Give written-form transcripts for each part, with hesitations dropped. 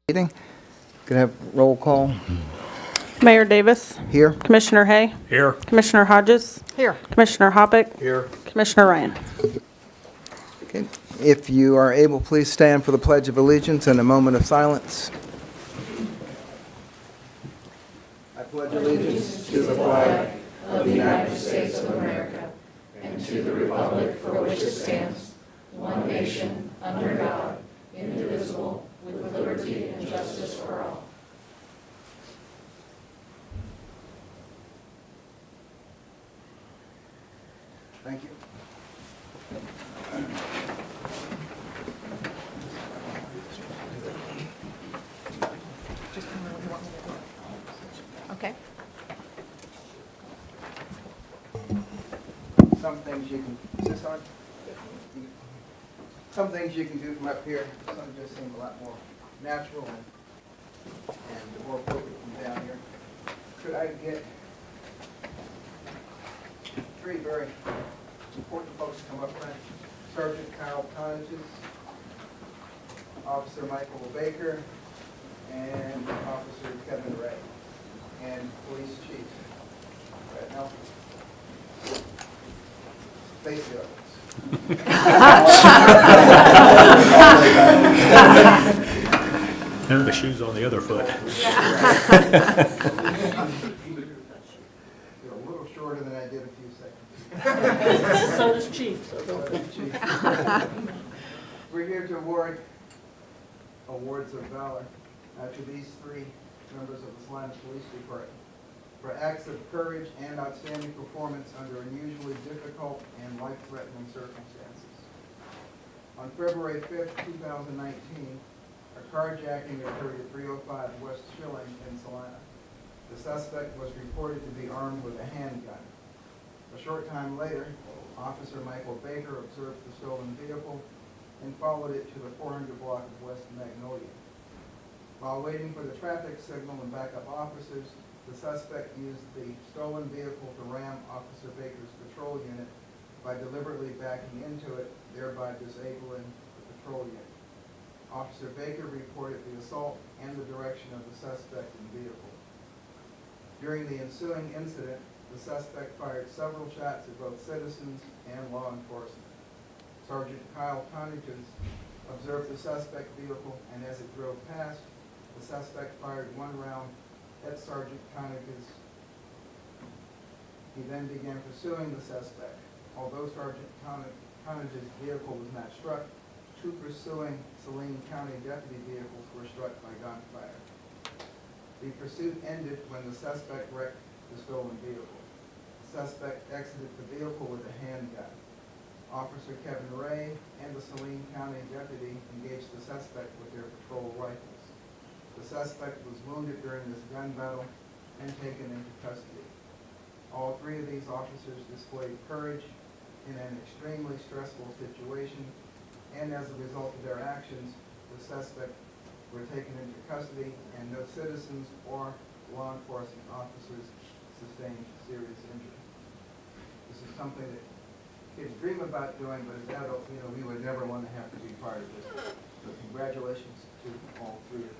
Meeting. Could I have roll call Mayor Davis. here? Commissioner Hay. Here. Commissioner Hodges. Here. Commissioner Hoppick. Here. Commissioner Ryan. Okay. If you are able, please stand for the Pledge of Allegiance and a moment of silence. I pledge allegiance to the flag of the United States of America and to the republic for which it stands, one nation, under God, indivisible, with liberty and justice for all. Thank you. Okay. Some things you can, is this on? Some things you can do from up here, some just seem a lot more natural and more appropriate from down here. Could I get three very important folks to come up front? Sergeant Kyle Conages, Officer Michael Baker, and Officer Kevin Ray, and Police Chief Brett Nelson. Face the audience. And the shoe's on the other foot. You're a little shorter than I did a few seconds. So does Chief. We're here to award awards of valor to these three members of the Salinas Police Department for acts of courage and outstanding performance under unusually difficult and life-threatening circumstances. On February 5th, 2019, a carjacking occurred at 305 West Schilling in Salina. The suspect was reported to be armed with a handgun. A short time later, Officer Michael Baker observed the stolen vehicle and followed it to the 400 block of West Magnolia. While waiting for the traffic signal and backup officers, the suspect used the stolen vehicle to ram Officer Baker's patrol unit by deliberately backing into it, thereby disabling the patrol unit. Officer Baker reported the assault and the direction of the suspect and vehicle. During the ensuing incident, the suspect fired several shots at both citizens and law enforcement. Sergeant Kyle Conages observed the suspect vehicle, and as it drove past, the suspect fired one round at Sergeant Conages. He then began pursuing the suspect. Although Sergeant Conages' vehicle was not struck, two pursuing Saline County deputy vehicles were struck by gunfire. The pursuit ended when the suspect wrecked the stolen vehicle. The suspect exited the vehicle with a handgun. Officer Kevin Ray and the Saline County deputy engaged the suspect with their patrol rifles. The suspect was wounded during this gun battle and taken into custody. All three of these officers displayed courage in an extremely stressful situation, and as a result of their actions, the suspect were taken into custody and no citizens or law enforcement officers sustained serious injury. This is something that kids dream about doing, but as adults, we would never want to have to be part of this. So congratulations to all three of you.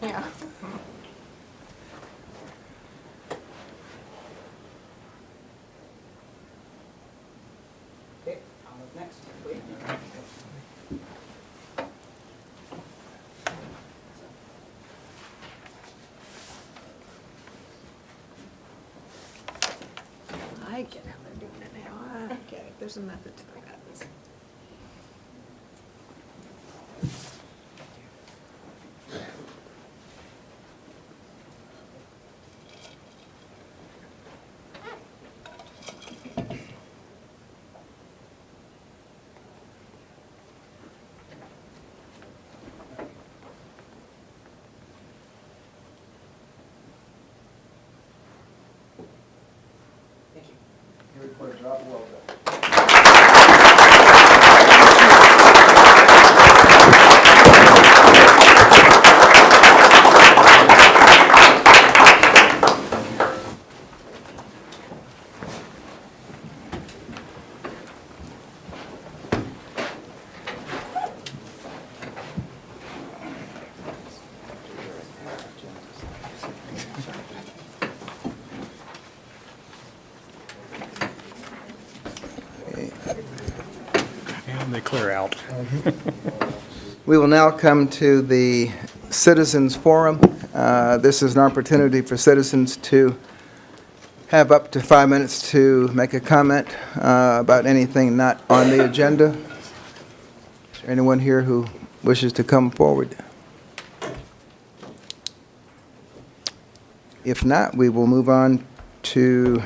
Yeah. Okay, I'll move next, please. I get how they're doing it now. I get it. There's a method to their madness. Good for a job well done. And they clear out. We will now come to the Citizens Forum. This is an opportunity for citizens to have up to 5 minutes to make a comment about anything not on the agenda. Is there anyone here who wishes to come forward? If not, we will move on to,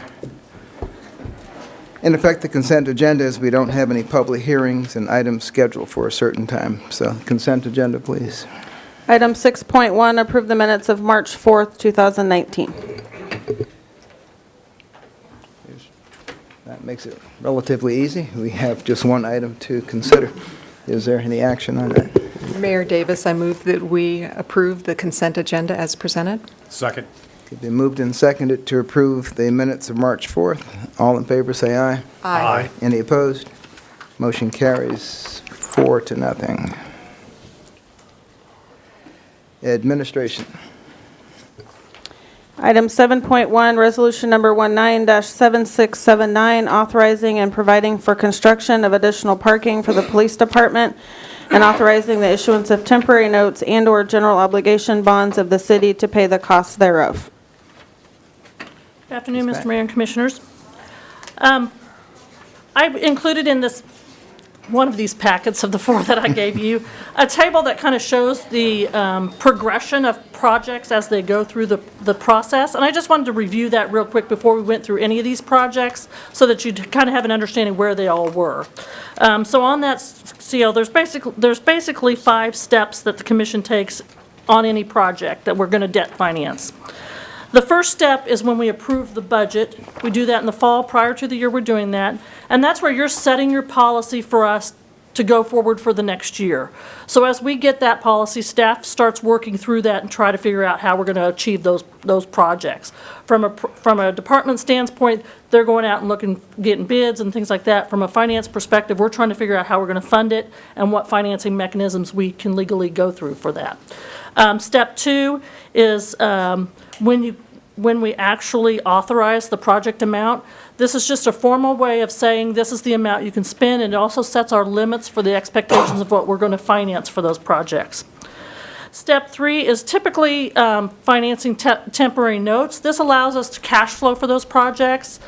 in effect, the consent agenda, as we don't have any public hearings and items scheduled for a certain time. So consent agenda, please. Item 6.1, approve the minutes of March 4th, 2019. That makes it relatively easy. We have just one item to consider. Is there any action on that? Mayor Davis, I move that we approve the consent agenda as presented. Second. It's been moved and seconded to approve the minutes of March 4th. All in favor, say aye. Aye. Any opposed? Motion carries 4-0. Administration. Item 7.1, resolution number 19-7679, authorizing and providing for construction of additional parking for the police department and authorizing the issuance of temporary notes and/or general obligation bonds of the city to pay the costs thereof. Good afternoon, Ms. Mr. Mayor and Commissioners. I included in this, one of these packets of the four that I gave you, a table that kind of shows the progression of projects as they go through the process. And I just wanted to review that real quick before we went through any of these projects so that you kind of have an understanding where they all were. So on that seal, there's basically 5 steps that the commission takes on any project that we're going to debt finance. The first step is when we approve the budget. We do that in the fall prior to the year we're doing that. And that's where you're setting your policy for us to go forward for the next year. So as we get that policy, staff starts working through that and try to figure out how we're going to achieve those projects. From a department standpoint, they're going out and looking, getting bids and things like that. From a finance perspective, we're trying to figure out how we're going to fund it and what financing mechanisms we can legally go through for that. Step 2 is when we actually authorize the project amount. This is just a formal way of saying this is the amount you can spend, and it also sets our limits for the expectations of what we're going to finance for those projects. Step 3 is typically financing temporary notes. This allows us to cash flow for those projects,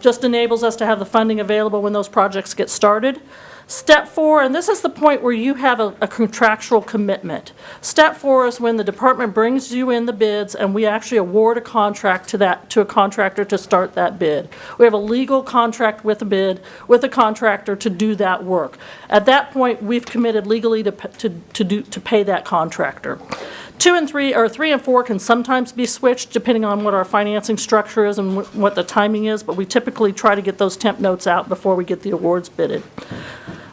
just enables us to have the funding available when those projects get started. Step 4, and this is the point where you have a contractual commitment. Step 4 is when the department brings you in the bids and we actually award a contract to a contractor to start that bid. We have a legal contract with a bid, with a contractor to do that work. At that point, we've committed legally to pay that contractor. 2 and 3, or 3 and 4 can sometimes be switched depending on what our financing structure is and what the timing is, but we typically try to get those temp notes out before we get the awards bidded.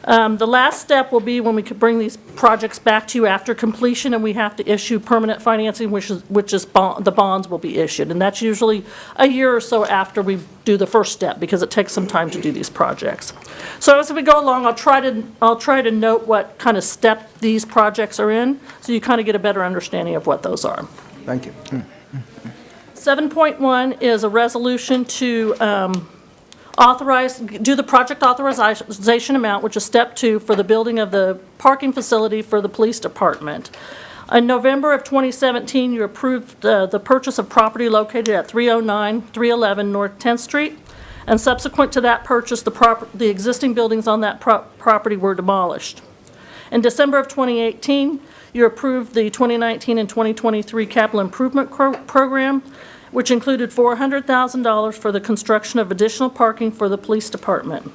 The last step will be when we could bring these projects back to you after completion and we have to issue permanent financing, which is the bonds will be issued. And that's usually a year or so after we do the first step because it takes some time to do these projects. So as we go along, I'll try to note what kind of step these projects are in so you kind of get a better understanding of what those are. Thank you. 7.1 is a resolution to do the project authorization amount, which is step 2 for the building of the parking facility for the police department. In November of 2017, you approved the purchase of property located at 309-311 North 10th Street, and subsequent to that purchase, the existing buildings on that property were demolished. In December of 2018, you approved the 2019 and 2023 capital improvement program, which included $400,000 for the construction of additional parking for the police department.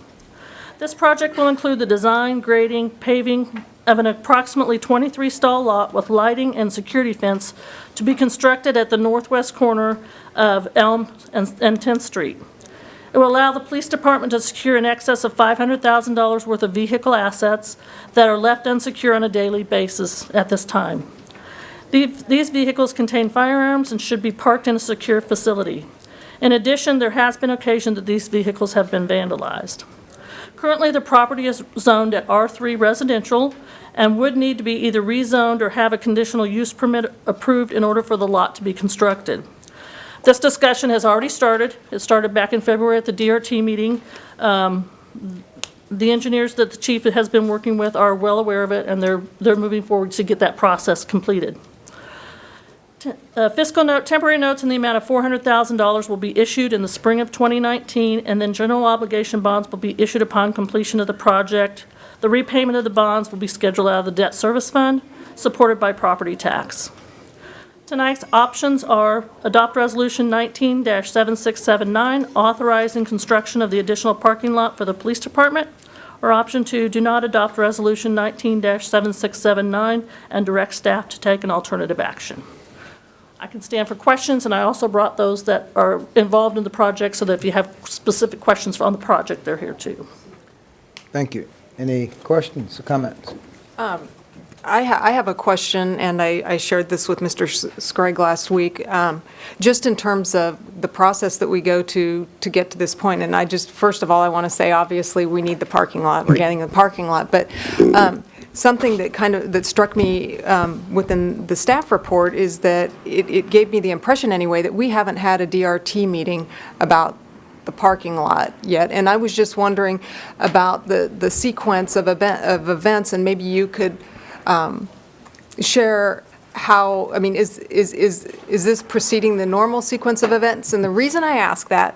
This project will include the design, grading, paving of an approximately 23-stall lot with lighting and security fence to be constructed at the northwest corner of Elm and 10th Street. It will allow the police department to secure in excess of $500,000 worth of vehicle assets that are left unsecure on a daily basis at this time. These vehicles contain firearms and should be parked in a secure facility. In addition, there has been occasion that these vehicles have been vandalized. Currently, the property is zoned at R3 residential and would need to be either rezoned or have a conditional use permit approved in order for the lot to be constructed. This discussion has already started. It started back in February at the DRT meeting. The engineers that the chief has been working with are well aware of it, and they're moving forward to get that process completed. Fiscal note, temporary notes in the amount of $400,000 will be issued in the spring of 2019, and then general obligation bonds will be issued upon completion of the project. The repayment of the bonds will be scheduled out of the debt service fund, supported by property tax. Tonight's options are adopt Resolution 19-7679, authorizing construction of the additional parking lot for the police department, or option 2, do not adopt Resolution 19-7679 and direct staff to take an alternative action. I can stand for questions, and I also brought those that are involved in the project so that if you have specific questions on the project, they're here too. Thank you. Any questions or comments? I have a question, and I shared this with Mr. Scragg last week, just in terms of the process that we go to get to this point. And first of all, I want to say, obviously, we need the parking lot. We're getting the parking lot. But something that struck me within the staff report is that it gave me the impression anyway that we haven't had a DRT meeting about the parking lot yet. And I was just wondering about the sequence of events, and maybe you could share how, I mean, is this preceding the normal sequence of events? And the reason I ask that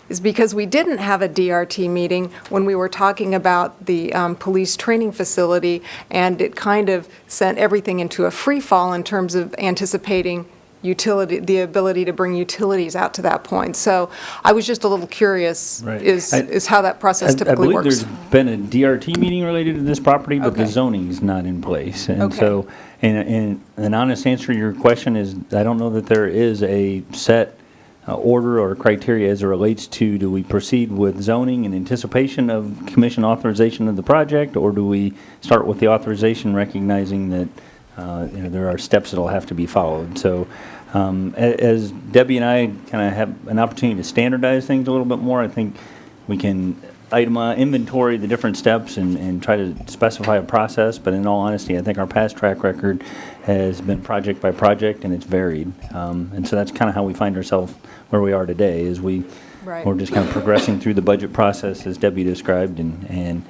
is because we didn't have a DRT meeting when we were talking about the police training facility, and it kind of sent everything into a free fall in terms of anticipating the ability to bring utilities out to that point. So I was just a little curious, Right. is how that process typically I works. believe there's been a DRT meeting related to this property, but the Okay. zoning's not in place. And Okay. so, and an honest answer to your question is, I don't know that there is a set order or criteria as it relates to, do we proceed with zoning in anticipation of commission authorization of the project, or do we start with the authorization recognizing that there are steps that'll have to be followed? So as Debbie and I kind of have an opportunity to standardize things a little bit more, I think we can inventory the different steps and try to specify a process. But in all honesty, I think our past track record has been project by project, and it's varied. And so that's kind of how we find ourselves where we are today, is we're just kind of progressing through the budget process as Debbie described, and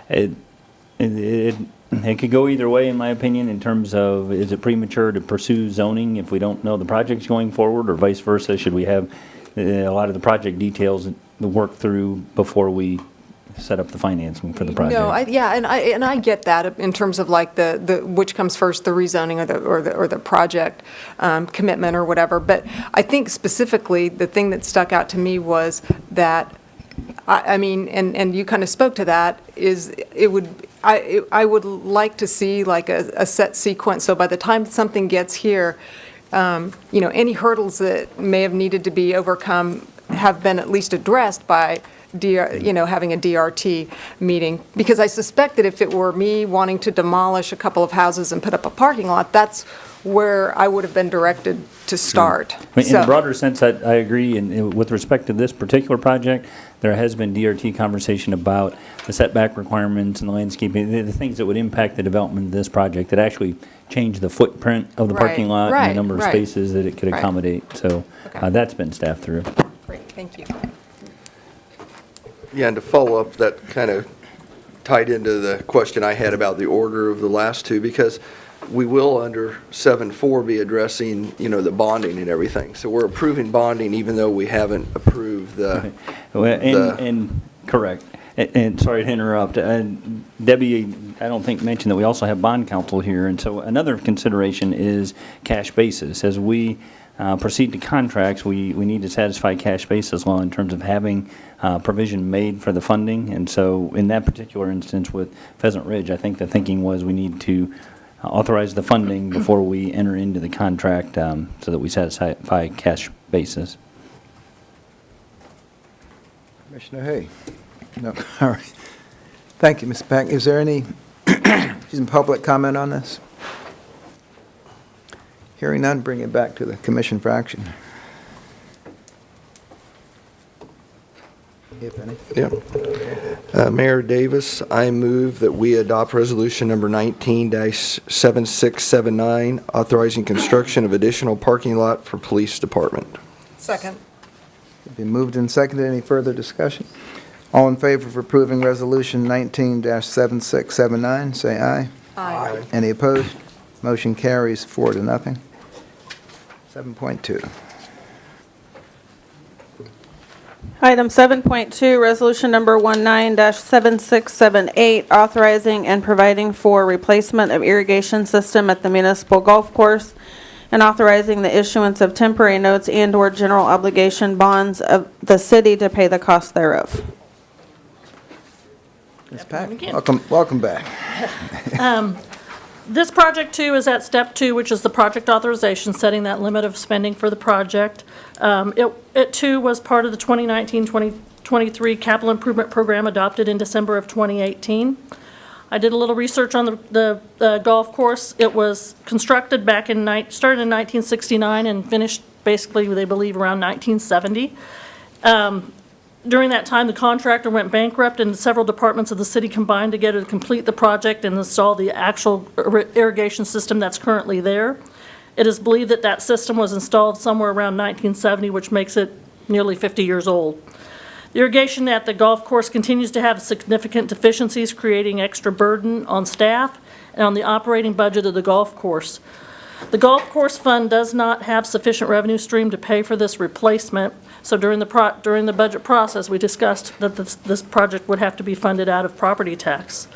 it could go either way, in my opinion, in terms of, is it premature to pursue zoning if we don't know the project's going forward, or vice versa? Should we have a lot of the project details to work through before we set up the financing for the project? No, and I get that in terms of like the which comes first, the rezoning or the project commitment or whatever. But I think specifically the thing that stuck out to me was that, I mean, and you kind of spoke to that, is I would like to see like a set sequence. So by the time something gets here, any hurdles that may have needed to be overcome have been at least addressed by having a DRT meeting. Because I suspect that if it were me wanting to demolish a couple of houses and put up a parking lot, that's where I would have been directed to start. I mean, in a broader sense, I agree. And with respect to this particular project, there has been DRT conversation about the setback requirements and the landscaping, the things that would impact the development of this project, that actually change the footprint of the parking lot and the number of spaces that it could accommodate. So that's been staffed through. Great, thank you. Yeah, and to follow up, that kind of tied into the question I had about the order of the last two, because we will, under 7.4, be addressing, the bonding and everything. So we're approving bonding even though we haven't approved the, And correct. And sorry to interrupt. Debbie, I don't think mentioned that we also have bond counsel here. And so another consideration is cash basis. As we proceed to contracts, we need to satisfy cash basis law in terms of having provision made for the funding. And so in that particular instance with Pheasant Ridge, I think the thinking was we need to authorize the funding before we enter into the contract so that we satisfy cash basis. Commissioner Hay? No, all right. Thank you, Ms. Pack. Is there any public comment on this? Hearing none, bring it back to the commission for action. If any. Yeah. Mayor Davis, I move that we adopt resolution number 19-7679, authorizing construction of additional parking lot for police department. Second. It's been moved and seconded. Any further discussion? All in favor of approving Resolution 19-7679, say aye. Aye. Any opposed? Motion carries 4-0. 7.2. Item 7.2, resolution number 19-7678, authorizing and providing for replacement of irrigation system at the municipal golf course and authorizing the issuance of temporary notes and/or general obligation bonds of the city to pay the cost thereof. Ms. Pack, again. welcome back. This project, too, is at step 2, which is the project authorization, setting that limit of spending for the project. It, too, was part of the 2019-2023 capital improvement program adopted in December of 2018. I did a little research on the golf course. It was constructed started in 1969 and finished, basically, they believe, around 1970. During that time, the contractor went bankrupt and several departments of the city combined together to complete the project and install the actual irrigation system that's currently there. It is believed that that system was installed somewhere around 1970, which makes it nearly 50 years old. The irrigation at the golf course continues to have significant deficiencies, creating extra burden on staff and on the operating budget of the golf course. The golf course fund does not have sufficient revenue stream to pay for this replacement, so during the budget process, we discussed that this project would have to be funded out of property tax.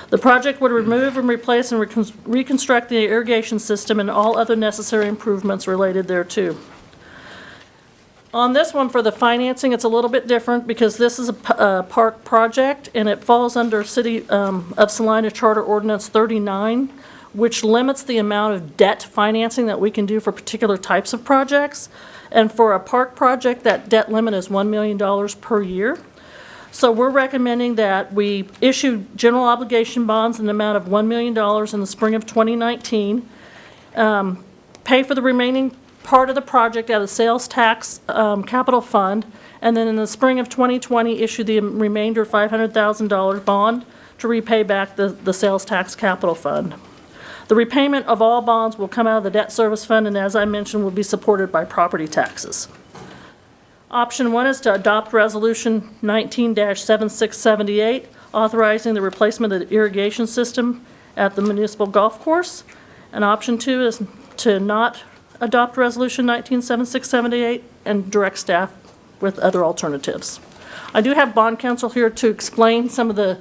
The project would remove and replace and reconstruct the irrigation system and all other necessary improvements related thereto. On this one, for the financing, it's a little bit different because this is a park project, and it falls under City of Salina Charter Ordinance 39, which limits the amount of debt financing that we can do for particular types of projects. And for a park project, that debt limit is $1 million per year. So we're recommending that we issue general obligation bonds in the amount of $1 million in the spring of 2019, pay for the remaining part of the project out of sales tax capital fund, and then in the spring of 2020, issue the remainder $500,000 bond to repay back the sales tax capital fund. The repayment of all bonds will come out of the debt service fund, and as I mentioned, will be supported by property taxes. Option 1 is to adopt Resolution 19-7678, authorizing the replacement of the irrigation system at the municipal golf course. And Option 2 is to not adopt Resolution 19-7678 and direct staff with other alternatives. I do have bond counsel here to explain some of the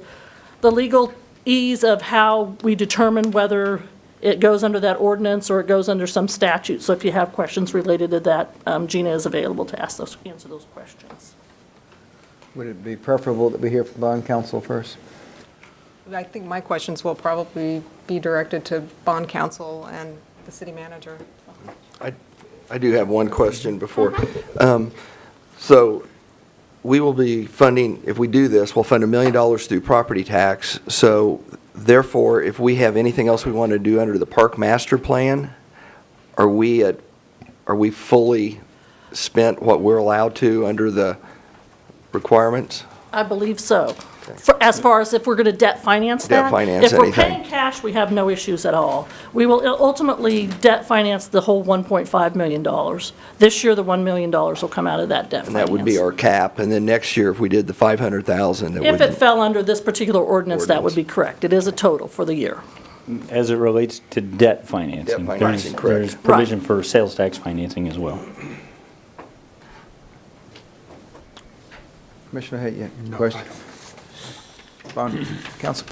legal ease of how we determine whether it goes under that ordinance or it goes under some statute. So if you have questions related to that, Gina is available to answer those questions. Would it be preferable that we hear from bond counsel first? I think my questions will probably be directed to bond counsel and the city manager. I do have one question before. So we will be funding, if we do this, we'll fund $1 million through property tax. So therefore, if we have anything else we want to do under the park master plan, are we fully spent what we're allowed to under the requirements? I believe so. As far as if we're going to debt finance that? Debt finance If we're anything. paying cash, we have no issues at all. We will ultimately debt finance the whole $1.5 million. This year, the $1 million will come out of that debt And finance. that would be our cap. And then next year, if we did the 500,000, that would. If it fell under this particular ordinance, that would be correct. It is a total for the year. As it relates to debt financing. Debt financing, correct. There's provision for sales tax financing as well. Commissioner Hay, you have a question? Bond counsel?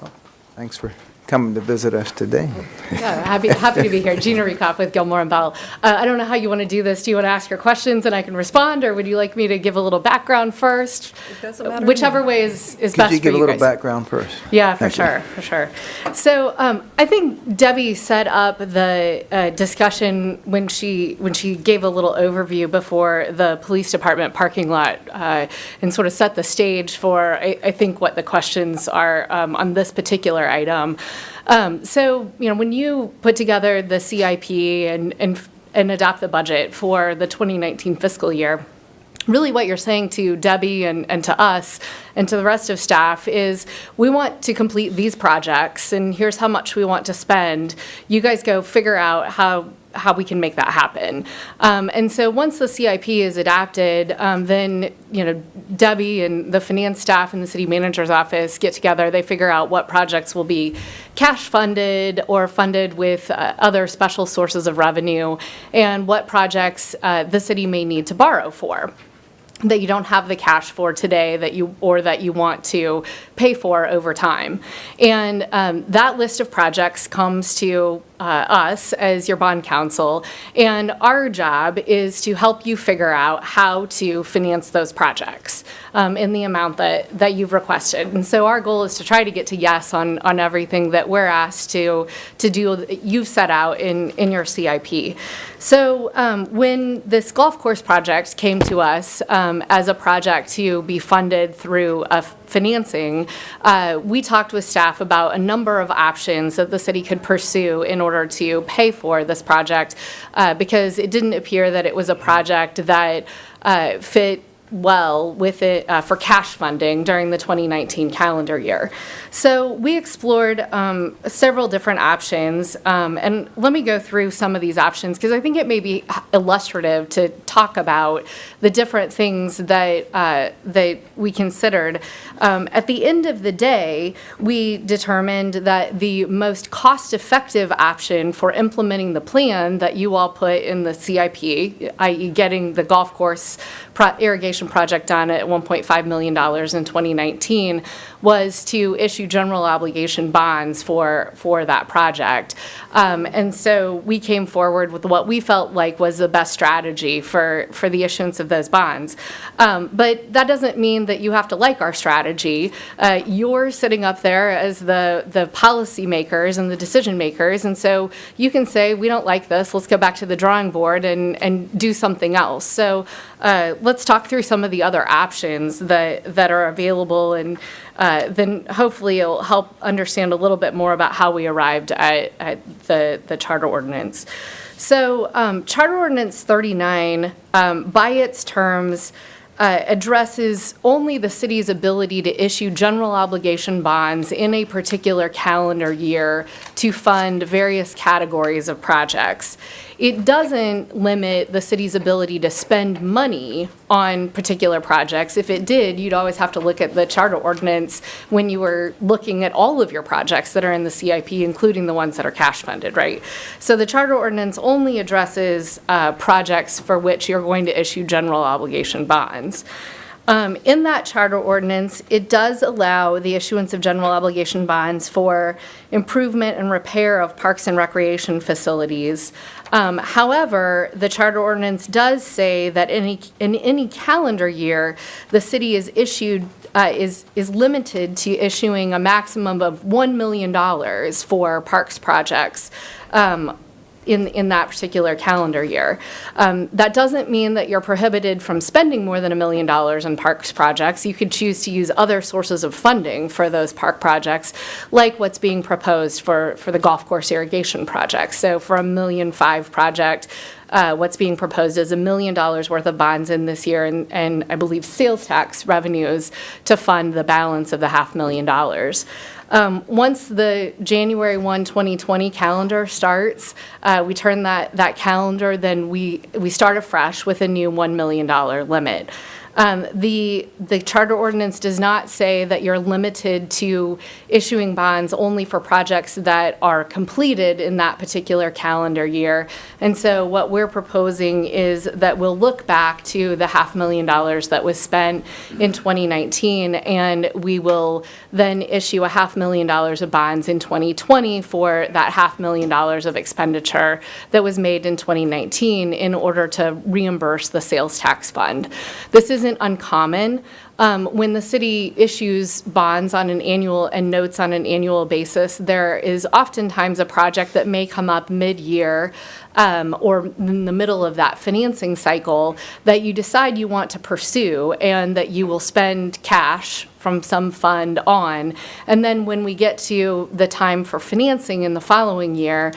Well, thanks for coming to visit us today. Yeah, happy to be here. Gina Rekoff with Gilmore and Bell. I don't know how you want to do this. Do you want to ask your questions and I can respond, or would you like me to give a little background first? It doesn't matter to Whichever me. way is best for Could you give a you little guys. background first? Yeah, for Thank you. sure. So I think Debbie set up the discussion when she gave a little overview before the police department parking lot and sort of set the stage for, I think, what the questions are on this particular item. So, when you put together the CIP and adopt the budget for the 2019 fiscal year, really what you're saying to Debbie and to us and to the rest of staff is we want to complete these projects and here's how much we want to spend. You guys go figure out how we can make that happen. And so once the CIP is adopted, then, Debbie and the finance staff and the city manager's office get together, they figure out what projects will be cash funded or funded with other special sources of revenue and what projects the city may need to borrow for that you don't have the cash for today that you want to pay for over time. And that list of projects comes to us as your bond counsel, and our job is to help you figure out how to finance those projects in the amount that you've requested. And so our goal is to try to get to yes on everything that we're asked to do, you've set out in your CIP. So when this golf course project came to us as a project to be funded through financing, we talked with staff about a number of options that the city could pursue in order to pay for this project because it didn't appear that it was a project that fit well with it for cash funding during the 2019 calendar year. So we explored several different options, and let me go through some of these options because I think it may be illustrative to talk about the different things that we considered. At the end of the day, we determined that the most cost-effective option for implementing the plan that you all put in the CIP, i.e. getting the golf course irrigation project done at $1.5 million in 2019, was to issue general obligation bonds for that project. And so we came forward with what we felt like was the best strategy for the issuance of those bonds. But that doesn't mean that you have to like our strategy. You're sitting up there as the policy makers and the decision makers, and so you can say, we don't like this, let's go back to the drawing board and do something else. So let's talk through some of the other options that are available, and then hopefully it'll help understand a little bit more about how we arrived at the charter ordinance. So Charter Ordinance 39, by its terms, addresses only the city's ability to issue general obligation bonds in a particular calendar year to fund various categories of projects. It doesn't limit the city's ability to spend money on particular projects. If it did, you'd always have to look at the charter ordinance when you were looking at all of your projects that are in the CIP, including the ones that are cash funded, right? So the charter ordinance only addresses projects for which you're going to issue general obligation bonds. In that charter ordinance, it does allow the issuance of general obligation bonds for improvement and repair of parks and recreation facilities. However, the charter ordinance does say that in any calendar year, the city is limited to issuing a maximum of $1 million for parks projects. In that particular calendar year. That doesn't mean that you're prohibited from spending more than $1 million in parks projects. You could choose to use other sources of funding for those park projects, like what's being proposed for the golf course irrigation project. So for $1.5 million project, what's being proposed is $1 million worth of bonds in this year and I believe sales tax revenues to fund the balance of the $500,000. Once the January 1, 2020 calendar starts, we turn that calendar, then we start afresh with a new $1 million limit. The charter ordinance does not say that you're limited to issuing bonds only for projects that are completed in that particular calendar year. And so what we're proposing is that we'll look back to the $500,000 that was spent in 2019, and we will then issue $500,000 of bonds in 2020 for that $500,000 of expenditure that was made in 2019 in order to reimburse the sales tax fund. This isn't uncommon. When the city issues bonds on an annual and notes on an annual basis, there is oftentimes a project that may come up mid-year or in the middle of that financing cycle that you decide you want to pursue and that you will spend cash from some fund on. And then when we get to the time for financing in the following year,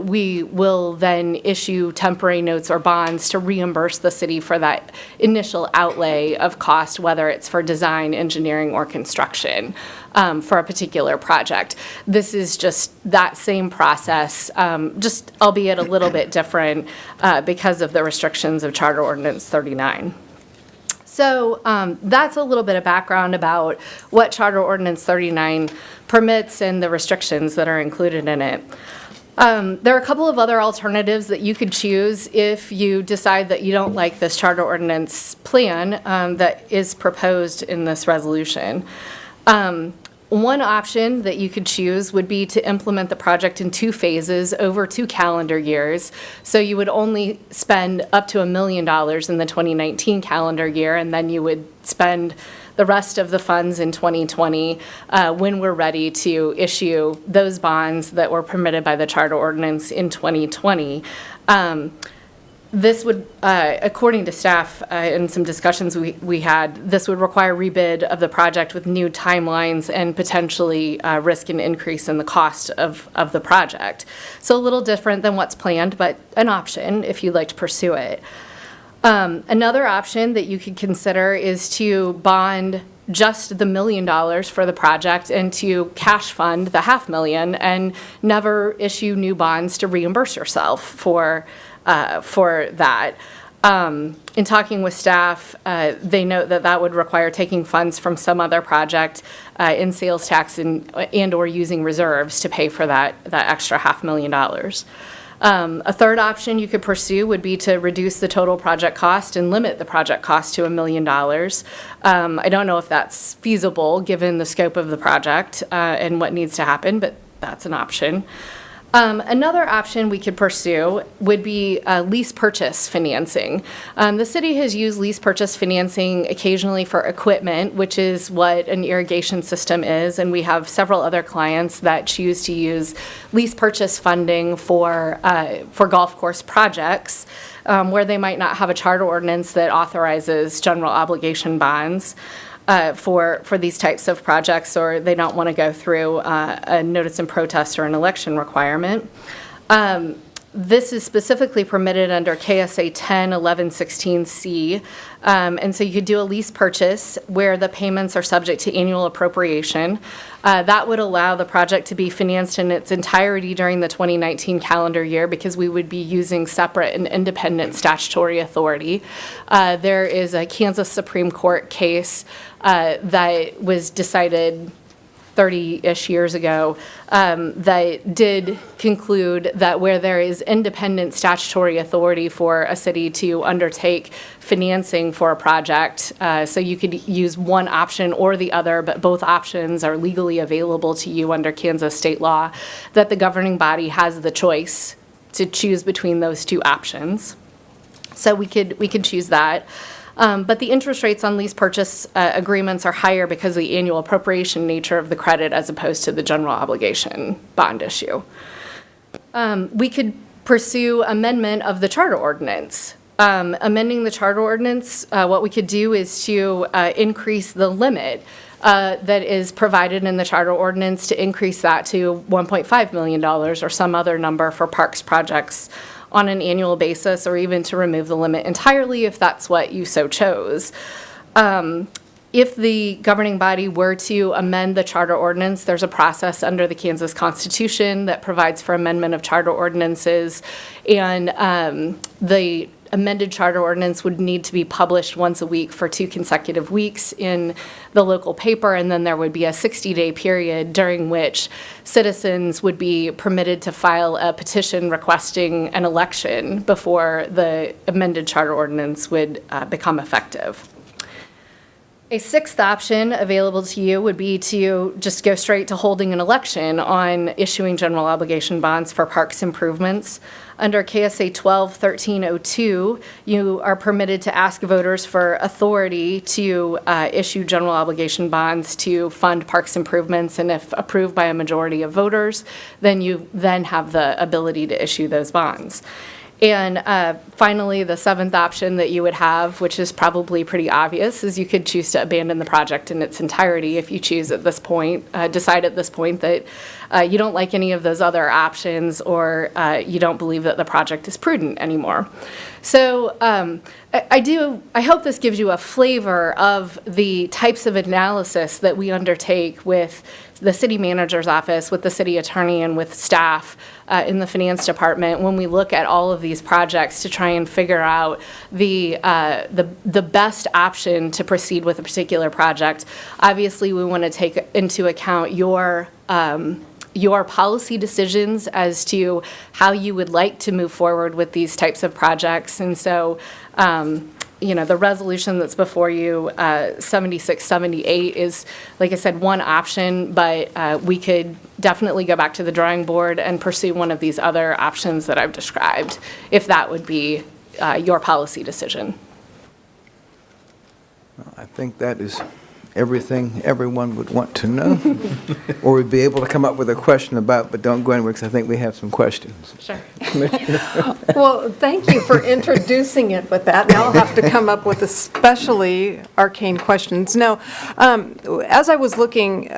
we will then issue temporary notes or bonds to reimburse the city for that initial outlay of cost, whether it's for design, engineering, or construction for a particular project. This is just that same process, just albeit a little bit different because of the restrictions of Charter Ordinance 39. So that's a little bit of background about what Charter Ordinance 39 permits and the restrictions that are included in it. There are a couple of other alternatives that you could choose if you decide that you don't like this Charter Ordinance plan that is proposed in this resolution. One option that you could choose would be to implement the project in 2 phases over 2 calendar years. So you would only spend up to $1 million in the 2019 calendar year, and then you would spend the rest of the funds in 2020 when we're ready to issue those bonds that were permitted by the Charter Ordinance in 2020. This would, according to staff in some discussions we had, this would require rebid of the project with new timelines and potentially risk an increase in the cost of the project. So a little different than what's planned, but an option if you'd like to pursue it. Another option that you could consider is to bond just the $1 million for the project and to cash fund the $500,000 and never issue new bonds to reimburse yourself for that. In talking with staff, they note that that would require taking funds from some other project in sales tax and or using reserves to pay for that extra $500,000. A third option you could pursue would be to reduce the total project cost and limit the project cost to $1 million. I don't know if that's feasible given the scope of the project and what needs to happen, but that's an option. Another option we could pursue would be lease purchase financing. The city has used lease purchase financing occasionally for equipment, which is what an irrigation system is, and we have several other clients that choose to use lease purchase funding for golf course projects where they might not have a charter ordinance that authorizes general obligation bonds. For these types of projects, or they don't want to go through a notice and protest or an election requirement. This is specifically permitted under KSA 10-1116C, and so you could do a lease purchase where the payments are subject to annual appropriation. That would allow the project to be financed in its entirety during the 2019 calendar year because we would be using separate and independent statutory authority. There is a Kansas Supreme Court case that was decided 30-ish years ago that did conclude that where there is independent statutory authority for a city to undertake financing for a project, so you could use one option or the other, but both options are legally available to you under Kansas state law, that the governing body has the choice to choose between those 2 options. So we could choose that. But the interest rates on lease purchase agreements are higher because of the annual appropriation nature of the credit as opposed to the general obligation bond issue. We could pursue amendment of the charter ordinance. Amending the charter ordinance, what we could do is to increase the limit that is provided in the charter ordinance, to increase that to $1.5 million or some other number for parks projects on an annual basis, or even to remove the limit entirely if that's what you so chose. If the governing body were to amend the charter ordinance, there's a process under the Kansas Constitution that provides for amendment of charter ordinances, and the amended charter ordinance would need to be published once a week for 2 consecutive weeks in the local paper, and then there would be a 60-day period during which citizens would be permitted to file a petition requesting an election before the amended charter ordinance would become effective. A sixth option available to you would be to just go straight to holding an election on issuing general obligation bonds for parks improvements. Under KSA 12-1302, you are permitted to ask voters for authority to issue general obligation bonds to fund parks improvements, and if approved by a majority of voters, then you then have the ability to issue those bonds. And finally, the seventh option that you would have, which is probably pretty obvious, is you could choose to abandon the project in its entirety if you choose at this point, decide at this point that you don't like any of those other options, or you don't believe that the project is prudent anymore. So I hope this gives you a flavor of the types of analysis that we undertake with the city manager's office, with the city attorney, and with staff in the finance department when we look at all of these projects to try and figure out the best option to proceed with a particular project. Obviously, we want to take into account your policy decisions as to how you would like to move forward with these types of projects. And so, the resolution that's before you, 7678, is, like I said, one option, but we could definitely go back to the drawing board and pursue one of these other options that I've described, if that would be your policy decision. I think that is everything everyone would want to know, or would be able to come up with a question about, but don't go anywhere, because I think we have some questions. Sure. Well, thank you for introducing it with that. Now I'll have to come up with especially arcane questions. No, as I was looking,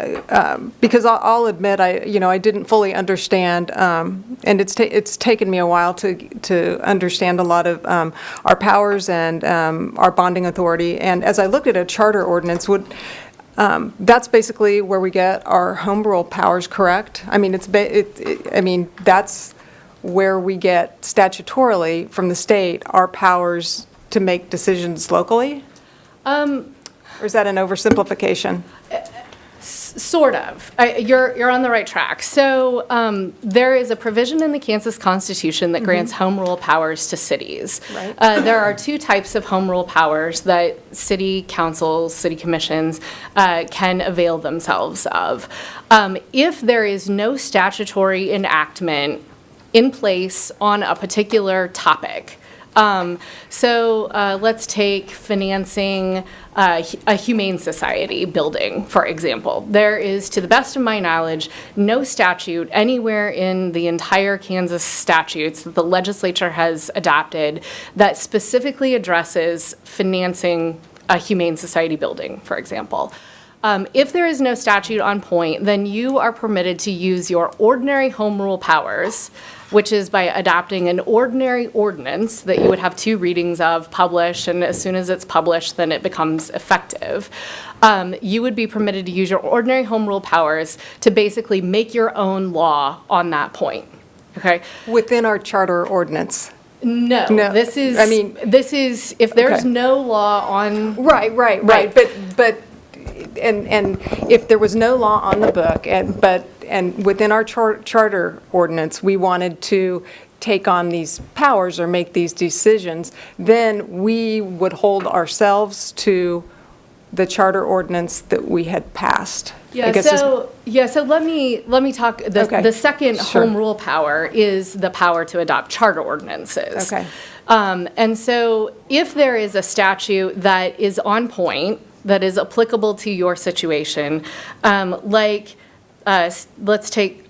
because I'll admit, I didn't fully understand, and it's taken me a while to understand a lot of our powers and our bonding authority. And as I looked at a charter ordinance, that's basically where we get our home rule powers, correct? I mean, that's where we get statutorily from the state our powers to make decisions locally? Or is that an oversimplification? Sort of. You're on the right track. So there is a provision in the Kansas Constitution that grants home rule powers to cities. Right. There are 2 types of home rule powers that city councils, city commissions can avail themselves of. If there is no statutory enactment in place on a particular topic, let's take financing a humane society building, for example. There is, to the best of my knowledge, no statute anywhere in the entire Kansas statutes that the legislature has adopted that specifically addresses financing a humane society building, for example. If there is no statute on point, then you are permitted to use your ordinary home rule powers, which is by adopting an ordinary ordinance that you would have 2 readings of, published, and as soon as it's published, then it becomes effective. You would be permitted to use your ordinary home rule powers to basically make your own law on that point, okay? Within our charter ordinance? No, No, this is, I mean- if there's Okay. no law on. Right. But and if there was no law on the book, and within our charter ordinance, we wanted to take on these powers or make these decisions, then we would hold ourselves to the charter ordinance that we had passed. I guess is- So let me talk, Okay. the second Sure. home rule power is the power to adopt charter ordinances. Okay. And so if there is a statute that is on point, that is applicable to your situation, let's take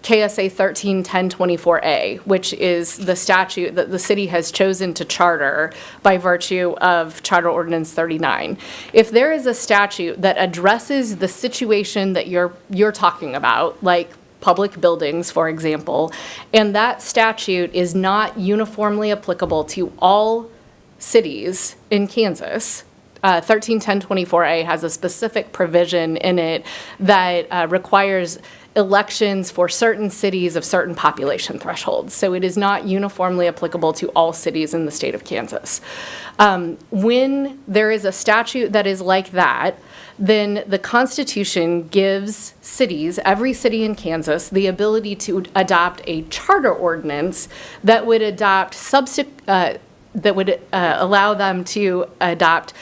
KSA 13-1024A, which is the statute that the city has chosen to charter by virtue of Charter Ordinance 39. If there is a statute that addresses the situation that you're talking about, like public buildings, for example, and that statute is not uniformly applicable to all cities in Kansas, 131024A has a specific provision in it that requires elections for certain cities of certain population thresholds. So it is not uniformly applicable to all cities in the state of Kansas. When there is a statute that is like that, then the Constitution gives cities, every city in Kansas, the ability to adopt a charter ordinance that would adopt allow them to adopt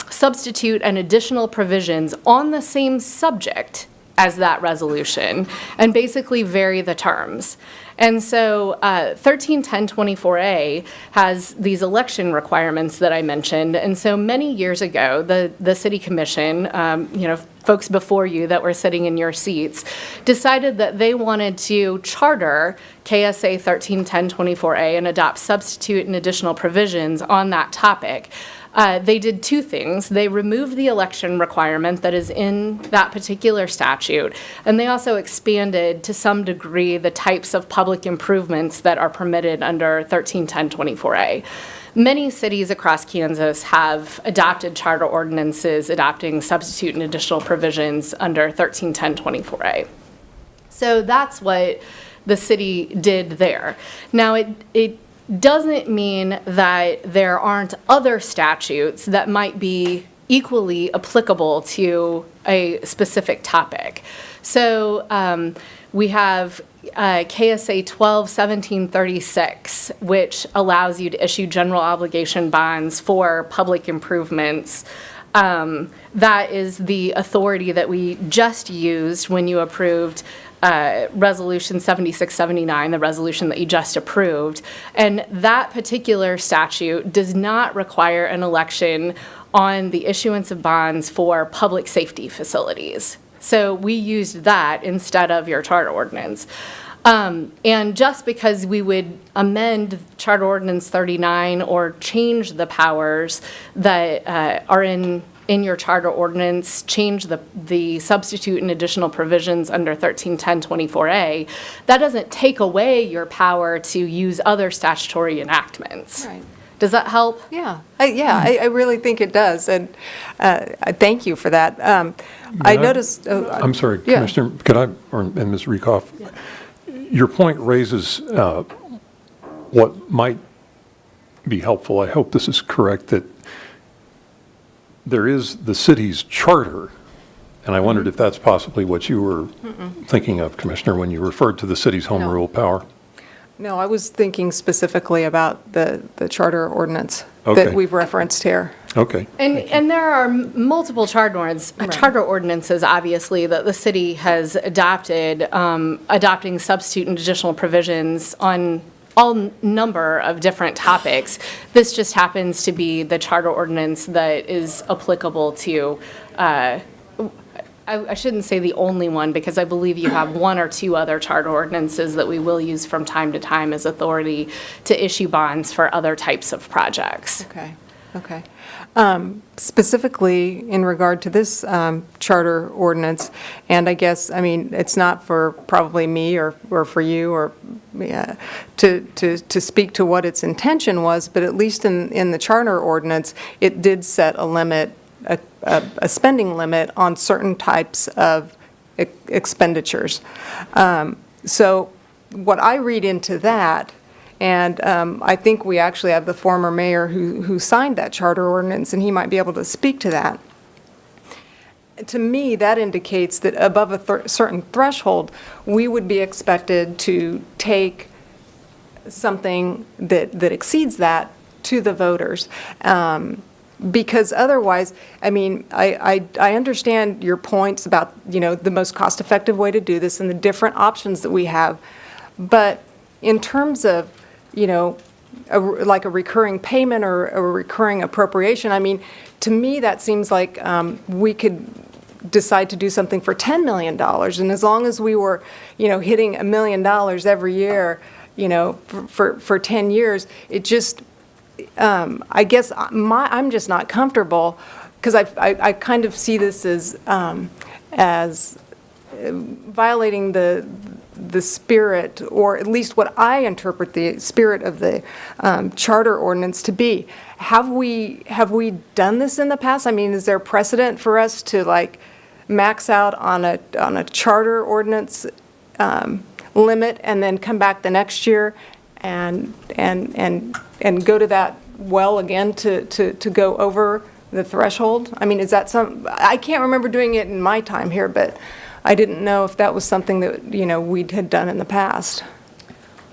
substitute and additional provisions on the same subject as that resolution, and basically vary the terms. And so 131024A has these election requirements that I mentioned. And so many years ago, the city commission, folks before you that were sitting in your seats, decided that they wanted to charter KSA 131024A and adopt substitute and additional provisions on that topic. They did two things. They removed the election requirement that is in that particular statute, and they also expanded to some degree the types of public improvements that are permitted under 131024A. Many cities across Kansas have adopted charter ordinances adopting substitute and additional provisions under 131024A. So that's what the city did there. Now, it doesn't mean that there aren't other statutes that might be equally applicable to a specific topic. So we have KSA 121736, which allows you to issue general obligation bonds for public improvements. That is the authority that we just used when you approved Resolution 7679, the resolution that you just approved. And that particular statute does not require an election on the issuance of bonds for public safety facilities. So we used that instead of your charter ordinance. And just because we would amend Charter Ordinance 39 or change the powers that are in your charter ordinance, change the substitute and additional provisions under 131024A, that doesn't take away your power to use other statutory enactments. Right. Does that help? Yeah, I really think it does, and I thank you for that. I noticed. I'm sorry, Yeah. Commissioner, and Ms. Rieckhoff, your point raises what might be helpful. I hope this is correct, that there is the city's charter, and I wondered if that's possibly what you were thinking of, Commissioner, when you referred to the city's home No. rule power. No, I was thinking specifically about the charter ordinance Okay. that we've referenced here. Okay. And there are multiple charter ordinances, obviously, that the city has adopted, adopting substitute and additional provisions on all number of different topics. This just happens to be the charter ordinance that is applicable to, I shouldn't say the only one, because I believe you have one or two other charter ordinances that we will use from time to time as authority to issue bonds for other types of projects. Okay. Specifically in regard to this charter ordinance, and I guess, I mean, it's not for probably me or for you or to speak to what its intention was, but at least in the charter ordinance, it did set a limit, a spending limit on certain types of expenditures. So what I read into that, and I think we actually have the former mayor who signed that charter ordinance, and he might be able to speak to that. To me, that indicates that above a certain threshold, we would be expected to take something that exceeds that to the voters. Because otherwise, I mean, I understand your points about, the most cost-effective way to do this and the different options that we have. But in terms of, like a recurring payment or a recurring appropriation, I mean, to me, that seems like we could decide to do something for $10 million. And as long as we were, hitting $1 million every year, for 10 years, it just, I guess I'm just not comfortable, because I kind of see this as violating the spirit, or at least what I interpret the spirit of the charter ordinance to be. Have we done this in the past? I mean, is there precedent for us to like max out on a charter ordinance limit and then come back the next year and go to that well again to go over the threshold? I mean, is that I can't remember doing it in my time here, but I didn't know if that was something that, you know, we had done in the past.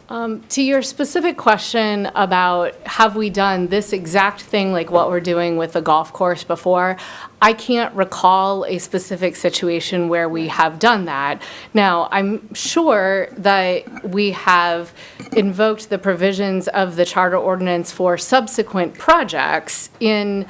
To your specific question about have we done this exact thing like what we're doing with the golf course before, I can't recall a specific situation where we have done that. Now, I'm sure that we have invoked the provisions of the charter ordinance for subsequent projects in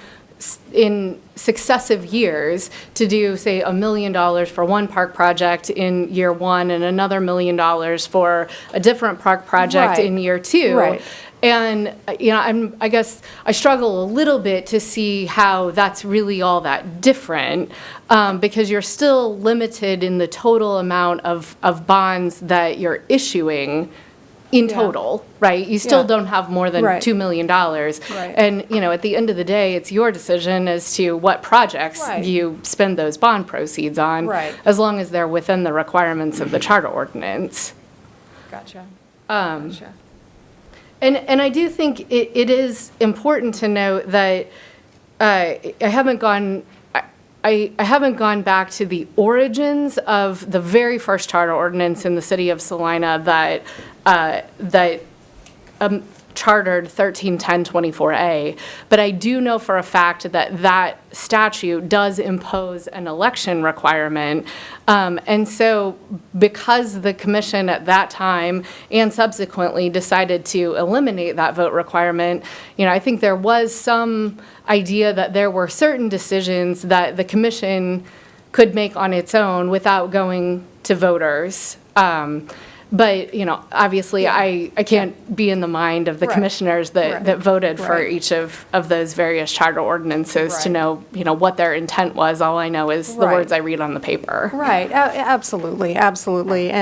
successive years to do, say, $1 million for one park project in year one and another $1 million for a different park project in Right. year two. Right. And, you know, I guess I struggle a little bit to see how that's really all that different, because you're still limited in the total amount of bonds that you're issuing in Yeah. total, right? You still Yeah. don't have more than Right. $2 million. Right. And, you know, at the end of the day, it's your decision as to what projects Right. you spend those bond proceeds on. Right. As long as they're within the requirements of the charter ordinance. Gotcha. And I do think it is important to note that I haven't gone back to the origins of the very first charter ordinance in the city of Salina that chartered 131024A, but I do know for a fact that that statute does impose an election requirement. And so because the commission at that time and subsequently decided to eliminate that vote requirement, you know, I think there was some idea that there were certain decisions that the commission could make on its own without going to voters. But, you know, obviously, I can't be in the mind of the Right. commissioners Right. that voted for Right. each of those various charter ordinances to Right. know, you know, what their intent was. All I know is the Right. words I read on the paper. Right, absolutely, absolutely.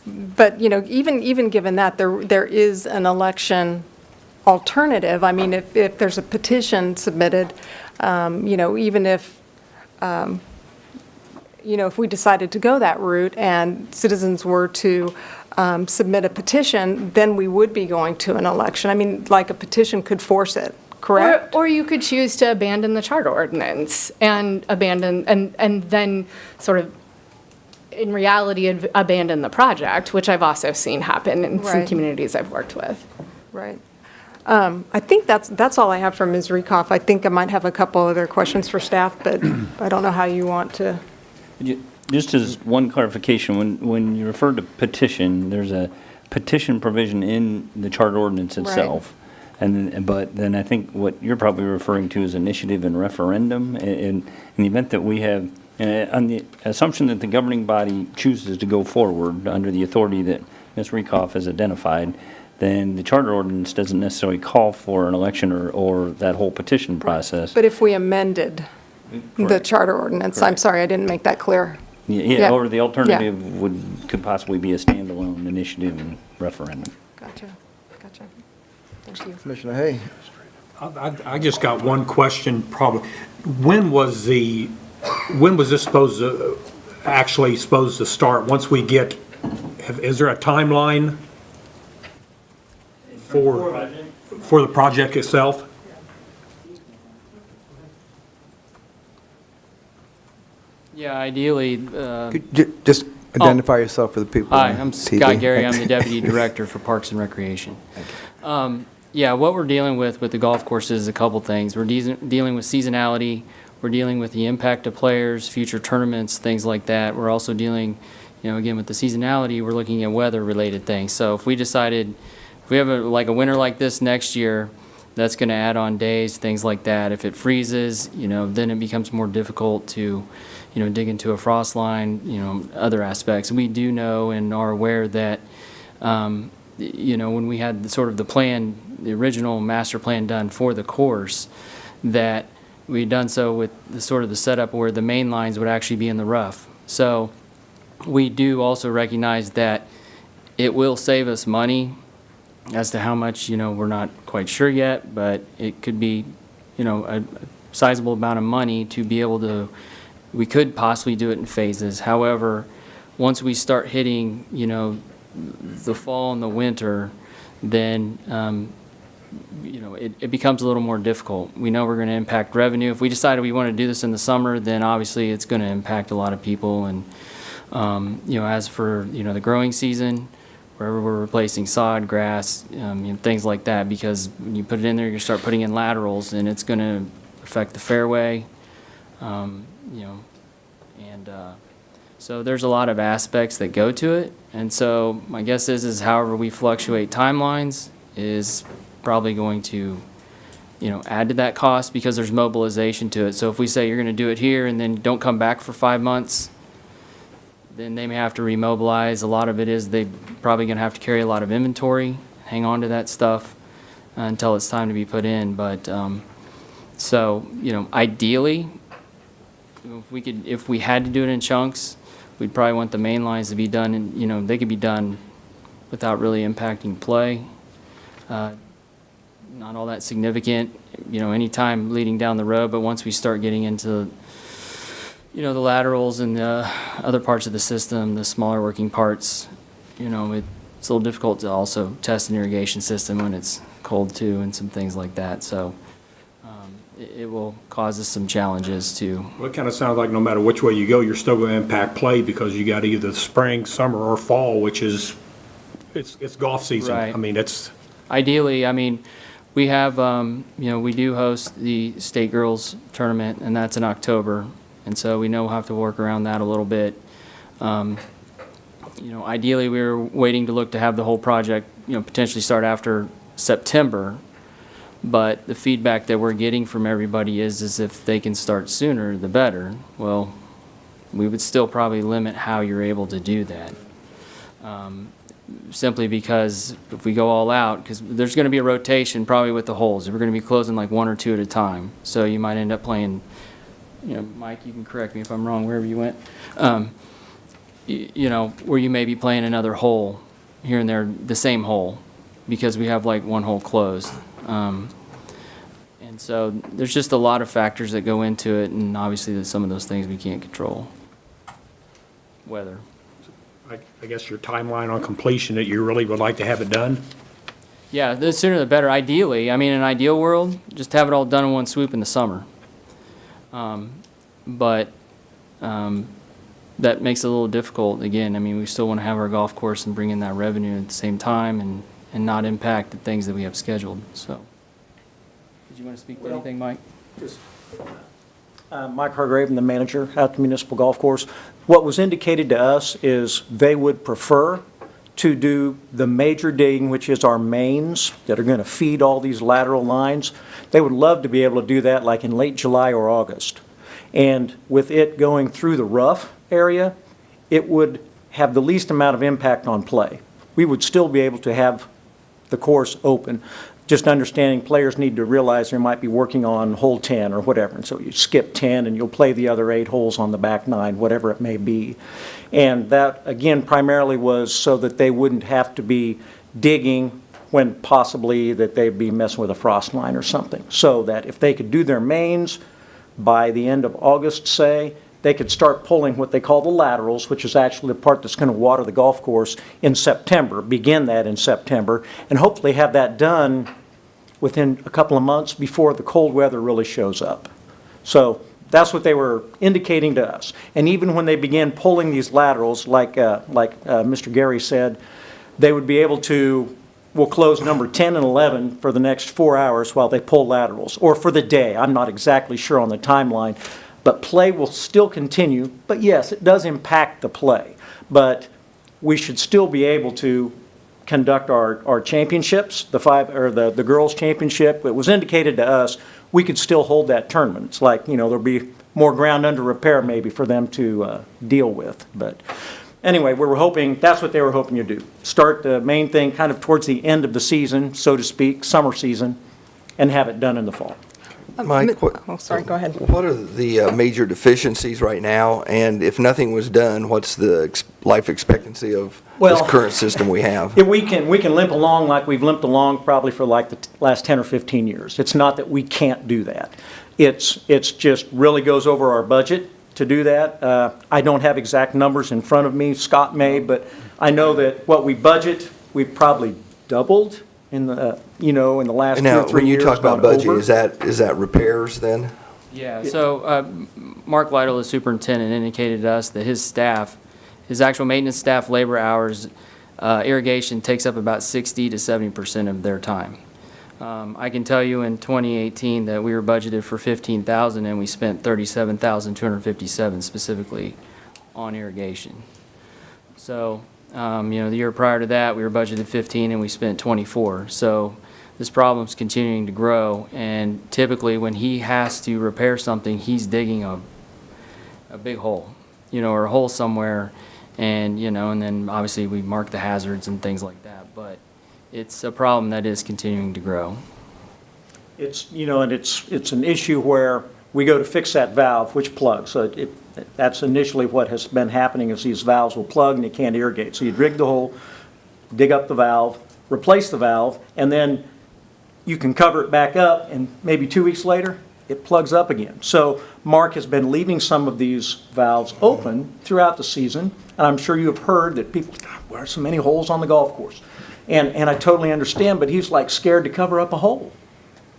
But, you know, even given that, there is an election alternative. I mean, if there's a petition submitted, you know, even if, you know, if we decided to go that route and citizens were to submit a petition, then we would be going to an election. I mean, like a petition could force it, correct? Or you could choose to abandon the charter ordinance and and then sort of, in reality, abandon the project, which I've also seen happen in some Right. communities I've worked with. Right. I think that's all I have for Ms. Rekoff. I think I might have a couple other questions for staff, but I don't know how you want to. Just as one clarification, when you refer to petition, there's a petition provision in the charter ordinance itself. But then I think what you're probably referring to is initiative and referendum. In the event that we have, on the assumption that the governing body chooses to go forward under the authority that Ms. Rekoff has identified, then the charter ordinance doesn't necessarily call for an election or that whole petition process. But if we amended the Correct. charter ordinance, I'm Correct. sorry, I didn't make that clear. Yeah, Yeah. or the alternative could possibly be a standalone initiative and referendum. Gotcha. Thank you. Commissioner Hay? I just got one question, probably. When was this actually supposed to start? Once we get, is there a timeline for the project itself? Yeah, ideally, Could you just identify yourself for the people hi, on I'm TV? Scott Gary, I'm the Deputy Director for Parks and Recreation. Yeah, what we're dealing with the golf course is a couple things. We're dealing with seasonality, we're dealing with the impact of players, future tournaments, things like that. We're also dealing, you know, again, with the seasonality, we're looking at weather-related things. So if we decided, if we have a winter like this next year, that's going to add on days, things like that. If it freezes, you know, then it becomes more difficult to, you know, dig into a frost line, you know, other aspects. We do know and are aware that, you know, when we had the plan, the original master plan done for the course, that we'd done so with the setup where the main lines would actually be in the rough. So we do also recognize that It will save us money. As to how much, we're not quite sure yet, but it could be, a sizable amount of money to be able to, we could possibly do it in phases. However, once we start hitting, the fall and the winter, then, it becomes a little more difficult. We know we're going to impact revenue. If we decided we want to do this in the summer, then obviously it's going to impact a lot of people. And, as for, the growing season, wherever we're replacing sod, grass, things like that, because when you put it in there, you start putting in laterals, and it's going to affect the fairway, so there's a lot of aspects that go to it. And so my guess is however we fluctuate timelines is probably going to, add to that cost because there's mobilization to it. So if we say you're going to do it here and then don't come back for 5 months, then they may have to remobilize. A lot of it is they probably going to have to carry a lot of inventory, hang on to that stuff until it's time to be put in. But so, ideally, if we had to do it in chunks, we'd probably want the main lines to be done, and they could be done without really impacting play. Not all that significant, any time leading down the road. But once we start getting into the laterals and the other parts of the system, the smaller working parts, it's a little difficult to also test an irrigation system when it's cold too, and some things like that. So it will cause us some challenges too. Well, it kind of sounds like no matter which way you go, you're still going to impact play because you got either spring, summer, or fall, which is, it's golf season. Right. I mean, it's. Ideally, we have, we do host the State Girls Tournament, and that's in October. And so we know we'll have to work around that a little bit. Ideally, we were waiting to look to have the whole project, potentially start after September. But the feedback that we're getting from everybody is if they can start sooner, the better. Well, we would still probably limit how you're able to do that. Simply because if we go all out, because there's going to be a rotation probably with the holes. We're going to be closing like 1 or 2 at a time. So you might end up playing, Mike, you can correct me if I'm wrong, wherever you went, where you may be playing another hole here and there, the same hole, because we have like one hole closed. And so there's just a lot of factors that go into it, and obviously some of those things we can't control. Weather. I guess your timeline on completion that you really would like to have it done? Yeah, the sooner the better, ideally. In an ideal world, just have it all done in one swoop in the summer. But that makes it a little difficult. Again, we still want to have our golf course and bring in that revenue at the same time and not impact the things that we have scheduled. So, did you want to speak to anything, Mike? Mike Hargraven, the manager at the Municipal Golf Course. What was indicated to us is they would prefer to do the major digging, which is our mains that are going to feed all these lateral lines. They would love to be able to do that like in late July or August. And with it going through the rough area, it would have the least amount of impact on play. We would still be able to have the course open. Just understanding players need to realize they might be working on hole 10 or whatever. And so you skip 10 and you'll play the other 8 holes on the back 9, whatever it may be. And that, again, primarily was so that they wouldn't have to be digging when possibly that they'd be messing with a frost line or something. So that if they could do their mains by the end of August, say, they could start pulling what they call the laterals, which is actually the part that's going to water the golf course in September, begin that in September, and hopefully have that done within a couple of months before the cold weather really shows up. So that's what they were indicating to us. And even when they began pulling these laterals, like Mr. Gary said, they would be able to, we'll close number 10 and 11 for the next 4 hours while they pull laterals, or for the day. I'm not exactly sure on the timeline. But play will still continue. But yes, it does impact the play. But we should still be able to conduct our championships, the girls' championship. It was indicated to us we could still hold that tournament. It's like, there'll be more ground under repair maybe for them to deal with. But anyway, we were hoping, that's what they were hoping to do. Start the main thing kind of towards the end of the season, so to speak, summer season, and have it done in the fall. Mike, Oh, sorry, go ahead. what are the major deficiencies right now? And if nothing was done, what's the life expectancy of this Well, current system we have? Yeah, we can limp along like we've limped along probably for like the last 10 or 15 years. It's not that we can't do that. It's just really goes over our budget to do that. I don't have exact numbers in front of me, Scott may, but I know that what we budget, we've probably doubled in the, in the last 2 Now, or 3 when you years. talk about gone budget, over. is that repairs then? Yeah, so Mark Lytle, the superintendent, indicated to us that his staff, his actual maintenance staff labor hours, irrigation takes up about 60 to 70% of their time. I can tell you in 2018 that we were budgeted for 15,000 and we spent 37,257 specifically on irrigation. So, the year prior to that, we were budgeted 15 and we spent 24. So this problem's continuing to grow, and typically when he has to repair something, he's digging a big hole, or a hole somewhere, and, and then obviously we mark the hazards and things like that. But it's a problem that is continuing to grow. It's, and it's an issue where we go to fix that valve, which plugs. So that's initially what has been happening is these valves will plug and they can't irrigate. So you dig the hole, dig up the valve, replace the valve, and then you can cover it back up, and maybe 2 weeks later, it plugs up again. So Mark has been leaving some of these valves open throughout the season, and I'm sure you have heard that people, "God, why are so many holes on the golf course?" And I totally understand, but he's like scared to cover up a hole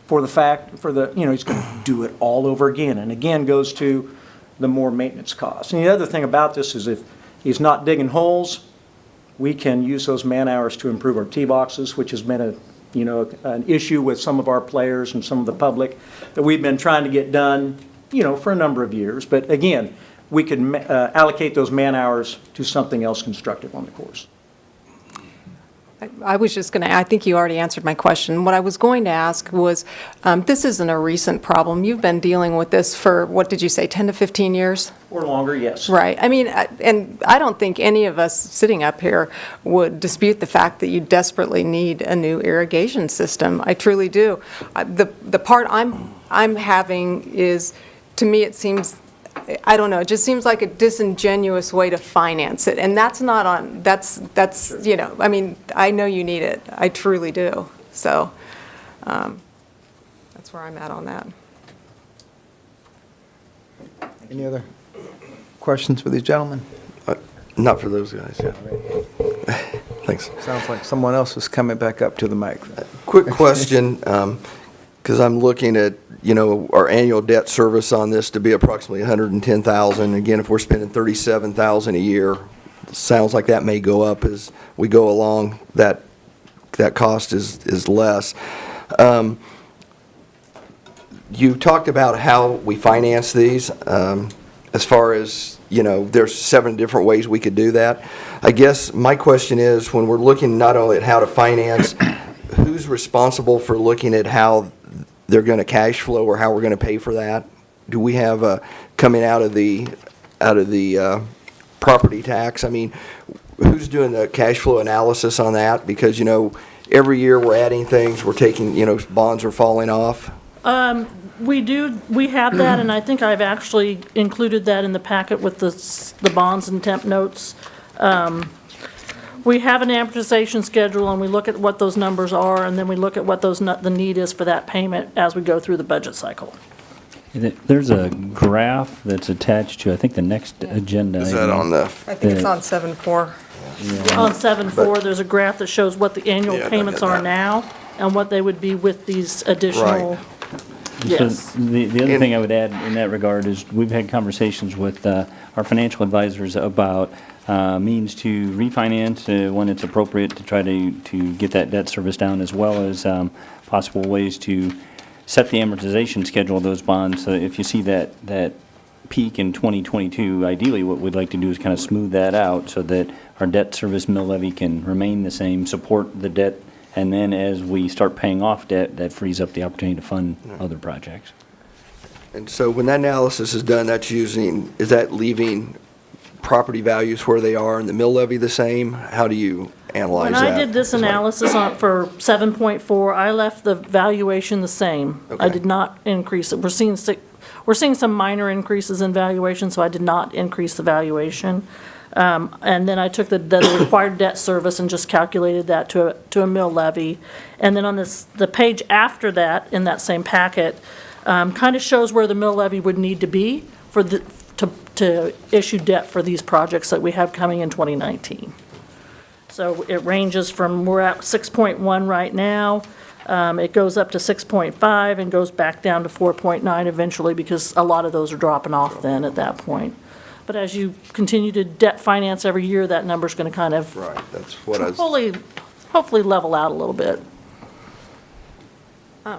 he's going to do it all over again, and again goes to the more maintenance costs. And the other thing about this is if he's not digging holes, we can use those man hours to improve our tee boxes, which has been an issue with some of our players and some of the public that we've been trying to get done, for a number of years. But again, we could allocate those man hours to something else constructive on the course. I was just going to, I think you already answered my question. What I was going to ask was, this isn't a recent problem. You've been dealing with this for, what did you say, 10 to 15 years? Or longer, yes. Right. I mean, and I don't think any of us sitting up here would dispute the fact that you desperately need a new irrigation system. I truly do. The part I'm having is, to me, it seems, I don't know, it just seems like a disingenuous way to finance it. And that's not on, that's I mean, I know you need it. I truly do. So that's where I'm at on that. Any other questions for these gentlemen? Not for those guys, yeah. Thanks. Sounds like someone else is coming back up to the mic. Quick question, because I'm looking at, our annual debt service on this to be approximately $110,000. Again, if we're spending $37,000 a year, sounds like that may go up as we go along. That cost is less. You talked about how we finance these, as far as, there's 7 different ways we could do that. I guess my question is, when we're looking not only at how to finance, who's responsible for looking at how they're going to cash flow or how we're going to pay for that? Do we have coming out of the property tax? I mean, who's doing the cash flow analysis on that? Because, every year we're adding things, we're taking, bonds are falling off. We have that, and I think I've actually included that in the packet with the bonds and temp notes. We have an amortization schedule, and we look at what those numbers are, and then we look at what the need is for that payment as we go through the budget cycle. There's a graph that's attached to, I think, the next agenda. Is that on the? I think it's on 7-4. On 7.4, there's a graph that shows what the annual Yeah, payments I got are that. now and what they would be with these additional. Yes. So the other thing I would add in that regard is we've had conversations with our financial advisors about means to refinance when it's appropriate to try to get that debt service down, as well as possible ways to set the amortization schedule of those bonds. So if you see that peak in 2022, ideally what we'd like to do is kind of smooth that out so that our debt service mill levy can remain the same, support the debt, and then as we start paying off debt, that frees up the opportunity to fund other projects. And so when that analysis is done, is that leaving property values where they are and the mill levy the same? How do you analyze When that. I did this analysis for 7.4, I left the valuation the same. I Okay. did not increase it. We're seeing some minor increases in valuation, so I did not increase the valuation. And then I took the required debt service and just calculated that to a mill levy. And then on the page after that, in that same packet, kind of shows where the mill levy would need to be to issue debt for these projects that we have coming in 2019. So it ranges from, we're at 6.1 right now, it goes up to 6.5 and goes back down to 4.9 eventually, because a lot of those are dropping off then at that point. But as you continue to debt finance every year, that number's gonna kind of Right, that's what I was. hopefully level out a little bit. I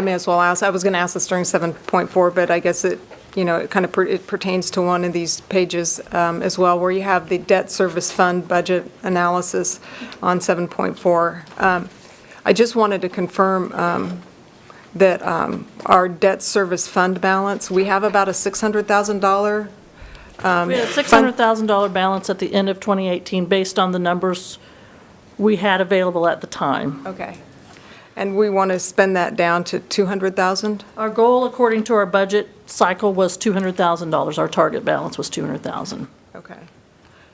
may as well ask, I was going to ask this during 7.4, but I guess it, it kind of, it pertains to one of these pages as well, where you have the debt service fund budget analysis on 7.4. I just wanted to confirm that our debt service fund balance, we have about a $600,000. We had a $600,000 balance at the end of 2018 based on the numbers we had available at the time. Okay. And we want to spend that down to 200,000? Our goal, according to our budget cycle, was $200,000. Our target balance was $200,000. Okay.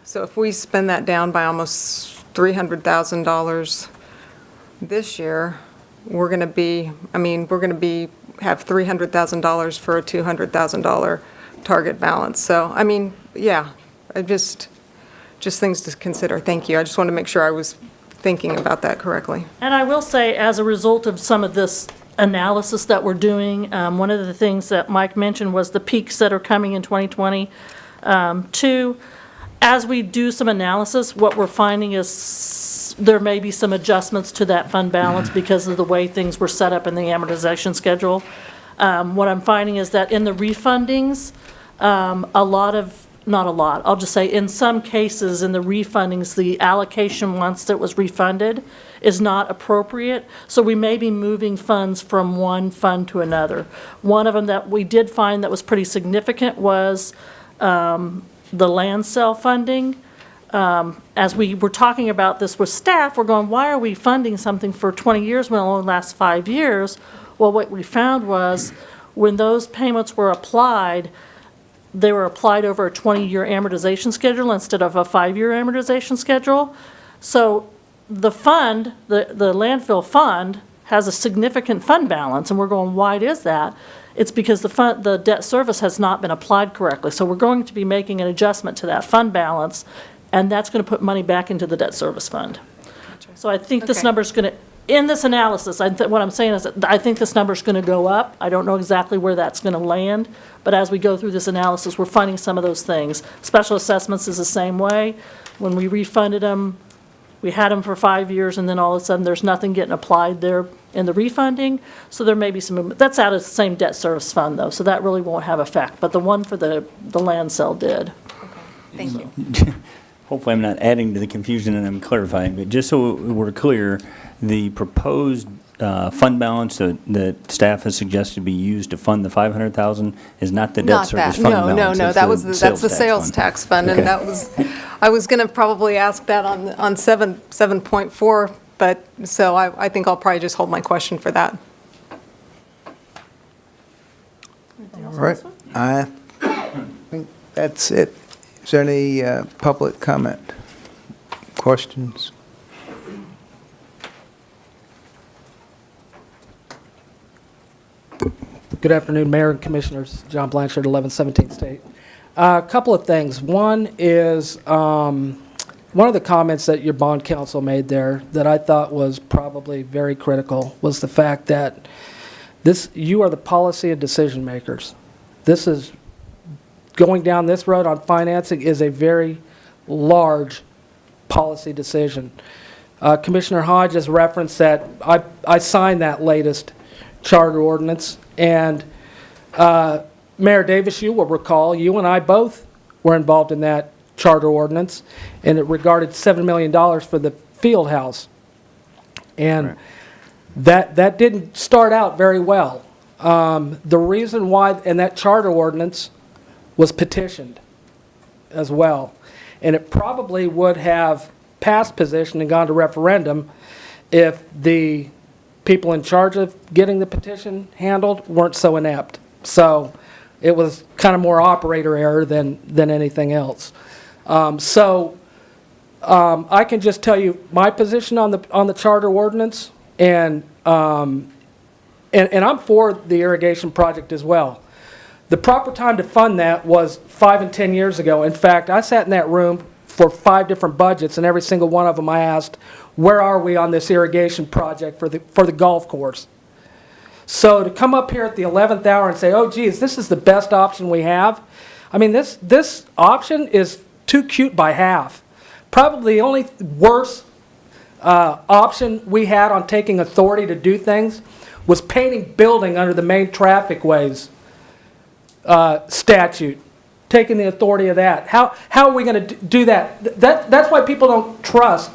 So if we spend that down by almost $300,000 this year, we're going to be, have $300,000 for a $200,000 target balance. So, yeah, just things to consider. Thank you. I just wanted to make sure I was thinking about that correctly. And I will say, as a result of some of this analysis that we're doing, one of the things that Mike mentioned was the peaks that are coming in 2020. Two, as we do some analysis, what we're finding is there may be some adjustments to that fund balance because of the way things were set up in the amortization schedule. What I'm finding is that in the refundings, I'll just say in some cases in the refundings, the allocation once that was refunded is not appropriate. So we may be moving funds from one fund to another. One of them that we did find that was pretty significant was the land sale funding. As we were talking about this with staff, we're going, why are we funding something for 20 years when it only lasts 5 years? Well, what we found was when those payments were applied, they were applied over a 20-year amortization schedule instead of a 5-year amortization schedule. So the fund, the landfill fund, has a significant fund balance, and we're going, why is that? It's because the debt service has not been applied correctly. So we're going to be making an adjustment to that fund balance, and that's going to put money back into the debt service fund. So I think this Okay. number's going to, in this analysis, what I'm saying is that I think this number's going to go up. I don't know exactly where that's going to land, but as we go through this analysis, we're finding some of those things. Special assessments is the same way. When we refunded them, we had them for 5 years, and then all of a sudden, there's nothing getting applied there in the refunding, so there may be some movement. That's out of the same debt service fund, though, so that really won't have effect, but the one for the land sale did. Thank you. Hopefully I'm not adding to the confusion and I'm clarifying, but just so we're clear, the proposed fund balance that staff has suggested be used to fund the 500,000 is not the debt Not service that, fund no, balance. no, it's that's the sales tax fund, and Okay. that was, I was going to probably ask that on 7.4, but, so I think I'll probably just hold my question for that. All right, I think that's it. Is there any public comment? Questions? Good afternoon, Mayor and Commissioners. John Blanchard, 1117 State. A couple of things. One is one of the comments that your bond counsel made there that I thought was probably very critical was the fact that you are the policy and decision makers. This is going down this road on financing is a very large policy decision. Commissioner Hodge has referenced that I signed that latest charter ordinance, and Mayor Davis, you will recall, you and I both were involved in that charter ordinance, and it regarded $7 million for the field house. And that didn't start out very well. The reason why, and that charter ordinance was petitioned as well. And it probably would have past position and gone to referendum if the people in charge of getting the petition handled weren't so inept. So it was kind of more operator error than anything else. I can just tell you my position on the charter ordinance, and I'm for the irrigation project as well. The proper time to fund that was 5 and 10 years ago. In fact, I sat in that room for 5 different budgets, and every single one of them I asked, where are we on this irrigation project for the golf course? So to come up here at the 11th hour and say, oh geez, this is the best option we have, I mean, this option is too cute by half. Probably the only worse option we had on taking authority to do things was painting building under the main traffic ways statute, taking the authority of that. How are we going to do that? That's why people don't trust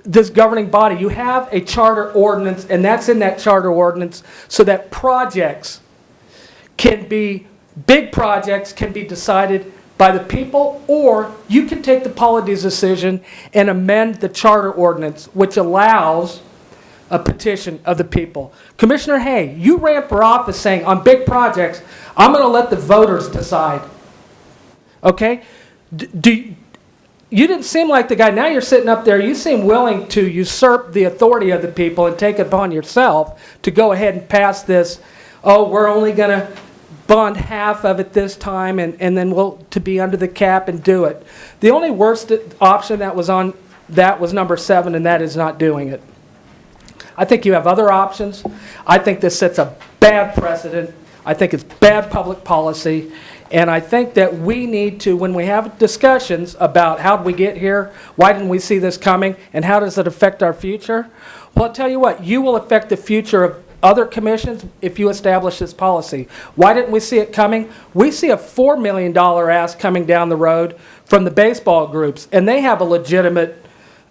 this governing body. You have a charter ordinance, and that's in that charter ordinance so that projects can be, big projects can be decided by the people, or you can take the policy's decision and amend the charter ordinance, which allows a petition of the people. Commissioner Hay, you ran for office saying, on big projects, I'm going to let the voters decide. Okay? You didn't seem like the guy. Now you're sitting up there. You seem willing to usurp the authority of the people and take it upon yourself to go ahead and pass this. Oh, we're only going to bond half of it this time, and then we'll to be under the cap and do it. The only worst option that was on that was number 7, and that is not doing it. I think you have other options. I think this sets a bad precedent. I think it's bad public policy. And I think that we need to, when we have discussions about how did we get here, why didn't we see this coming, and how does it affect our future? Well, I'll tell you what, you will affect the future of other commissions if you establish this policy. Why didn't we see it coming? We see a $4 million ask coming down the road from the baseball groups, and they have a legitimate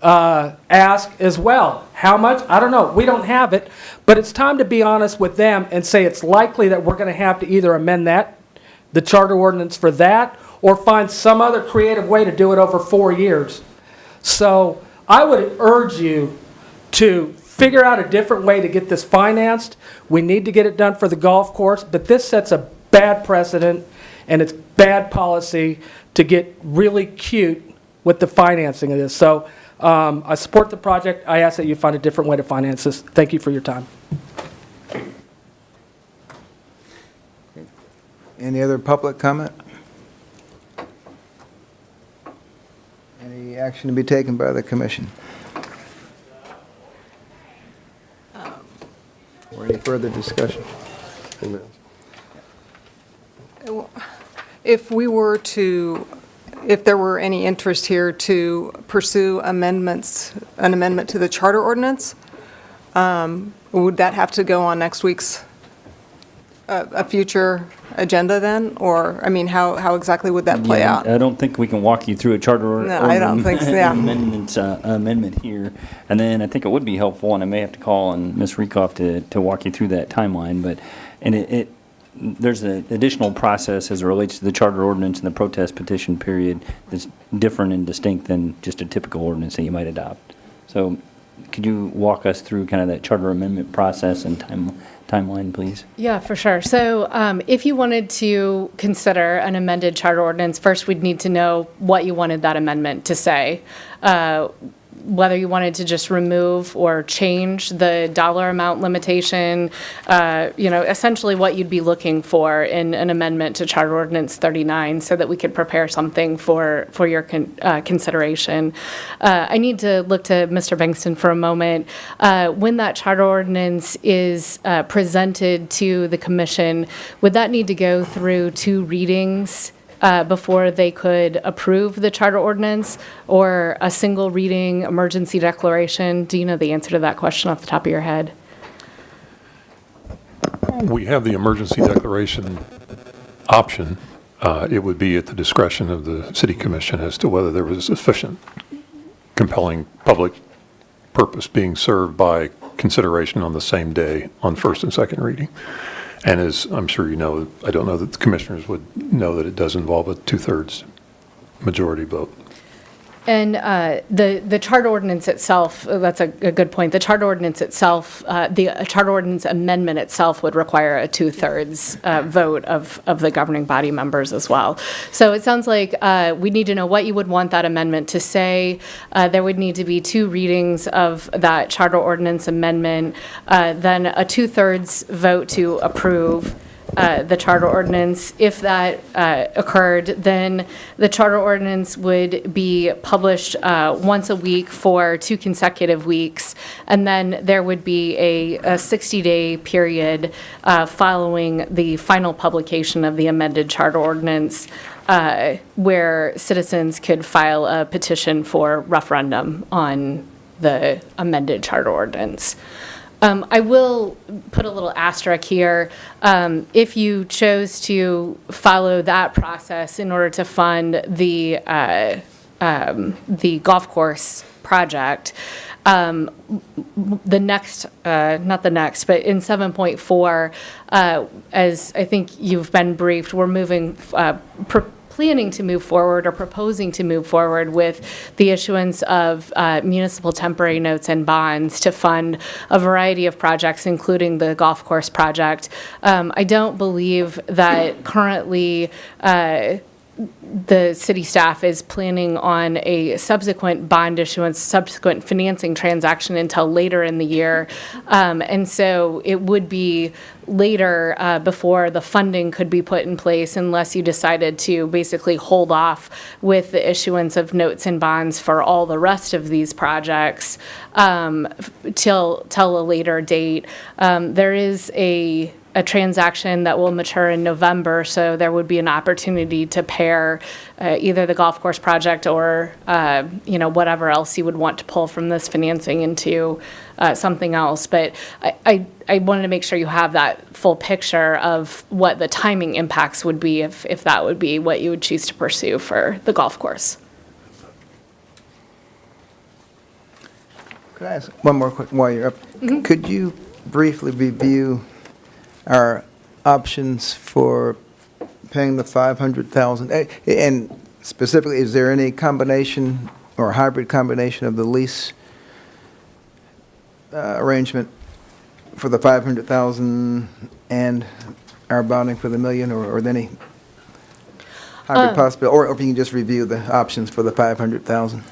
ask as well. How much? I don't know. We don't have it, but it's time to be honest with them and say it's likely that we're going to have to either amend the charter ordinance for that, or find some other creative way to do it over 4 years. So I would urge you to figure out a different way to get this financed. We need to get it done for the golf course, but this sets a bad precedent, and it's bad policy to get really cute with the financing of this. So I support the project. I ask that you find a different way to finance this. Thank you for your time. Any other public comment? Any action to be taken by the commission? Or any further discussion? If there were any interest here to pursue an amendment to the charter ordinance, would that have to go on next week's, a future agenda then? Or, I mean, how exactly would that play out? I don't think we can walk you through a charter No, I don't think so, yeah. amendment here. And then I think it would be helpful, and I may have to call on Ms. Rekoff to walk you through that timeline, but, and there's an additional process as it relates to the charter ordinance and the protest petition period that's different and distinct than just a typical ordinance that you might adopt. So could you walk us through kind of that charter amendment process and timeline, please? Yeah, for sure. So if you wanted to consider an amended charter ordinance, first we'd need to know what you wanted that amendment to say. Whether you wanted to just remove or change the dollar amount limitation, essentially what you'd be looking for in an amendment to Charter Ordinance 39 so that we could prepare something for your consideration. I need to look to Mr. Bankston for a moment. When that charter ordinance is presented to the commission, would that need to go through 2 readings before they could approve the charter ordinance, or a single reading emergency declaration? Do you know the answer to that question off the top of your head? We have the emergency declaration option. It would be at the discretion of the city commission as to whether there was sufficient compelling public purpose being served by consideration on the same day on first and second reading. And as I'm sure you know, I don't know that the commissioners would know that it does involve a 2/3 majority vote. The charter ordinance itself, that's a good point. The charter ordinance itself, the charter ordinance amendment itself would require a 2/3 vote of the governing body members as well. So it sounds like we need to know what you would want that amendment to say. There would need to be 2 readings of that charter ordinance amendment, then a 2/3 vote to approve the charter ordinance. If that occurred, then the charter ordinance would be published once a week for 2 consecutive weeks, and then there would be a 60-day period following the final publication of the amended charter ordinance where citizens could file a petition for referendum on the amended charter ordinance. I will put a little asterisk here. If you chose to follow that process in order to fund the golf course project, the next, not the next, but in 7.4, as I think you've been briefed, we're moving, planning to move forward or proposing to move forward with the issuance of municipal temporary notes and bonds to fund a variety of projects, including the golf course project. I don't believe that currently the city staff is planning on a subsequent bond issuance, subsequent financing transaction until later in the year. And so it would be later before the funding could be put in place unless you decided to basically hold off with the issuance of notes and bonds for all the rest of these projects till a later date. There is a transaction that will mature in November, so there would be an opportunity to pair either the golf course project or whatever else you would want to pull from this financing into something else. But I wanted to make sure you have that full picture of what the timing impacts would be if that would be what you would choose to pursue for the golf course. Could I ask one more quick, while you're up? Could you briefly review our options for paying the $500,000? And specifically, is there any combination or hybrid combination of the lease arrangement for the $500,000 and our bonding for the $1 million, or any hybrid possibility? Or if you can just review the options for the $500,000.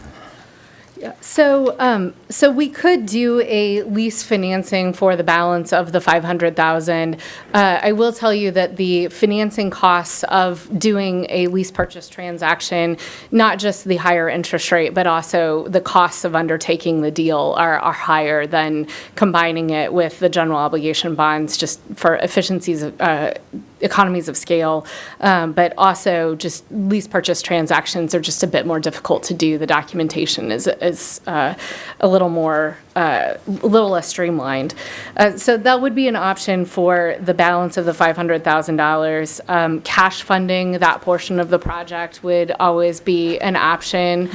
So we could do a lease financing for the balance of the $500,000. I will tell you that the financing costs of doing a lease purchase transaction, not just the higher interest rate, but also the costs of undertaking the deal are higher than combining it with the general obligation bonds, just for efficiencies of economies of scale, but also just lease purchase transactions are just a bit more difficult to do. The documentation is a little more, a little less streamlined. So that would be an option for the balance of the $500,000. Cash funding that portion of the project would always be an option.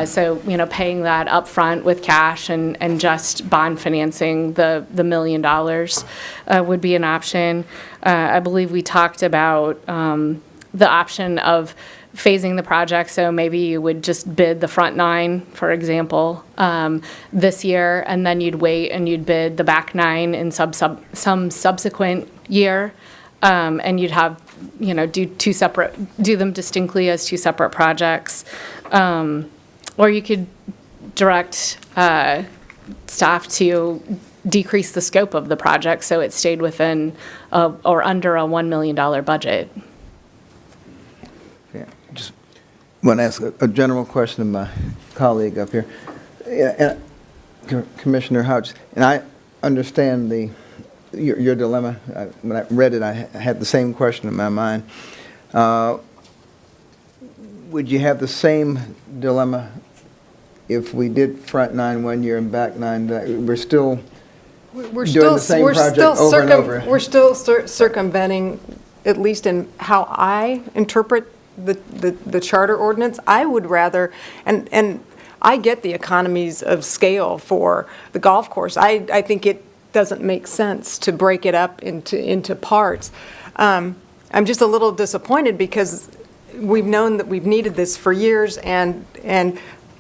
So, paying that upfront with cash and just bond financing the $1 million would be an option. I believe we talked about the option of phasing the project, so maybe you would just bid the front 9, for example, this year, and then you'd wait and you'd bid the back 9 in some subsequent year, and you'd have, do them distinctly as 2 separate projects. Or you could direct staff to decrease the scope of the project so it stayed within or under a $1 million budget. Yeah, just want to ask a general question of my colleague up here. Yeah, and Commissioner Hodges, and I understand your dilemma. When I read it, I had the same question in my mind. Would you have the same dilemma if we did front 9 one year and back 9? We're still doing the same project over and over. We're still circumventing, at least in how I interpret the charter ordinance. I would rather, and I get the economies of scale for the golf course. I think it doesn't make sense to break it up into parts. I'm just a little disappointed because we've known that we've needed this for years, and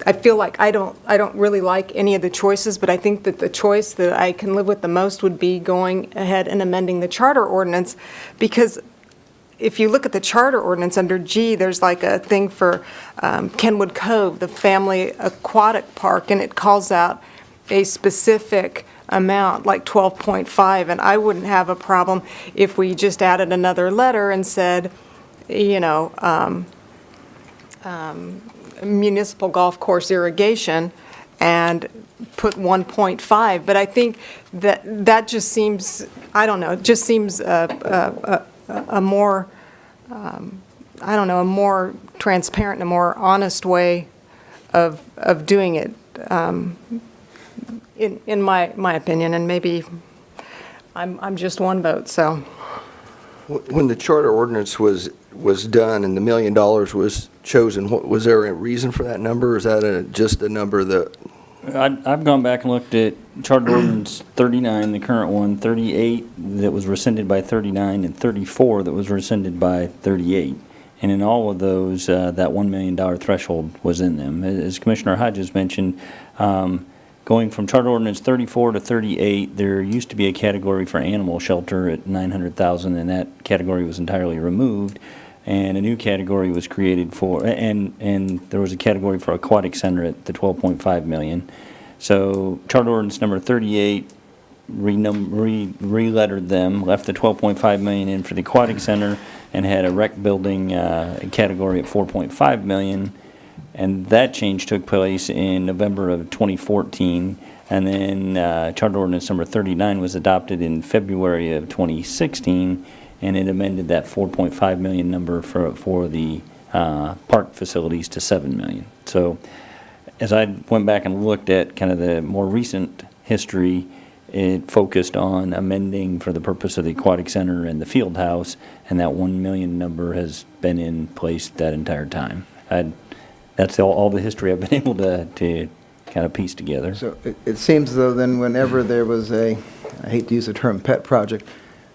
I feel like I don't really like any of the choices, but I think that the choice that I can live with the most would be going ahead and amending the charter ordinance, because if you look at the charter ordinance under G, there's like a thing for Kenwood Cove, the family aquatic park, and it calls out a specific amount, like 12.5, and I wouldn't have a problem if we just added another letter and said, you know, municipal golf course irrigation and put 1.5, but I think that just seems, I don't know, it just seems a more, I don't know, a more transparent and a more honest way of doing it, in my opinion, and maybe I'm just one vote, so. When the charter ordinance was done and the $1 million was chosen, was there a reason for that number, or is that just a number that? I've gone back and looked at Charter Ordinance 39, the current one, 38 that was rescinded by 39, and 34 that was rescinded by 38. And in all of those, that $1 million threshold was in them. As Commissioner Hodges mentioned, going from Charter Ordinance 34 to 38, there used to be a category for animal shelter at $900,000, and that category was entirely removed. And a new category was created for, and there was a category for aquatic center at the $12.5 million. So Charter Ordinance number 38 re-lettered them, left the $12.5 million in for the aquatic center, and had a rec building category at $4.5 million. And that change took place in November of 2014. And then Charter Ordinance number 39 was adopted in February of 2016, and it amended that $4.5 million number for the park facilities to $7 million. So as I went back and looked at kind of the more recent history, it focused on amending for the purpose of the aquatic center and the field house, and that $1 million number has been in place that entire time. That's all the history I've been able to kind of piece together. So it seems as though then whenever there was I hate to use the term pet project,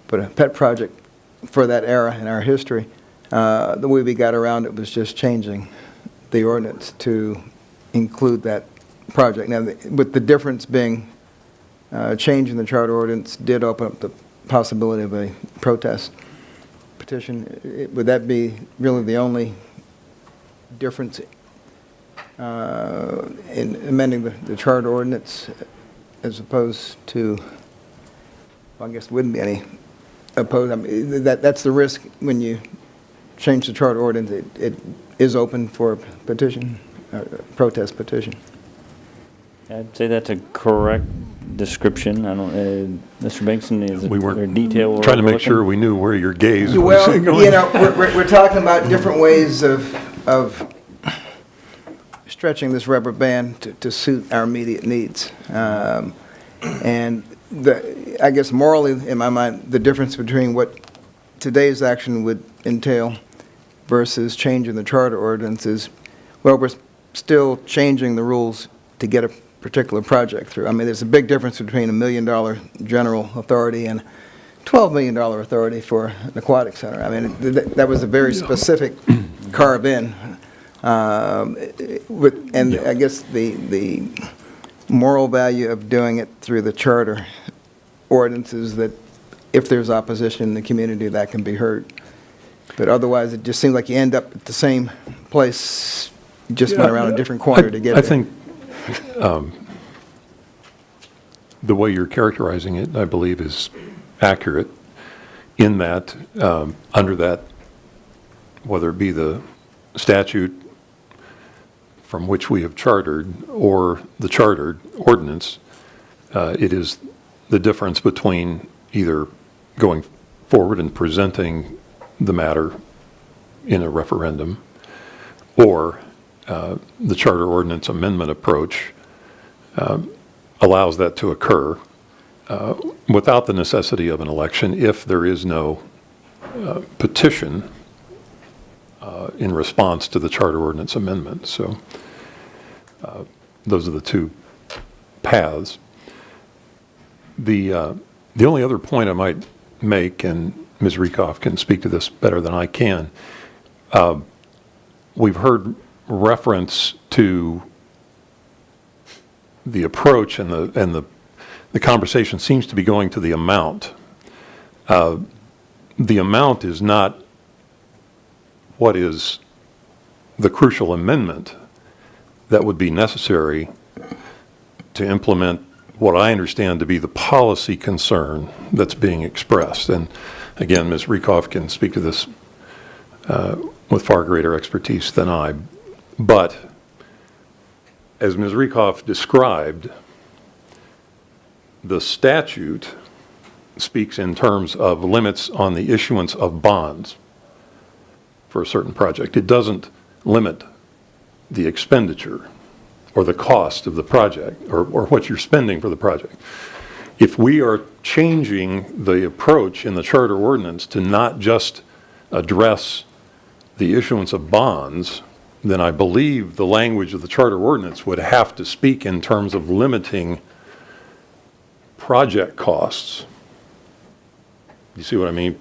but a pet project for that era in our history, the way we got around it was just changing the ordinance to include that project. Now, with the difference being changing the charter ordinance did open up the possibility of a protest petition. Would that be really the only difference in amending the charter ordinance as opposed to, well, I guess there wouldn't be any opposed? I mean, that's the risk when you change the charter ordinance. It is open for petition, protest petition. I'd say that's a correct description. I don't, Mr. Bankson, is We there weren't detail? trying to make looking? sure we knew where your gaze was Well, going. you know, we're talking about different ways of stretching this rubber band to suit our immediate needs. And I guess morally, in my mind, the difference between what today's action would entail versus changing the charter ordinance is, well, we're still changing the rules to get a particular project through. I mean, there's a big difference between $1 million general authority and $12 million authority for an aquatic center. I mean, that was a very specific carve in. And I guess the moral value of doing it through the charter ordinance is that if there's opposition in the community, that can be heard. But otherwise, it just seems like you end up at the same place, you just went around a different corner to get I there. think the way you're characterizing it, I believe, is accurate in that, under that, whether it be the statute from which we have chartered or the chartered ordinance, it is the difference between either going forward and presenting the matter in a referendum or the charter ordinance amendment approach allows that to occur without the necessity of an election if there is no petition in response to the charter ordinance amendment. So those are the two paths. The only other point I might make, and Ms. Rieckhoff can speak to this better than I can, we've heard reference to the approach and the conversation seems to be going to the amount. The amount is not what is the crucial amendment that would be necessary to implement what I understand to be the policy concern that's being expressed. And again, Ms. Rieckhoff can speak to this with far greater expertise than I. But as Ms. Rieckhoff described, the statute speaks in terms of limits on the issuance of bonds for a certain project. It doesn't limit the expenditure or the cost of the project or what you're spending for the project. If we are changing the approach in the charter ordinance to not just address the issuance of bonds, then I believe the language of the charter ordinance would have to speak in terms of limiting project costs. You see what I mean?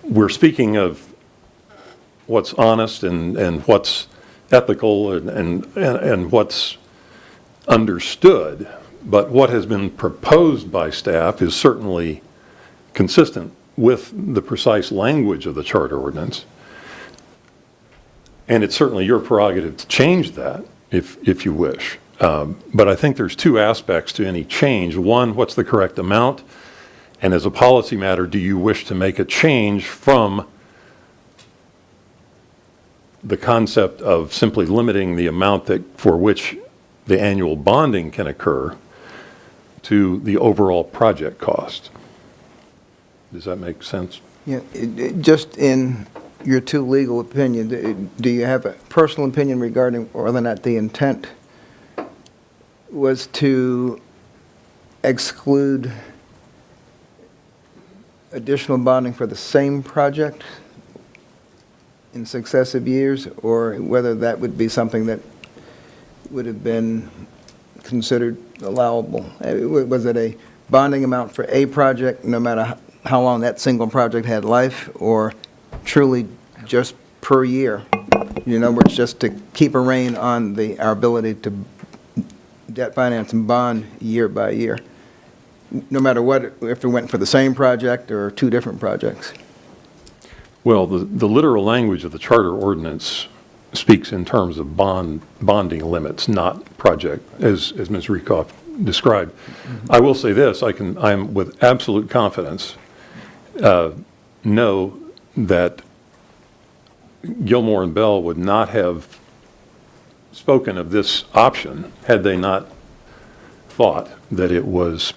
We're speaking of what's honest and what's ethical and what's understood, but what has been proposed by staff is certainly consistent with the precise language of the charter ordinance. And it's certainly your prerogative to change that if you wish. But I think there's two aspects to any change. One, what's the correct amount? And as a policy matter, do you wish to make a change from the concept of simply limiting the amount for which the annual bonding can occur to the overall project cost? Does that make sense? Yeah, just in your two legal opinions, do you have a personal opinion regarding whether or not the intent was to exclude additional bonding for the same project in successive years, or whether that would be something that would have been considered allowable? Was it a bonding amount for a project, no matter how long that single project had life, or truly just per year? In other words, just to keep a rein on our ability to debt finance and bond year by year, no matter what, if it went for the same project or two different projects? Well, the literal language of the charter ordinance speaks in terms of bonding limits, not project, as Ms. Rieckhoff described. I will say this, I am with absolute confidence know that Gilmore and Bell would not have spoken of this option had they not thought that it was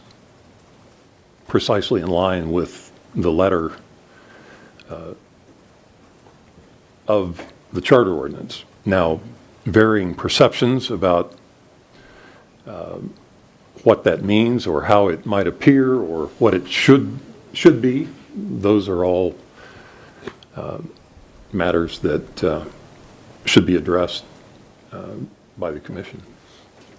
precisely in line with the letter of the charter ordinance. Now, varying perceptions about what that means or how it might appear or what it should be, those are all matters that should be addressed by the commission.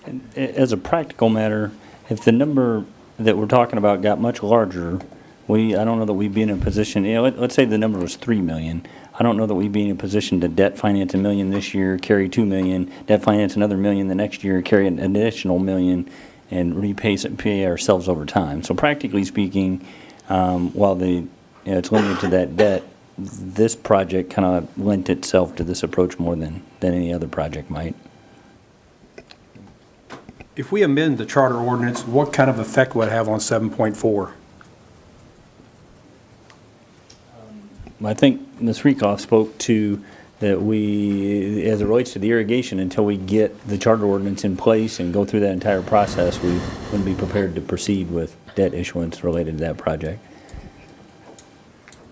And as a practical matter, if the number that we're talking about got much larger, I don't know that we'd be in a position, let's say the number was 3 million. I don't know that we'd be in a position to debt finance $1 million this year, carry 2 million, debt finance another $1 million the next year, carry an additional $1 million, and pay ourselves over time. So practically speaking, while it's limited to that debt, this project kind of lent itself to this approach more than any other project might. If we amend the charter ordinance, what kind of effect would it have on 7.4? I think Ms. Rieckhoff spoke to that we, as it relates to the irrigation, until we get the charter ordinance in place and go through that entire process, we wouldn't be prepared to proceed with debt issuance related to that project.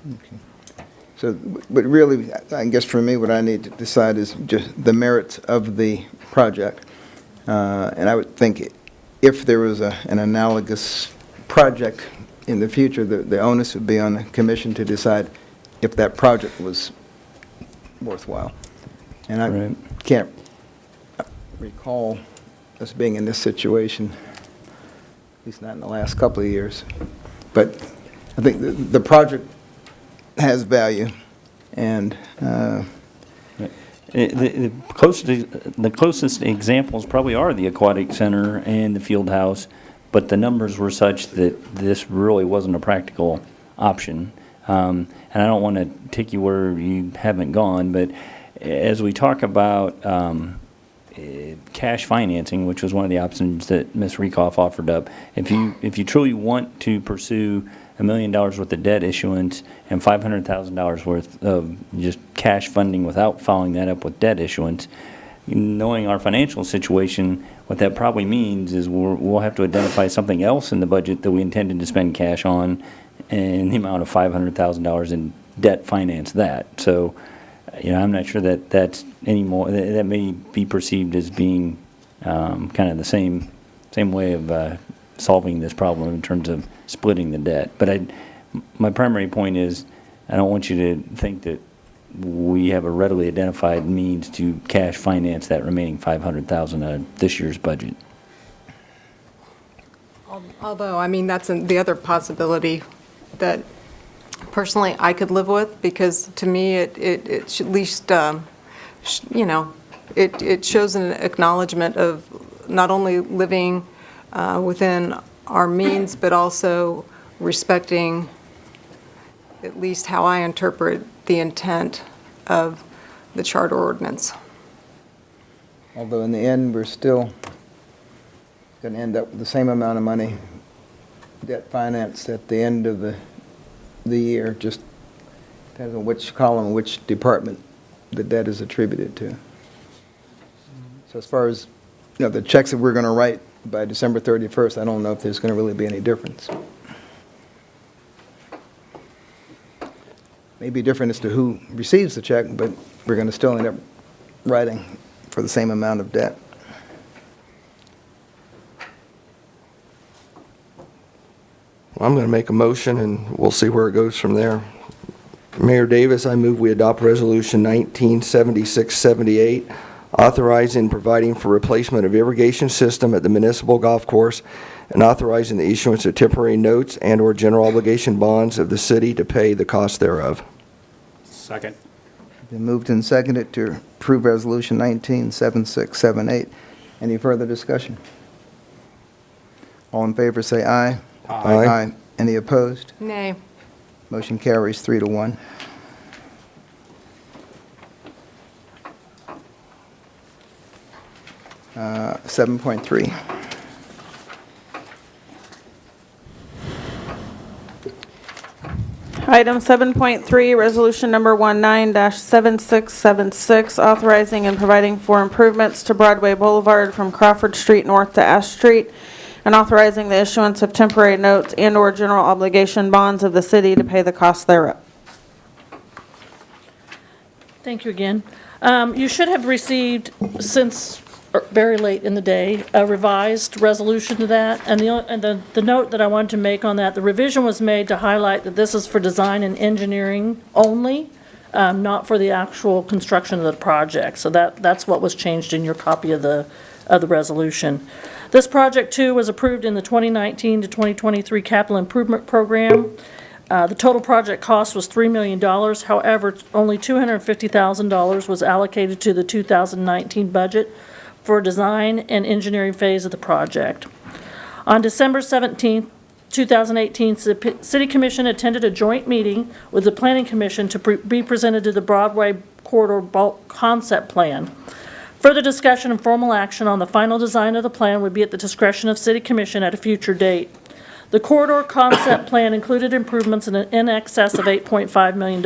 Okay. So, but really, I guess for me, what I need to decide is just the merits of the project. And I would think if there was an analogous project in the future, the onus would be on the commission to decide if that project was worthwhile. And I can't recall us being in this situation, at least not in the last couple of years. But I think the project has value, and The closest examples probably are the aquatic center and the field house, but the numbers were such that this really wasn't a practical option. And I don't want to take you where you haven't gone, but as we talk about cash financing, which was one of the options that Ms. Rekoff offered up, if you truly want to pursue $1 million worth of debt issuance and $500,000 worth of just cash funding without following that up with debt issuance, knowing our financial situation, what that probably means is we'll have to identify something else in the budget that we intended to spend cash on in the amount of $500,000 and debt finance that. So, I'm not sure that that's anymore, that may be perceived as being kind of the same way of solving this problem in terms of splitting the debt. But my primary point is, I don't want you to think that we have a readily identified means to cash finance that remaining $500,000 of this year's budget. Although, I mean, that's the other possibility that personally I could live with, because to me, it should at least, it shows an acknowledgement of not only living within our means, but also respecting at least how I interpret the intent of the charter ordinance. Although in the end, we're still going to end up with the same amount of money debt financed at the end of the year, just depends on which column, which department the debt is attributed to. So as far as, the checks that we're going to write by December 31st, I don't know if there's going to really be any difference. Maybe different as to who receives the check, but we're going to still end up writing for the same amount of debt. I'm going to make a motion, and we'll see where it goes from there. Mayor Davis, I move we adopt Resolution 197678, authorizing and providing for replacement of irrigation system at the municipal golf course, and authorizing the issuance of temporary notes and/or general obligation bonds of the city to pay the cost thereof. Second. Been moved and seconded to approve Resolution 197678. Any further discussion? All in favor, say aye. Aye. Any opposed? Nay. Motion carries 3-1. Uh, 7.3. Item 7.3, resolution number 19-7676, authorizing and providing for improvements to Broadway Boulevard from Crawford Street north to Ash Street, and authorizing the issuance of temporary notes and/or general obligation bonds of the city to pay the cost thereof. Thank you again. You should have received, since very late in the day, a revised resolution to that. And the note that I wanted to make on that, the revision was made to highlight that this is for design and engineering only, not for the actual construction of the project. So that's what was changed in your copy of the resolution. This project, too, was approved in the 2019 to 2023 capital improvement program. The total project cost was $3 million. However, only $250,000 was allocated to the 2019 budget for design and engineering phase of the project. On December 17, 2018, the City Commission attended a joint meeting with the Planning Commission to be presented to the Broadway Corridor Bulk Concept Plan. Further discussion and formal action on the final design of the plan would be at the discretion of City Commission at a future date. The corridor concept plan included improvements in excess of $8.5 million.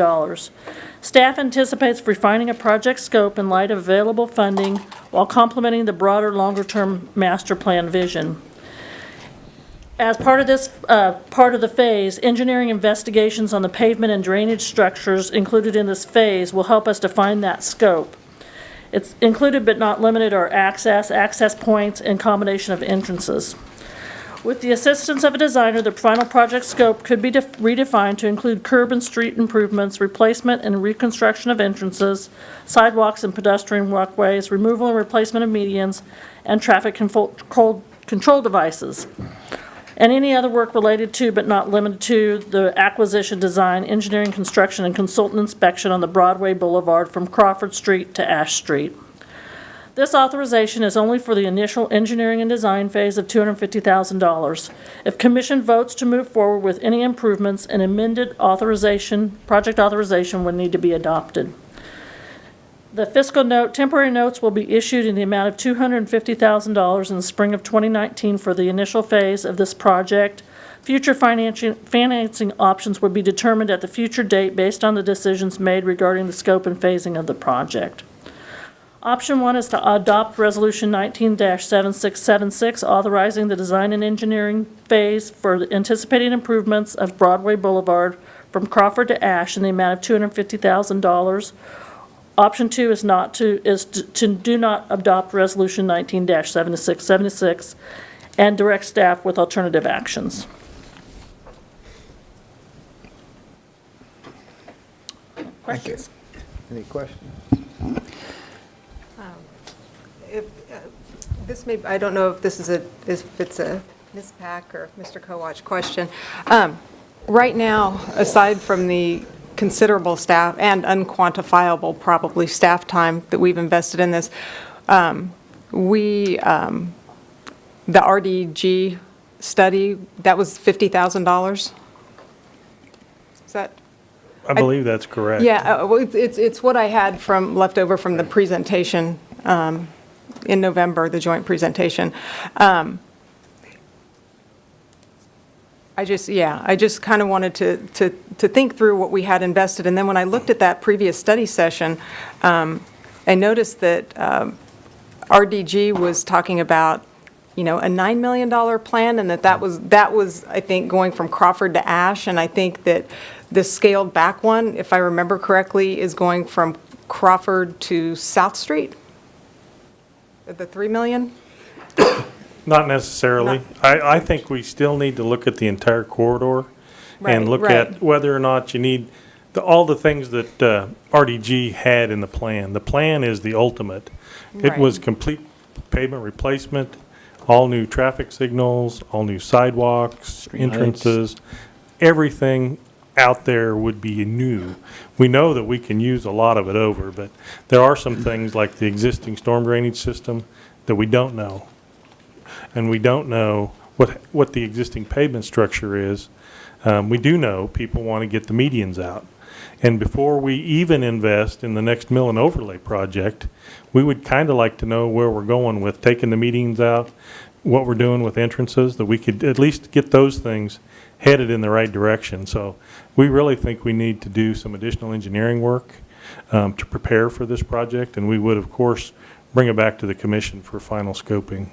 Staff anticipates refining a project scope in light of available funding while complementing the broader, longer-term master plan vision. As part of this, part of the phase, engineering investigations on the pavement and drainage structures included in this phase will help us define that scope. It's included but not limited are access points, and combination of entrances. With the assistance of a designer, the final project scope could be redefined to include curb and street improvements, replacement and reconstruction of entrances, sidewalks and pedestrian walkways, removal and replacement of medians, and traffic control devices. and any other work related to but not limited to the acquisition, design, engineering, construction, and consultant inspection on the Broadway Boulevard from Crawford Street to Ash Street. This authorization is only for the initial engineering and design phase of $250,000. If commission votes to move forward with any improvements, an amended project authorization would need to be adopted. The fiscal note, temporary notes will be issued in the amount of $250,000 in the spring of 2019 for the initial phase of this project. Future financing options would be determined at the future date based on the decisions made regarding the scope and phasing of the project. Option 1 is to adopt Resolution 19-7676, authorizing the design and engineering phase for the anticipated improvements of Broadway Boulevard from Crawford to Ash in the amount of $250,000. Option 2 is to do not adopt Resolution 19-7676 and direct staff with alternative actions. Questions? Any questions? This may, I don't know if this is if it's a Ms. Pack or Mr. Kowach question. Right now, aside from the considerable staff and unquantifiable probably staff time that we've invested in this, the RDG study, that was $50,000? Is that? I believe that's correct. Yeah, well, it's what I had left over from the presentation in November, the joint presentation. I just kind of wanted to think through what we had invested. And then when I looked at that previous study session, I noticed that RDG was talking about, a $9 million plan, and that was, I think, going from Crawford to Ash. And I think that the scaled back one, if I remember correctly, is going from Crawford to South Street? The 3 million? Not necessarily. I think we still need to look at the entire corridor and look at whether or not you need all the things that RDG had in the plan. The plan is the ultimate. It was complete pavement replacement, all new traffic signals, all new sidewalks, entrances, everything out there would be new. We know that we can use a lot of it over, but there are some things like the existing storm drainage system that we don't know. And we don't know what the existing pavement structure is. We do know people want to get the medians out. And before we even invest in the next mill and overlay project, we would kind of like to know where we're going with taking the medians out, what we're doing with entrances, that we could at least get those things headed in the right direction. So we really think we need to do some additional engineering work to prepare for this project, and we would, of course, bring it back to the commission for final scoping.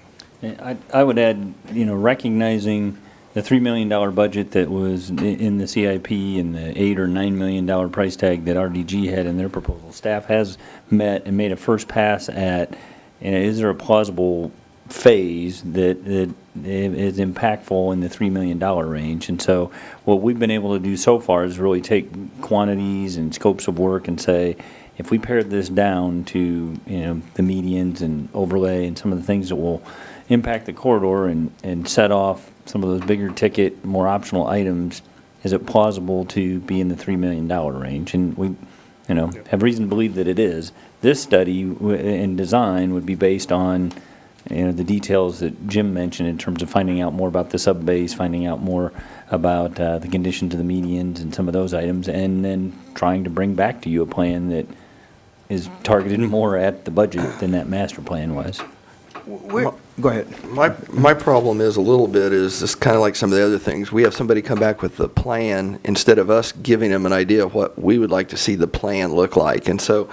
I would add, recognizing the $3 million budget that was in the CIP and the $8 or $9 million price tag that RDG had in their proposal. Staff has met and made a first pass at, is there a plausible phase that is impactful in the $3 million range? And so what we've been able to do so far is really take quantities and scopes of work and say, if we pared this down to, the medians and overlay and some of the things that will impact the corridor and set off some of those bigger ticket, more optional items, is it plausible to be in the $3 million range? And we, have reason to believe that it is. This study and design would be based on, the details that Jim mentioned in terms of finding out more about the subbase, finding out more about the conditions of the medians and some of those items, and then trying to bring back to you a plan that is targeted more at the budget than that master plan was. Go ahead. My problem is a little bit is just kind of like some of the other things. We have somebody come back with the plan instead of us giving them an idea of what we would like to see the plan look like. And so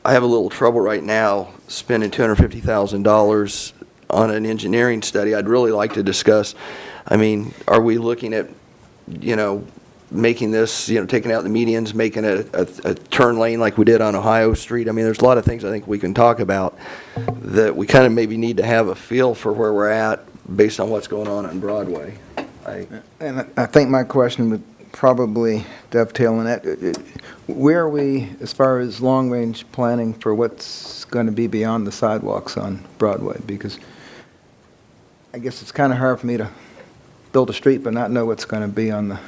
I have a little trouble right now spending $250,000 on an engineering study. I'd really like to discuss, are we looking at, making this, taking out the medians, making it a turn lane like we did on Ohio Street? There's a lot of things I think we can talk about that we kind of maybe need to have a feel for where we're at based on what's going on Broadway. And I think my question would probably dovetail in that. Where are we as far as long-range planning for what's going to be beyond the sidewalks on Broadway? Because I guess it's kind of hard for me to build a street but not know what's going to be on the,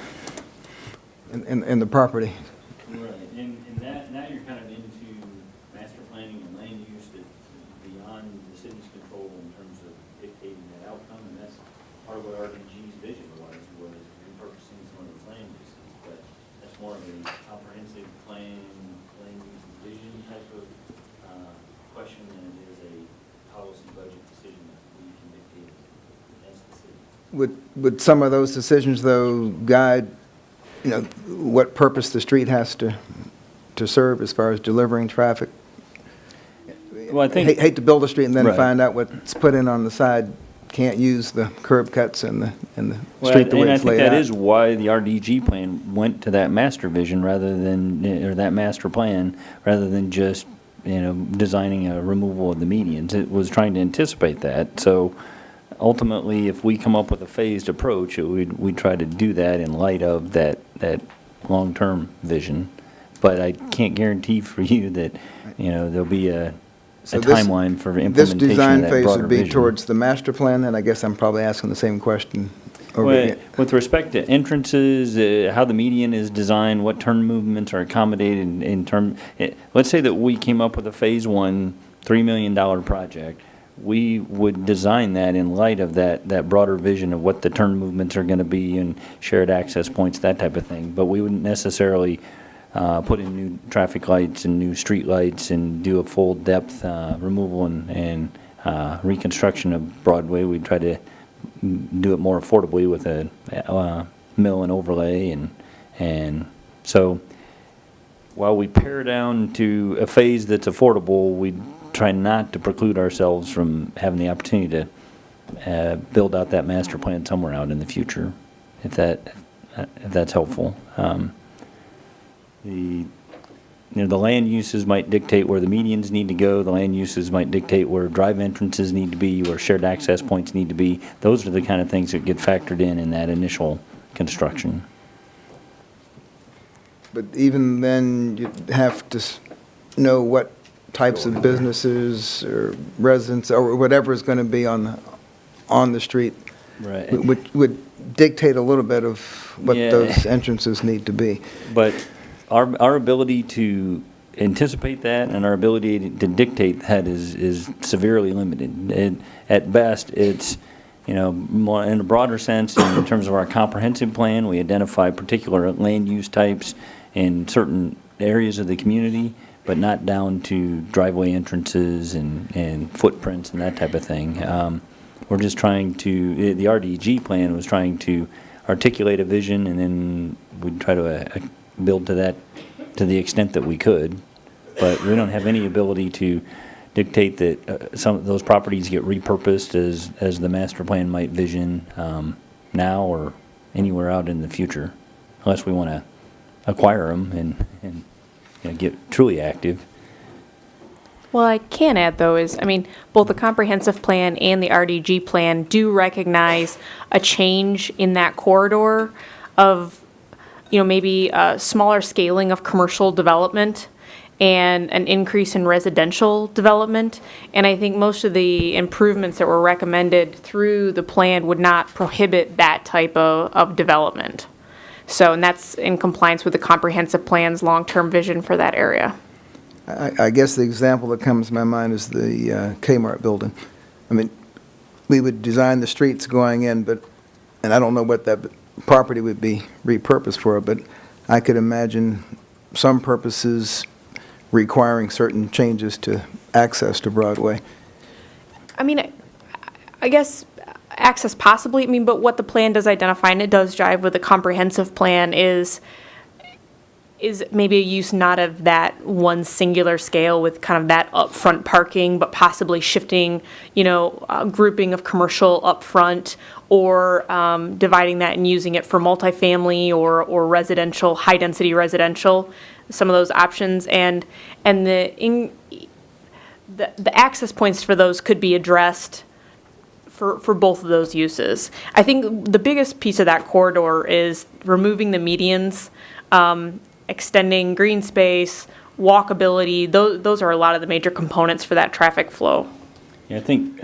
in the property. Right, and that, now you're kind of into master planning and land use that's beyond the city's control in terms of dictating that outcome, and that's part of what RDG's vision was repurposing some of those land uses, but that's more of a comprehensive plan, land use and vision type of question than it is a policy budget decision that we can dictate as the city. Would some of those decisions, though, guide, what purpose the street has to serve as far as delivering traffic? Well, I think. Hate to build a street and then Right. find out what's put in on the side, can't use the curb cuts and the Well, street the way and I it's think laid that out. is why the RDG plan went to that master vision rather than, or that master plan, rather than just, designing a removal of the medians. It was trying to anticipate that. So ultimately, if we come up with a phased approach, we'd try to do that in light of that long-term vision. But I can't guarantee for you that, there'll be a So this- timeline for This implementation of design that phase broader would be vision. towards the master plan, and I guess I'm probably asking the same question over Well, again. with respect to entrances, how the median is designed, what turn movements are accommodated in term, let's say that we came up with a Phase 1, $3 million project. We would design that in light of that broader vision of what the turn movements are going to be and shared access points, that type of thing. But we wouldn't necessarily put in new traffic lights and new street lights and do a full depth removal and reconstruction of Broadway. We'd try to do it more affordably with a mill and overlay, and so while we pare down to a phase that's affordable, we try not to preclude ourselves from having the opportunity to build out that master plan somewhere out in the future, if that's helpful. The land uses might dictate where the medians need to go. The land uses might dictate where drive entrances need to be, where shared access points need to be. Those are the kind of things that get factored in that initial construction. But even then, you'd have to know what types of businesses or residents or whatever is going to be on the street. Right. Would dictate a little bit of what Yeah. those entrances need to be. But our ability to anticipate that and our ability to dictate that is severely limited. At best, it's, more in a broader sense, in terms of our comprehensive plan, we identify particular land use types in certain areas of the community, but not down to driveway entrances and footprints and that type of thing. We're just trying to, the RDG plan was trying to articulate a vision, and then we'd try to build to that to the extent that we could. But we don't have any ability to dictate that some of those properties get repurposed as the master plan might vision now or anywhere out in the future, unless we want to acquire them and get truly active. Well, I can add, though, is, both the comprehensive plan and the RDG plan do recognize a change in that corridor of, maybe a smaller scaling of commercial development and an increase in residential development. And I think most of the improvements that were recommended through the plan would not prohibit that type of development. So, and that's in compliance with the comprehensive plan's long-term vision for that area. I guess the example that comes to my mind is the Kmart building. We would design the streets going in, and I don't know what that property would be repurposed for, but I could imagine some purposes requiring certain changes to access to Broadway. I guess access possibly, but what the plan does identify, and it does jive with the comprehensive plan, is maybe a use not of that one singular scale with kind of that upfront parking, but possibly shifting, a grouping of commercial upfront, or dividing that and using it for multifamily or residential, high-density residential, some of those options. And the access points for those could be addressed for both of those uses. I think the biggest piece of that corridor is removing the medians, extending green space, walkability. Those are a lot of the major components for that traffic flow. Yeah, I think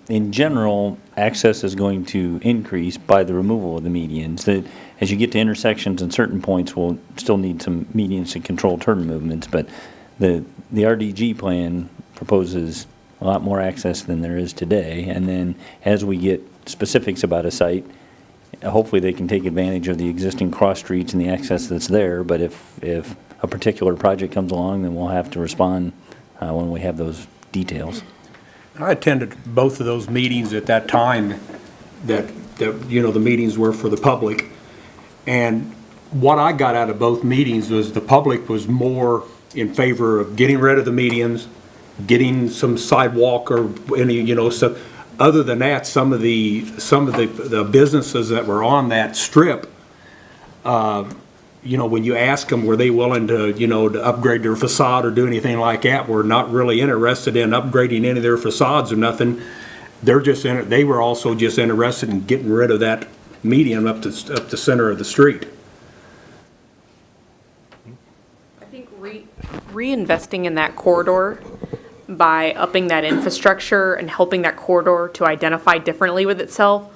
in general, access is going to increase by the removal of the medians. That as you get to intersections and certain points, we'll still need some medians to control turn movements, but the RDG plan proposes a lot more access than there is today. And then as we get specifics about a site, hopefully they can take advantage of the existing cross streets and the access that's there. But if a particular project comes along, then we'll have to respond when we have those details. I attended both of those meetings at that time that, you know, the meetings were for the public. And what I got out of both meetings was the public was more in favor of getting rid of the medians, getting some sidewalk or any, you know, stuff. Other than that, some of the businesses that were on that strip, you know, when you ask them, were they willing to, you know, to upgrade their facade or do anything like that, were not really interested in upgrading any of their facades or nothing. They're just they were also just interested in getting rid of that median up the center of the street. I think reinvesting in that corridor by upping that infrastructure and helping that corridor to identify differently with itself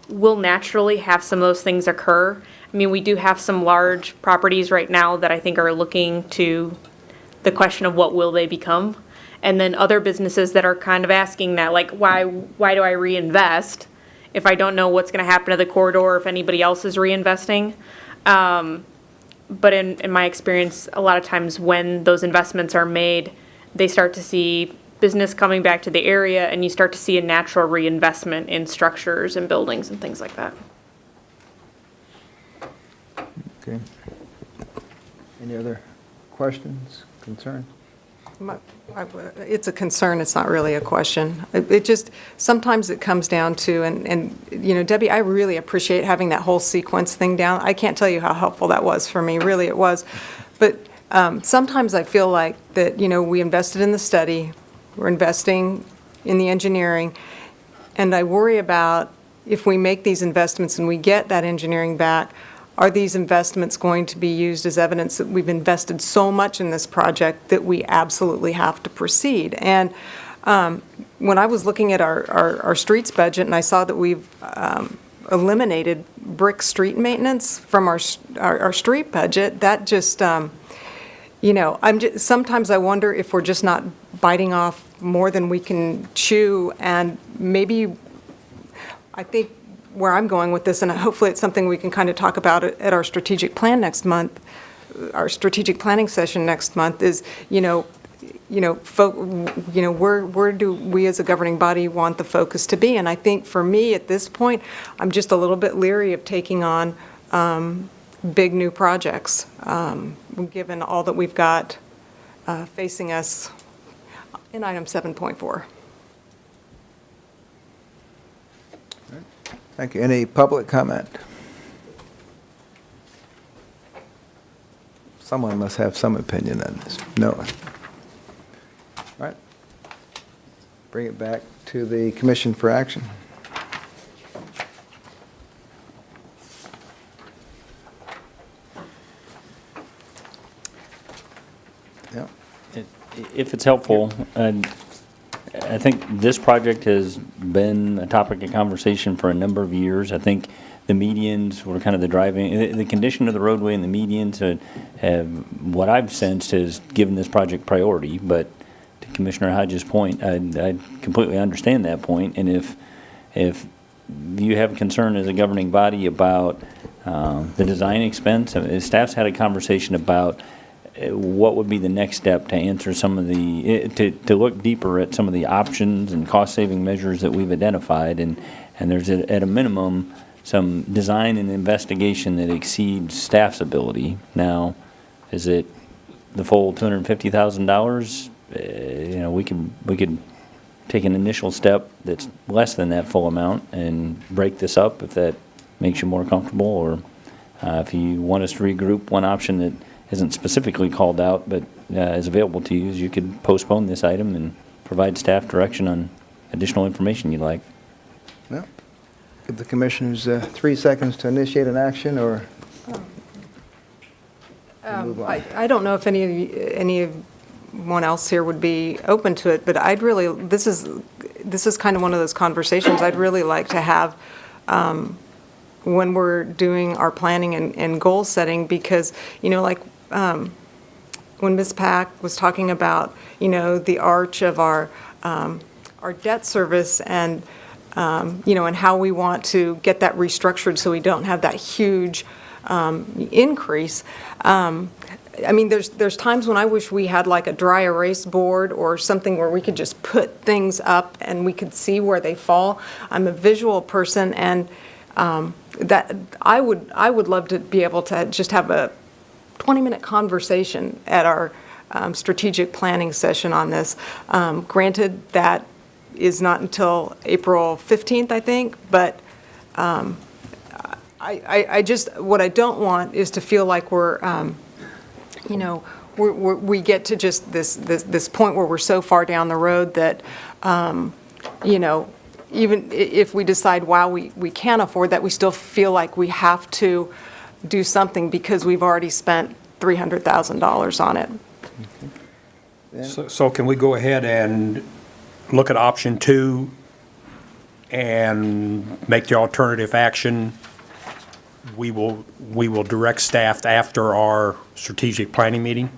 will naturally have some of those things occur. I mean, we do have some large properties right now that I think are looking to the question of what will they become. And then other businesses that are kind of asking that, like, why do I reinvest if I don't know what's going to happen to the corridor, if anybody else is reinvesting? But in my experience, a lot of times when those investments are made, they start to see business coming back to the area, and you start to see a natural reinvestment in structures and buildings and things like that. Okay. Any other questions, concerns? It's a concern, it's not really a question. It just, sometimes it comes down to, and you know, Debbie, I really appreciate having that whole sequence thing down. I can't tell you how helpful that was for me, really it was. But sometimes I feel like that, you know, we invested in the study, we're investing in the engineering, and I worry about if we make these investments and we get that engineering back, are these investments going to be used as evidence that we've invested so much in this project that we absolutely have to proceed? And when I was looking at our streets budget and I saw that we've eliminated brick street maintenance from our street budget, that just, you know, sometimes I wonder if we're just not biting off more than we can chew, and maybe, I think where I'm going with this, and hopefully it's something we can kind of talk about at our strategic plan next month, our strategic planning session next month, is, where do we as a governing body want the focus to be? And I think for me at this point, I'm just a little bit leery of taking on big new projects, given all that we've got facing us in item 7.4. Thank you. Any public comment? Someone must have some opinion on this. No. All right. Bring it back to the Commission for Action. Yep. If it's helpful, I think this project has been a topic of conversation for a number of years. I think the medians were kind of the driving, the condition of the roadway and the medians have, what I've sensed has given this project priority. But to Commissioner Hodges' point, I completely understand that point. And if you have concern as a governing body about the design expense, staff's had a conversation about what would be the next step to answer some of the, to look deeper at some of the options and cost-saving measures that we've identified, and there's at a minimum some design and investigation that exceeds staff's ability. Now, is it the full $250,000? We could take an initial step that's less than that full amount and break this up if that makes you more comfortable, or if you want us to regroup, one option that isn't specifically called out but is available to you, is you could postpone this item and provide staff direction on additional information you'd like. Well, give the commissioners 3 seconds to initiate an action, or move on. I don't know if anyone else here would be open to it, but this is this is kind of one of those conversations I'd really like to have when we're doing our planning and goal setting, because, like, when Ms. Pack was talking about, the arch of our debt service and, and how we want to get that restructured so we don't have that huge increase. There's times when I wish we had like a dry erase board or something where we could just put things up and we could see where they fall. I'm a visual person, and that I would love to be able to just have a 20-minute conversation at our strategic planning session on this. Granted, that is not until April 15th, I think, but I just, what I don't want is to feel like we get to just this point where we're so far down the road that, even if we decide, wow, we can't afford that, we still feel like we have to do something because we've already spent $300,000 on it. So can we go ahead and look at option 2 and make the alternative action? We will direct staff after our strategic planning meeting.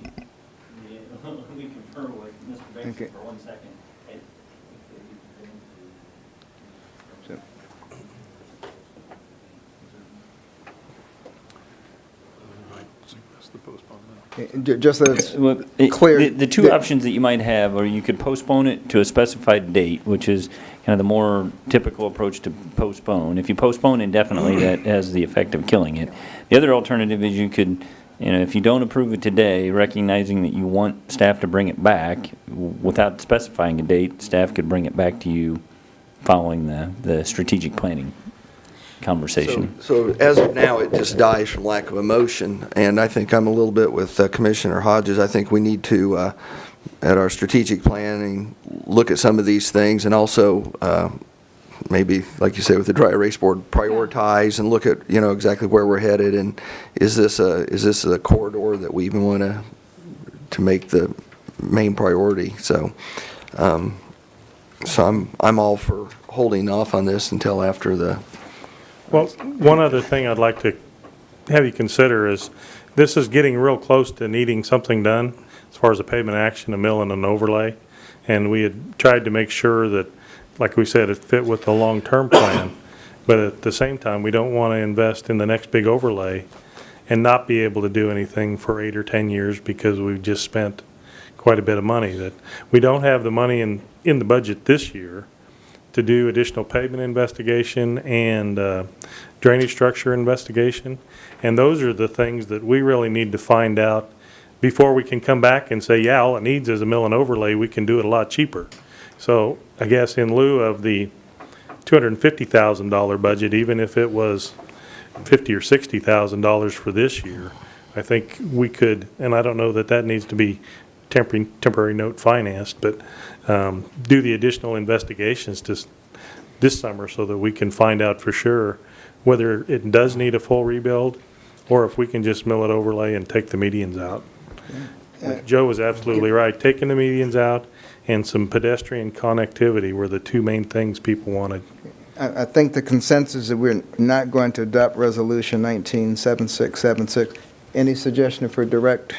Let me confer with Mr. Baker for 1 second. Just so it's Well, clear. The two options that you might have, or you could postpone it to a specified date, which is kind of the more typical approach to postpone. If you postpone indefinitely, that has the effect of killing it. The other alternative is you could, if you don't approve it today, recognizing that you want staff to bring it back, without specifying a date, staff could bring it back to you following the strategic planning conversation. So as of now, it just dies from lack of emotion, and I think I'm a little bit with Commissioner Hodges. I think we need to, at our strategic planning, look at some of these things, and also maybe, like you said, with the dry erase board, prioritize and look at, exactly where we're headed, and is this a corridor that we even want to make the main priority? So I'm all for holding off on this until after the. Well, one other thing I'd like to have you consider is, this is getting real close to needing something done as far as a pavement action, a mill and an overlay. And we had tried to make sure that, like we said, it fit with the long-term plan. But at the same time, we don't want to invest in the next big overlay and not be able to do anything for 8 or 10 years because we've just spent quite a bit of money. That we don't have the money in the budget this year to do additional pavement investigation and drainage structure investigation. And those are the things that we really need to find out before we can come back and say, yeah, all it needs is a mill and overlay. We can do it a lot cheaper. So I guess in lieu of the $250,000 budget, even if it was $50,000 or $60,000 for this year, I think we could, and I don't know that needs to be temporary note financed, but do the additional investigations this summer so that we can find out for sure whether it does need a full rebuild or if we can just mill it overlay and take the medians out. Joe was absolutely right. Taking the medians out and some pedestrian connectivity were the two main things people wanted. I think the consensus that we're not going to adopt Resolution 197676. Any suggestion for direct,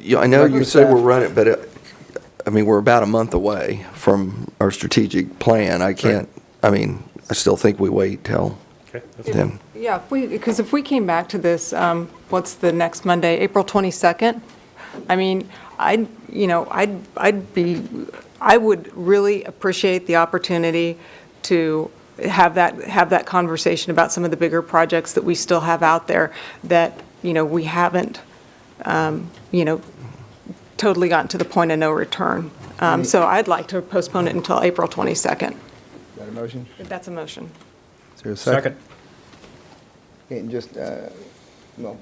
Yeah, I know you say we're running, but we're about a month away from our strategic plan. I can't, I still think we wait till then. Yeah, because if we came back to this, what's the next Monday, April 22nd? I would really appreciate the opportunity to have that conversation about some of the bigger projects that we still have out there that, we haven't, totally gotten to the point of no return. So I'd like to postpone it until April 22nd. Is that a motion? If that's a motion. Is there a second? Okay, and just, we'll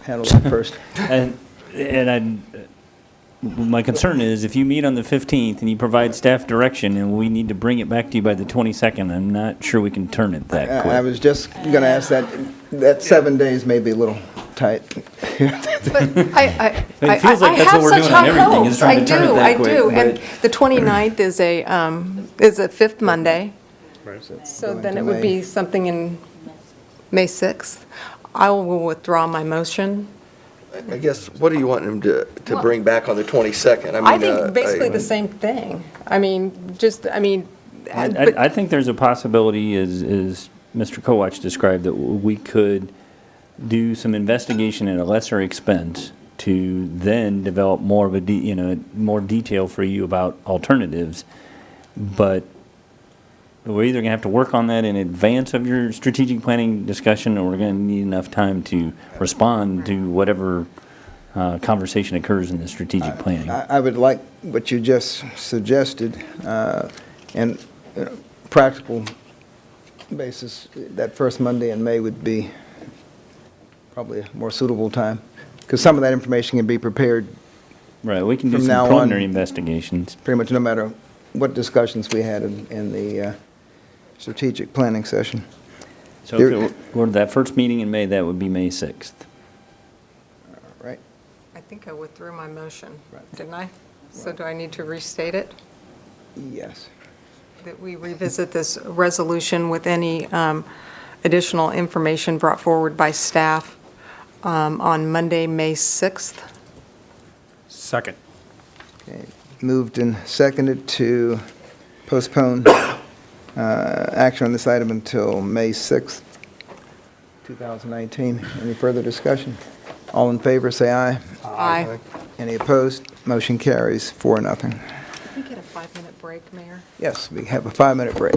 handle that first. And my concern is if you meet on the 15th and you provide staff direction and we need to bring it back to you by the 22nd, I'm not sure we can turn it that I quick. was just going to ask that 7 days may be a little tight. But I It feels like that's what we're doing on everything, is trying to turn it that I quick, do, and but- the 29th is a fifth Monday, so Going then to it would May. be something in May 6th. I will withdraw my motion. I guess, what do you want him to bring back on the 22nd? I think basically the same thing. I mean, but- I think there's a possibility, as Mr. Kowach described, that we could do some investigation at a lesser expense to then develop more of more detail for you about alternatives. But we're either gonna have to work on that in advance of your strategic planning discussion, or we're gonna need enough time to respond to whatever conversation occurs in the strategic planning. I would like what you just suggested, and practical basis, that first Monday in May would be probably a more suitable time, because some of that information can be prepared Right, we can do from some now on. preliminary investigations. pretty much no matter what discussions we had in the strategic planning session. So if it were that first meeting in May, that would be May 6th. Right? I think I withdrew my motion, didn't I? So do I need to restate it? Yes. That we revisit this resolution with any additional information brought forward by staff on Monday, May 6th? Second. Okay. Moved and seconded to postpone action on this item until May 6th, 2019. Any further discussion? All in favor, say aye. Aye. Any opposed? Motion carries 4-0. Can we get a 5-minute break, Mayor? Yes, we have a 5-minute break.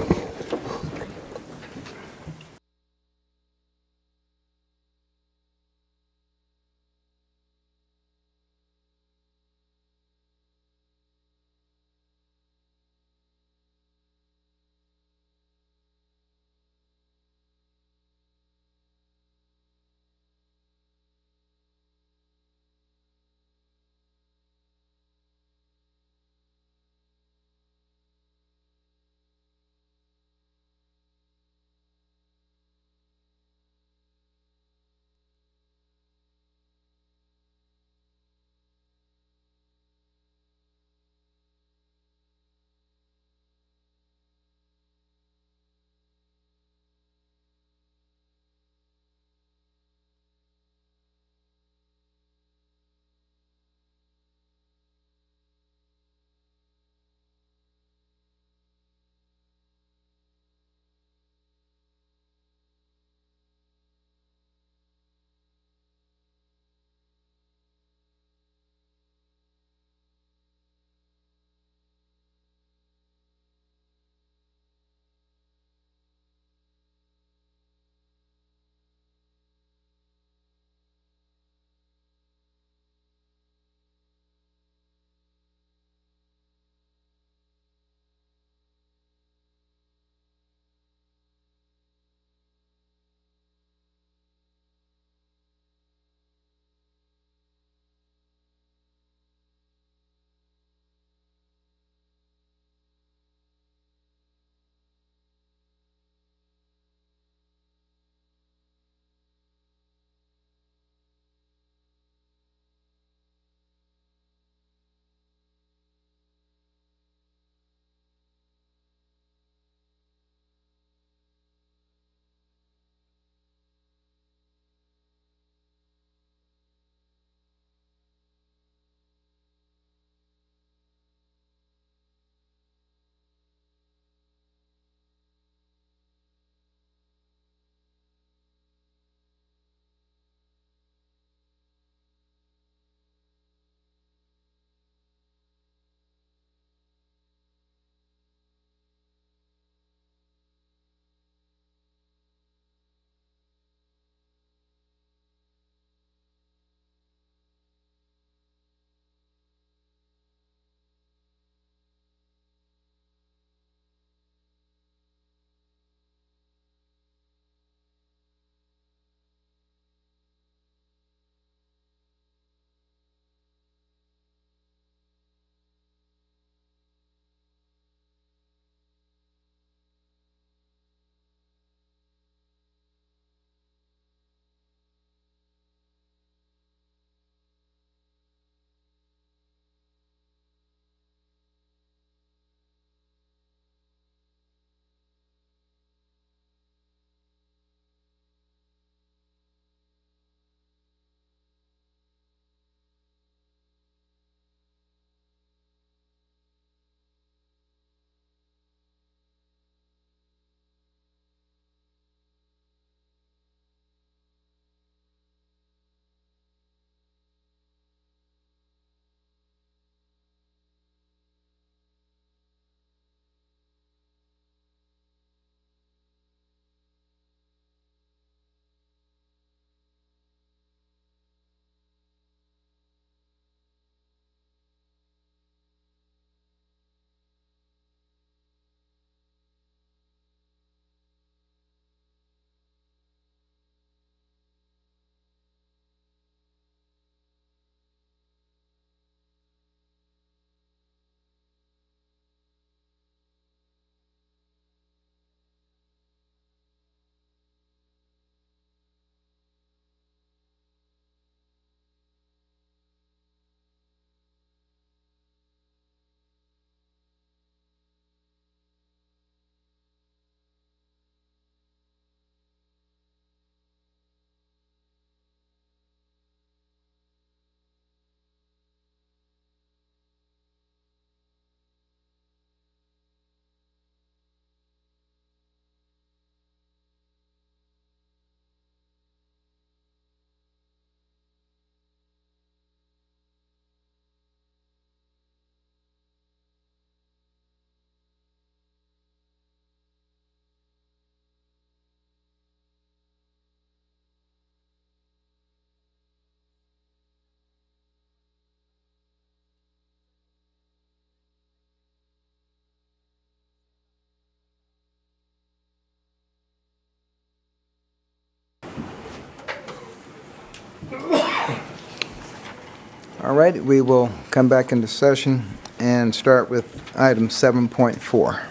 All right, we will come back into session and start with item 7.4.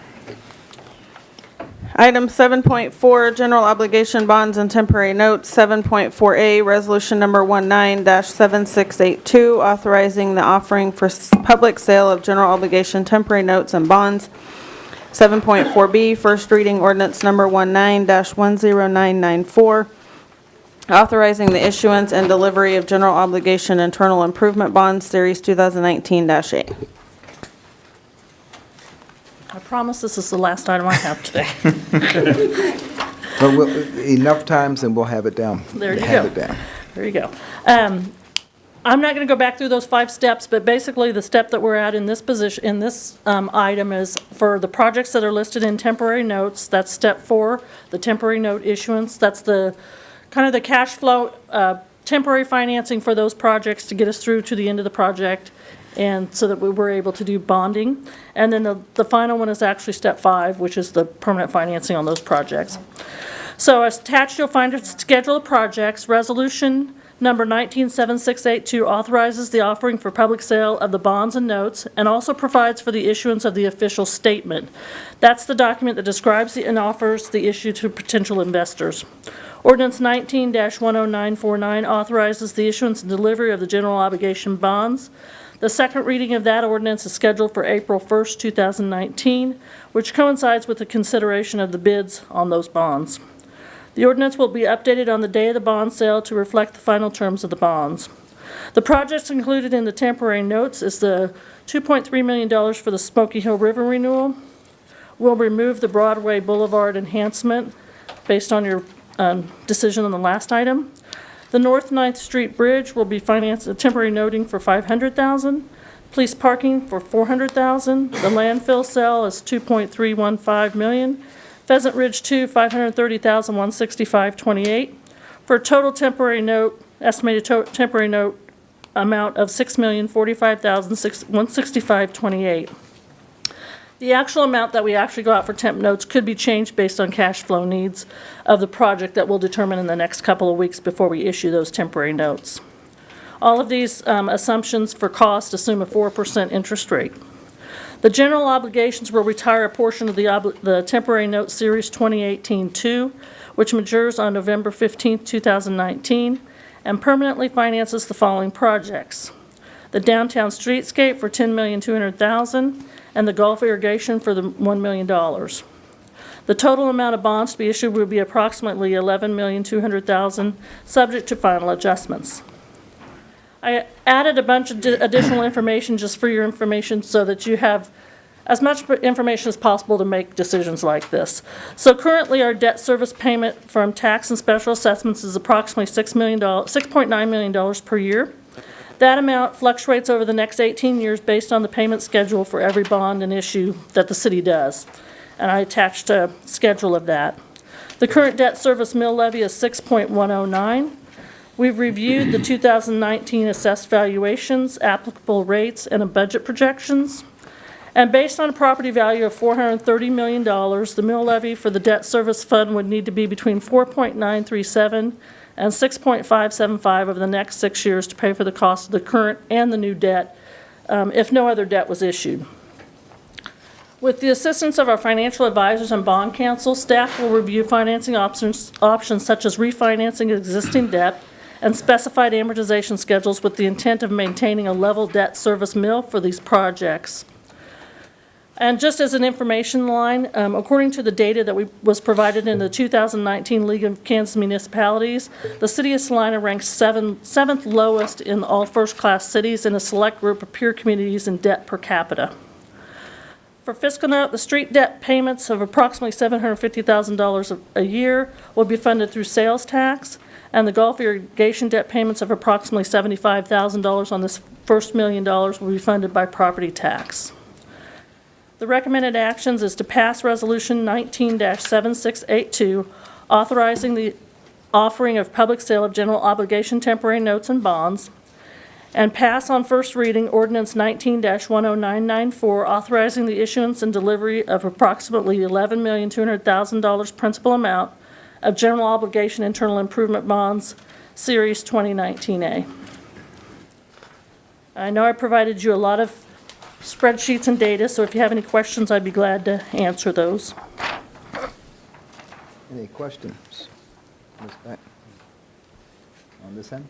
Item 7.4, general obligation bonds and temporary notes. 7.4A, resolution number 19-7682, authorizing the offering for public sale of general obligation temporary notes and bonds. 7.4B, first reading ordinance number 19-10994, authorizing the issuance and delivery of general obligation internal improvement bonds, series 2019-8. I promise this is the last item I have today. But enough times and we'll have it down. There you Have go. it down. There you go. I'm not going to go back through those 5 steps, but basically the step that we're at in this position, in this item is for the projects that are listed in temporary notes. That's step 4, the temporary note issuance. That's the kind of the cash flow, temporary financing for those projects to get us through to the end of the project, and so that we were able to do bonding. And then the final one is actually step 5, which is the permanent financing on those projects. So attached, you'll find a schedule of projects. Resolution number 197682 authorizes the offering for public sale of the bonds and notes, and also provides for the issuance of the official statement. That's the document that describes and offers the issue to potential investors. Ordinance 19-10949 authorizes the issuance and delivery of the general obligation bonds. The second reading of that ordinance is scheduled for April 1st, 2019, which coincides with the consideration of the bids on those bonds. The ordinance will be updated on the day of the bond sale to reflect the final terms of the bonds. The projects included in the temporary notes is the $2.3 million for the Smoky Hill River renewal. We'll remove the Broadway Boulevard enhancement based on your decision on the last item. The North 9th Street Bridge will be financed, a temporary noting for $500,000. Police parking for $400,000. The landfill sale is $2.315 million. Pheasant Ridge 2, $530,165.28, for a total temporary note, estimated temporary note amount of $6,045,165.28. The actual amount that we actually go out for temp notes could be changed based on cash flow needs of the project that we'll determine in the next couple of weeks before we issue those temporary notes. All of these assumptions for cost assume a 4% interest rate. The general obligations will retire a portion of the temporary note series 2018-2, which matures on November 15, 2019, and permanently finances the following projects: the downtown streetscape for $10,200,000, and the Gulf irrigation for the $1 million. The total amount of bonds to be issued will be approximately $11,200,000, subject to final adjustments. I added a bunch of additional information just for your information so that you have as much information as possible to make decisions like this. So currently, our debt service payment from tax and special assessments is approximately $6.9 million per year. That amount fluctuates over the next 18 years based on the payment schedule for every bond and issue that the city does. And I attached a schedule of that. The current debt service mill levy is 6.109. We've reviewed the 2019 assessed valuations, applicable rates, and budget projections. And based on a property value of $430 million, the mill levy for the debt service fund would need to be between 4.937 and 6.575 over the next 6 years to pay for the cost of the current and the new debt, if no other debt was issued. With the assistance of our financial advisors and bond counsel, staff will review financing options such as refinancing existing debt and specified amortization schedules with the intent of maintaining a level debt service mill for these projects. And just as an information line, according to the data that was provided in the 2019 League of Kansas Municipalities, the city of Salina ranks seventh lowest in all first-class cities in a select group of peer communities in debt per capita. For fiscal note, the street debt payments of approximately $750,000 a year will be funded through sales tax, and the Gulf irrigation debt payments of approximately $75,000 on this first $1 million will be funded by property tax. The recommended actions is to pass Resolution 19-7682, authorizing the offering of public sale of general obligation temporary notes and bonds, and pass on first reading Ordinance 19-10994, authorizing the issuance and delivery of approximately $11,200,000 principal amount of general obligation internal improvement bonds, Series 2019A. I know I provided you a lot of spreadsheets and data, so if you have any questions, I'd be glad to answer those. Any questions? Ms. Beck? On this end?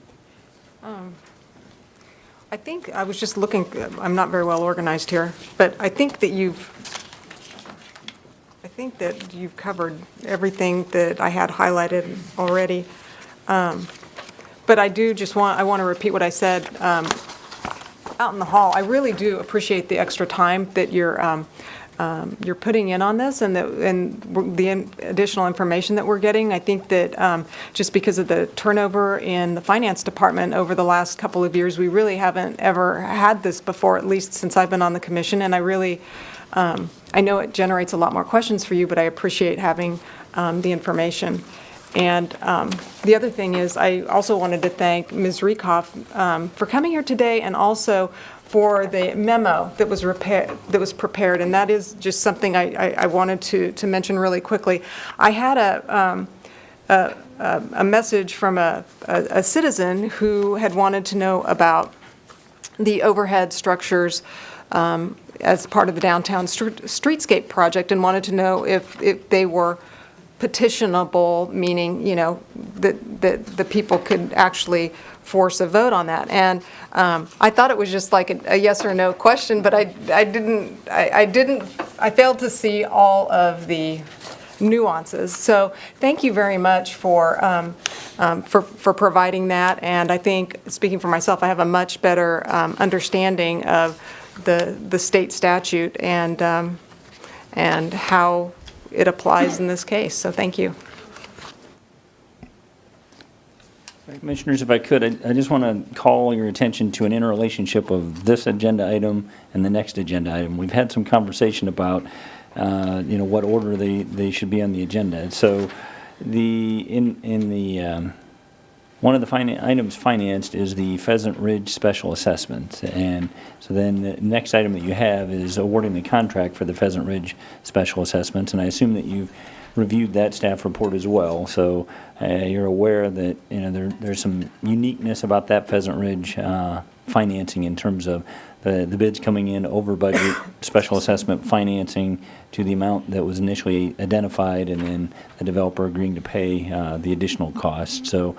I think, I was just looking, I'm not very well organized here, but I think that you've covered everything that I had highlighted already. But I want to repeat what I said out in the hall. I really do appreciate the extra time that you're putting in on this and the additional information that we're getting. I think that just because of the turnover in the finance department over the last couple of years, we really haven't ever had this before, at least since I've been on the commission. And I really, I know it generates a lot more questions for you, but I appreciate having the information. And the other thing is, I also wanted to thank Ms. Rieckhoff for coming here today, and also for the memo that was prepared, and that is just something I wanted to mention really quickly. I had a message from a citizen who had wanted to know about the overhead structures as part of the downtown streetscape project, and wanted to know if they were petitionable, meaning, you know, that the people could actually force a vote on that. And I thought it was just like a yes or no question, but I failed to see all of the nuances. So thank you very much for providing that. And I think, speaking for myself, I have a much better understanding of the state statute and how it applies in this case. So thank you. Commissioners, if I could, I just want to call your attention to an interrelationship of this agenda item and the next agenda item. We've had some conversation about, what order they should be on the agenda. So one of the items financed is the Pheasant Ridge Special Assessment. And so then the next item that you have is awarding the contract for the Pheasant Ridge Special Assessments. And I assume that you've reviewed that staff report as well. So you're aware that, there's some uniqueness about that Pheasant Ridge financing in terms of the bids coming in over budget, special assessment financing to the amount that was initially identified, and then the developer agreeing to pay the additional cost. So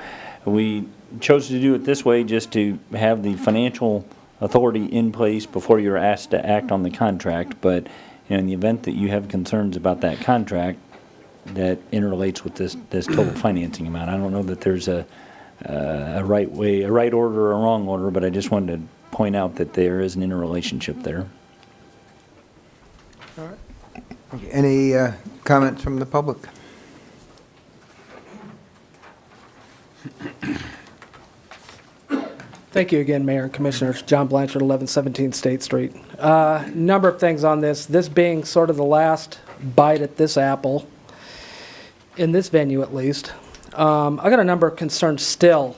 we chose to do it this way just to have the financial authority in place before you're asked to act on the contract. But in the event that you have concerns about that contract, that interrelates with this total financing amount. I don't know that there's a right way, a right order or a wrong order, but I just wanted to point out that there is an interrelationship there. All right. Okay. Any comments from the public? Thank you again, Mayor and Commissioners. John Blanchard, 1117 State Street. Number of things on this. This being sort of the last bite at this apple, in this venue at least. I got a number of concerns still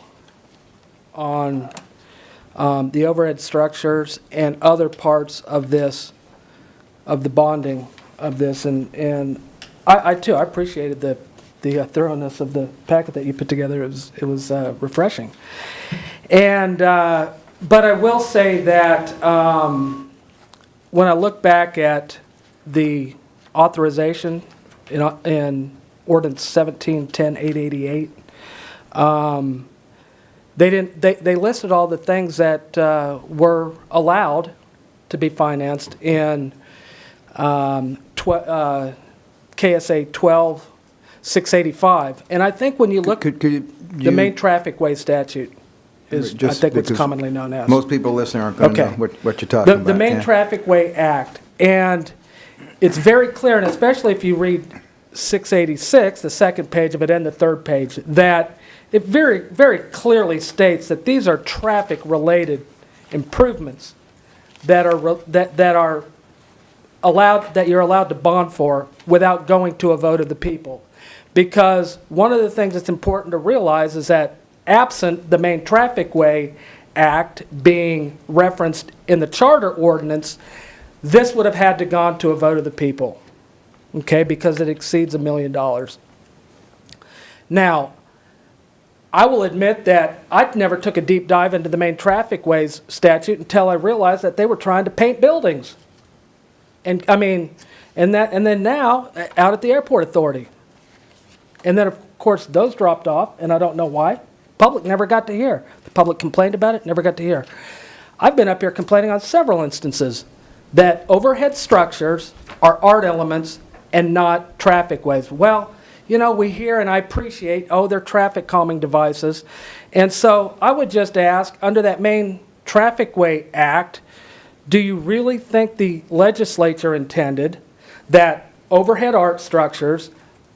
on the overhead structures and other parts of this, of the bonding of this. And I too, I appreciated the thoroughness of the packet that you put together. It was refreshing. And but I will say that when I look back at the authorization in Ordinance 1710-888, they listed all the things that were allowed to be financed in KSA 12-685. And I think when you look, the main traffic way statute is, I think, what's commonly known as. Most people listening aren't going to know what you're talking about. The Main Traffic Way Act. And it's very clear, and especially if you read 686, the second page of it and the third page, that it very, very clearly states that these are traffic-related improvements that are allowed, that you're allowed to bond for without going to a vote of the people. Because one of the things that's important to realize is that absent the Main Traffic Way Act being referenced in the charter ordinance, this would have had to gone to a vote of the people, okay, because it exceeds $1 million. Now, I will admit that I never took a deep dive into the main traffic ways statute until I realized that they were trying to paint buildings. And, I mean, and then now, out at the airport authority. And then, of course, those dropped off, and I don't know why. Public never got to hear. The public complained about it, never got to hear. I've been up here complaining on several instances that overhead structures are art elements and not traffic ways. Well, you know, we hear and I appreciate, oh, they're traffic calming devices. And so I would just ask, under that main Traffic Way Act, do you really think the legislature intended that overhead art structures,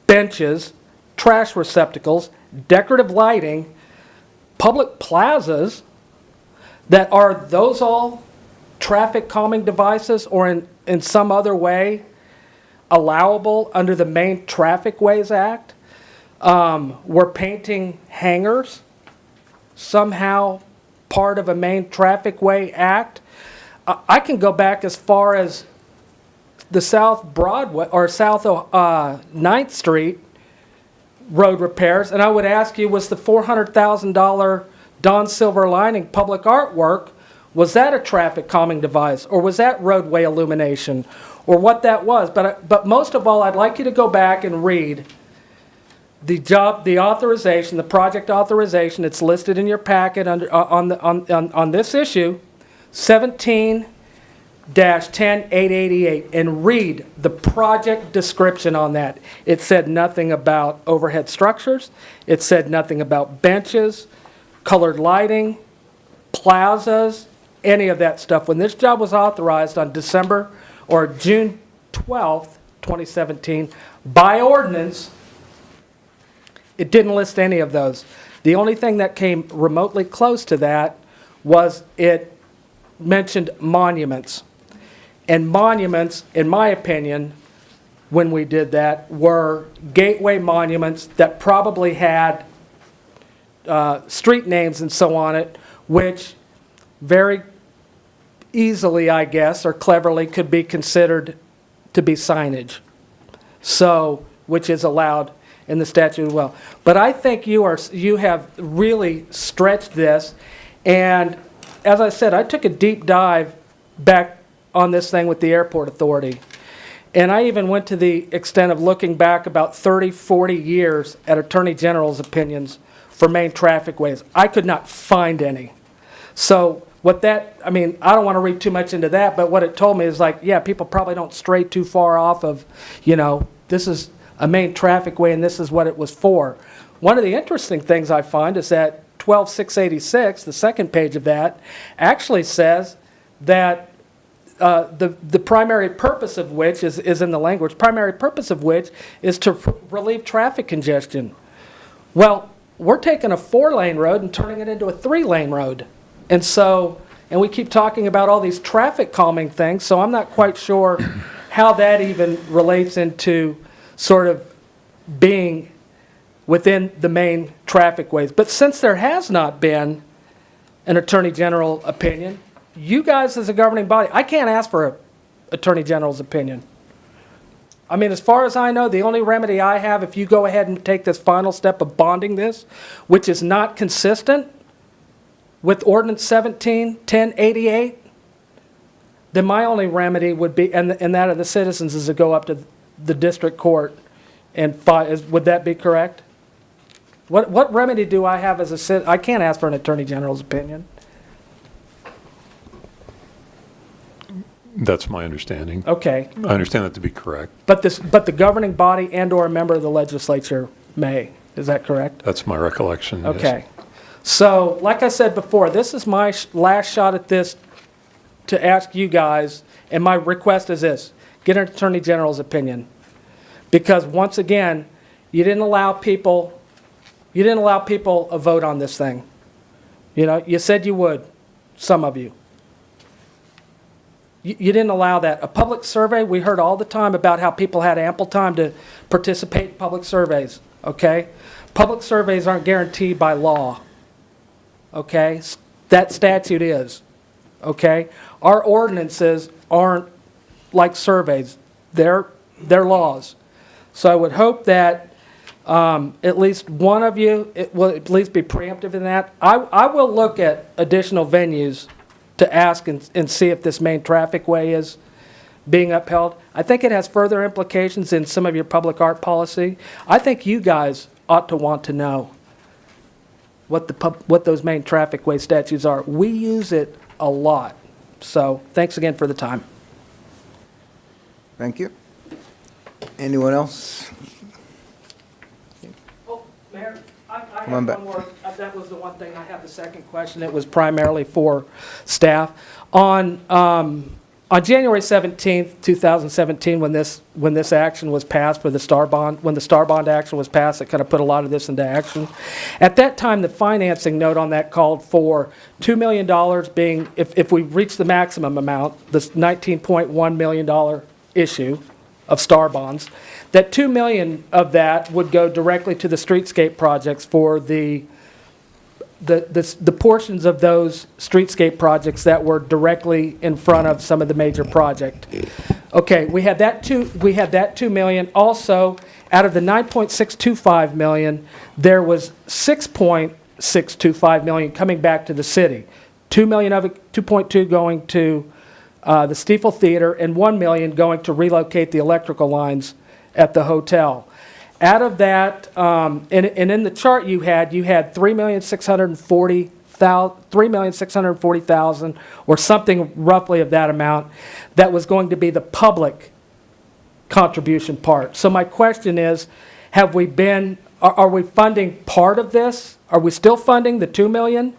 benches, trash receptacles, decorative lighting, public plazas, that are those all traffic calming devices or in some other way allowable under the main Traffic Ways Act? We're painting hangars, somehow part of a main Traffic Way Act. I can go back as far as the South Broadway or South 9th Street road repairs, and I would ask you, was the $400,000 Don Silver Lining public artwork, was that a traffic calming device, or was that roadway illumination, or what that was? But most of all, I'd like you to go back and read the authorization, the project authorization. It's listed in your packet under on this issue, 17-10888, and read the project description on that. It said nothing about overhead structures. It said nothing about benches, colored lighting, plazas, any of that stuff. When this job was authorized on December or June 12th, 2017, by ordinance, it didn't list any of those. The only thing that came remotely close to that was it mentioned monuments. And monuments, in my opinion, when we did that, were gateway monuments that probably had street names and so on it, which very easily, I guess, or cleverly could be considered to be signage. So, which is allowed in the statute as well. But I think you have really stretched this, and as I said, I took a deep dive back on this thing with the airport authority. And I even went to the extent of looking back about 30, 40 years at Attorney General's opinions for main traffic ways. I could not find any. So what that, I mean, I don't want to read too much into that, but what it told me is like, yeah, people probably don't stray too far off of, you know, this is a main traffic way and this is what it was for. One of the interesting things I find is that 12686, the second page of that, actually says that the primary purpose of which is in the language, primary purpose of which is to relieve traffic congestion. Well, we're taking a 4-lane road and turning it into a 3-lane road. And so, and we keep talking about all these traffic calming things, so I'm not quite sure how that even relates into sort of being within the main traffic ways. But since there has not been an Attorney General opinion, you guys as a governing body, I can't ask for an Attorney General's opinion. I mean, as far as I know, the only remedy I have, if you go ahead and take this final step of bonding this, which is not consistent with Ordinance 17-1088, then my only remedy would be, and that of the citizens, is to go up to the district court and would that be correct? What remedy do I have as a citizen? I can't ask for an Attorney General's opinion. That's my understanding. Okay. I understand that to be correct. But the governing body and/or a member of the legislature may. Is that correct? That's my recollection, yes. Okay. So, like I said before, this is my last shot at this to ask you guys, and my request is this: get an Attorney General's opinion. Because once again, you didn't allow people a vote on this thing. You know, you said you would, some of you. You didn't allow that. A public survey, we heard all the time about how people had ample time to participate in public surveys, okay? Public surveys aren't guaranteed by law, okay? That statute is, okay? Our ordinances aren't like surveys. They're laws. So I would hope that at least one of you, it will at least be preemptive in that. I will look at additional venues to ask and see if this main traffic way is being upheld. I think it has further implications in some of your public art policy. I think you guys ought to want to know what those main traffic way statutes are. We use it a lot. So thanks again for the time. Thank you. Anyone else? Oh, Mayor, I Come on back. one more. That was the one thing. I have the second question. It was primarily for staff. On January 17th, 2017, when this action was passed for the Star Bond, when the Star Bond action was passed, it kind of put a lot of this into action. At that time, the financing note on that called for $2 million being, if we reach the maximum amount, this $19.1 million issue of Star Bonds, that $2 million of that would go directly to the streetscape projects for the portions of those streetscape projects that were directly in front of some of the major project. Okay, we had that $2 million. Also, out of the $9.625 million, there was $6.625 million coming back to the city. $2 million of it, 2.2 going to the Stiefel Theater, and $1 million going to relocate the electrical lines at the hotel. Out of that, and in the chart you had $3,640,000 or something roughly of that amount that was going to be the public contribution part. So my question is, are we funding part of this? Are we still funding the $2 million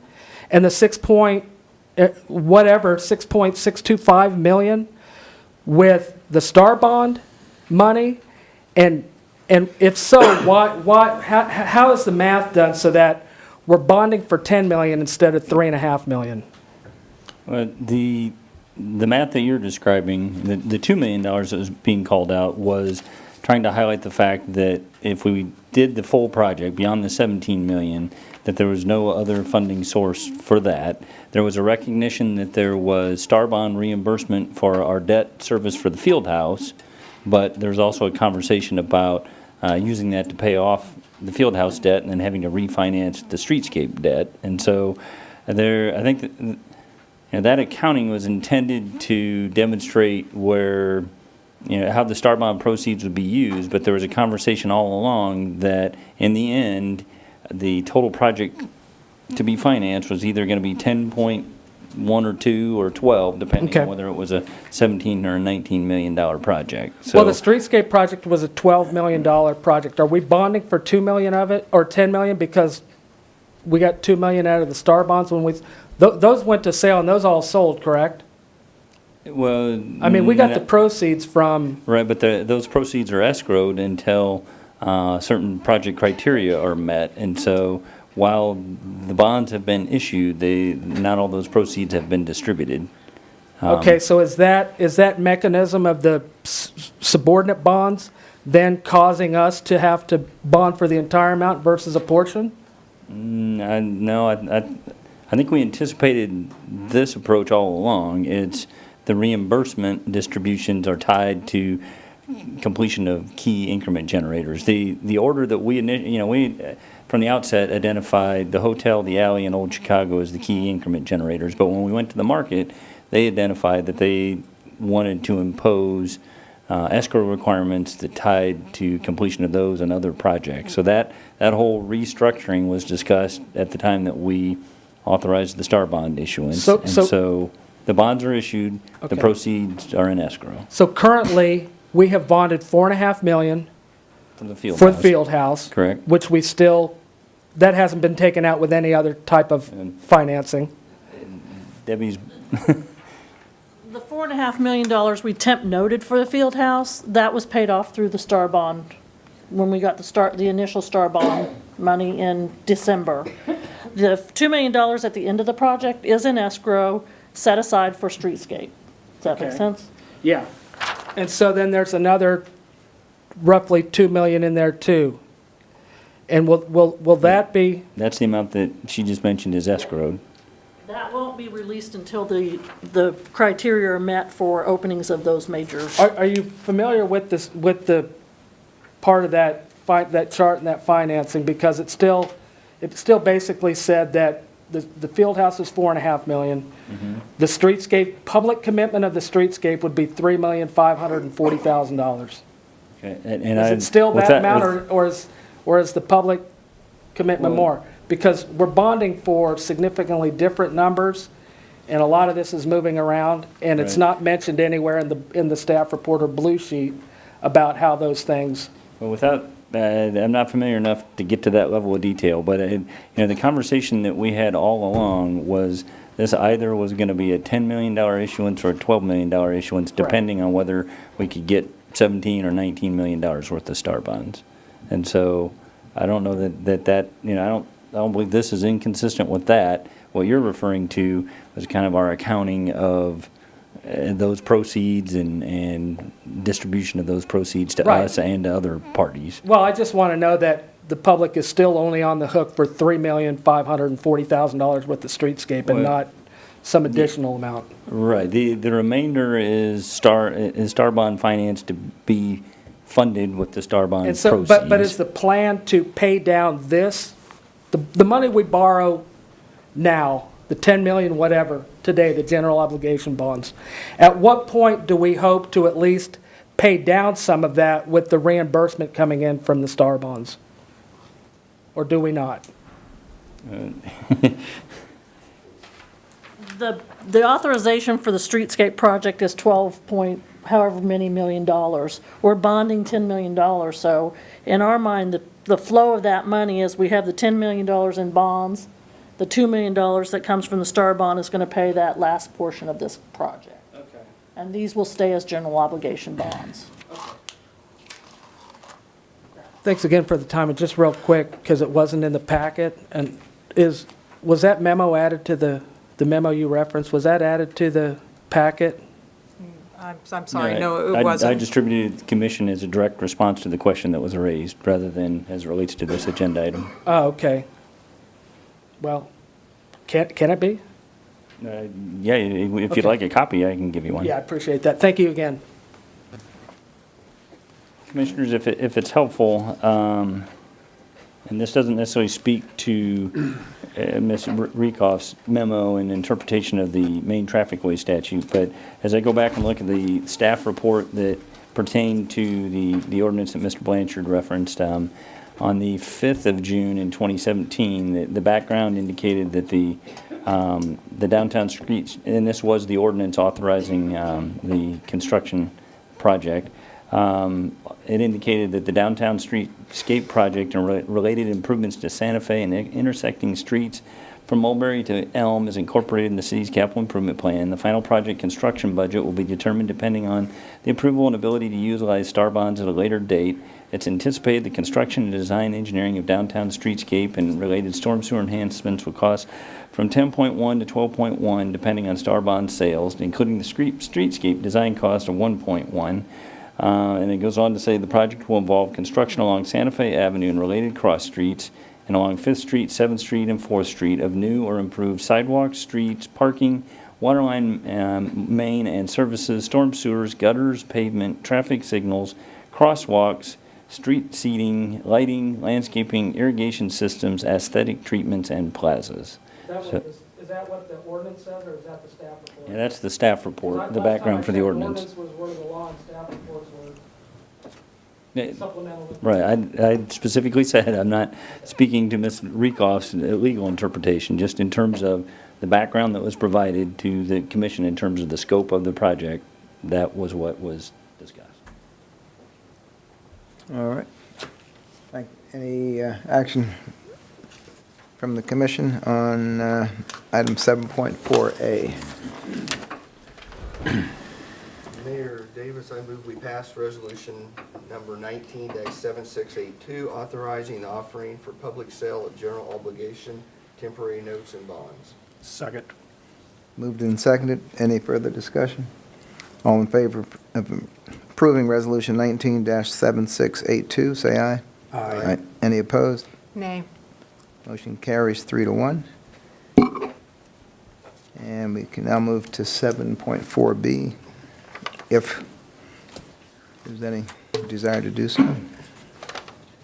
and the $6.625 million with the Star Bond money? And if so, how is the math done so that we're bonding for $10 million instead of $3.5 million? The math that you're describing, the $2 million that was being called out was trying to highlight the fact that if we did the full project beyond the $17 million, that there was no other funding source for that. There was a recognition that there was Star Bond reimbursement for our debt service for the field house, but there's also a conversation about using that to pay off the field house debt and then having to refinance the streetscape debt. And so I think that accounting was intended to demonstrate where, how the Star Bond proceeds would be used, but there was a conversation all along that in the end, the total project to be financed was either going to be 10.1 or 2 or 12, depending on whether it was a 17 or a $19 million project. So, well, the streetscape project was a $12 million project. Are we bonding for $2 million of it or $10 million because we got $2 million out of the Star Bonds when those went to sale and those all sold, correct? Well, I mean, we got the proceeds from. Right, but those proceeds are escrowed until certain project criteria are met, and so while the bonds have been issued, not all those proceeds have been distributed. Okay, so is that mechanism of the subordinate bonds then causing us to have to bond for the entire amount versus a portion? No, I think we anticipated this approach all along. It's the reimbursement distributions are tied to completion of key increment generators. The order that we from the outset identified the hotel, the alley, and Old Chicago as the key increment generators. But when we went to the market, they identified that they wanted to impose escrow requirements that tied to completion of those and other projects. So that whole restructuring was discussed at the time that we authorized the Star Bond issuance. So the bonds are issued, the proceeds are in escrow. So currently, we have bonded $4.5 million For the field for house. the field house. Correct. Which that hasn't been taken out with any other type of financing. Debbie's The $4.5 million we temp noted for the field house, that was paid off through the Star Bond, when we got the initial Star Bond money in December. The $2 million at the end of the project is in escrow, set aside for streetscape. Does that make sense? Yeah. And so then there's another roughly $2 million in there too. And will that be? That's the amount that she just mentioned is escrowed. That won't be released until the criteria are met for openings of those major. Are you familiar with the part of that that chart and that financing, because it still basically said that the field house is 4.5 million. The streetscape, public commitment of the streetscape would be $3,540,000. Okay, Is it still that amount, or is the public commitment more? Because we're bonding for significantly different numbers, and a lot of this is moving around, and it's Right. not mentioned anywhere in the staff report or blue sheet about how those things. Well, I'm not familiar enough to get to that level of detail, but the conversation that we had all along was this either was going to be a $10 million issuance or a $12 million issuance, depending on whether we could get $17 or $19 million worth of STAR bonds. And so I don't know that I don't believe this is inconsistent with that. What you're referring to was kind of our accounting of those proceeds and distribution of those proceeds to Right. us and to other parties. Well, I just want to know that the public is still only on the hook for $3,540,000 worth of streetscape and Well, not some additional amount. Right. The remainder is STAR bond finance to be funded with the STAR bond And so, proceeds. but is the plan to pay down this, the money we borrow now, the 10 million whatever, today, the general obligation bonds, at what point do we hope to at least pay down some of that with the reimbursement coming in from the STAR bonds? Or do we not? The authorization for the streetscape project is 12 point however many $million. We're bonding $10 million, so in our mind, the flow of that money is we have the $10 million in bonds. The $2 million that comes from the STAR bond is going to pay that last portion of this project. Okay. And these will stay as general obligation bonds. Thanks again for the time, and just real quick, because it wasn't in the packet, and was that memo added to the memo you referenced, was that added to the packet? I'm sorry, no, I it wasn't. distributed it to the commission as a direct response to the question that was raised, rather than as it relates to this agenda item. Oh, okay. Well, can it be? Yeah, if you'd like a copy, I can give you one. Yeah, I appreciate that. Thank you again. Commissioners, if it's helpful, and this doesn't necessarily speak to Ms. Rieckhoff's memo and interpretation of the main traffic way statute, but as I go back and look at the staff report that pertained to the ordinance that Mr. Blanchard referenced, on the 5th of June in 2017, the background indicated that the downtown streets, and this was the ordinance authorizing the construction project, it indicated that the downtown streetscape project and related improvements to Santa Fe and intersecting streets from Mulberry to Elm is incorporated in the city's capital improvement plan. The final project construction budget will be determined depending on the approval and ability to utilize STAR bonds at a later date. It's anticipated the construction and design engineering of downtown streetscape and related storm sewer enhancements will cost from 10.1 to 12.1 depending on STAR bond sales, including the streetscape design cost of 1.1. And it goes on to say the project will involve construction along Santa Fe Avenue and related cross streets and along 5th Street, 7th Street, and 4th Street of new or improved sidewalks, streets, parking, waterline main and services, storm sewers, gutters, pavement, traffic signals, crosswalks, street seating, lighting, landscaping, irrigation systems, aesthetic treatments, and plazas. Is that what the ordinance says, or is that the staff report? Yeah, that's the staff report, the background for the ordinance. Ordinance was where the law and staff reports were Yeah, supplemental. Right, I specifically said I'm not speaking to Ms. Rieckhoff's legal interpretation, just in terms of the background that was provided to the commission in terms of the scope of the project. That was what was discussed. All right. Any action from the commission on item 7.4A? Mayor Davis, I move we pass resolution number 19-7682, authorizing the offering for public sale of general obligation, temporary notes and bonds. Second. Moved and seconded. Any further discussion? All in favor of approving resolution 19-7682, say aye. Aye. Any opposed? Nay. Motion carries 3-1. And we can now move to 7.4B, if there's any desire to do so.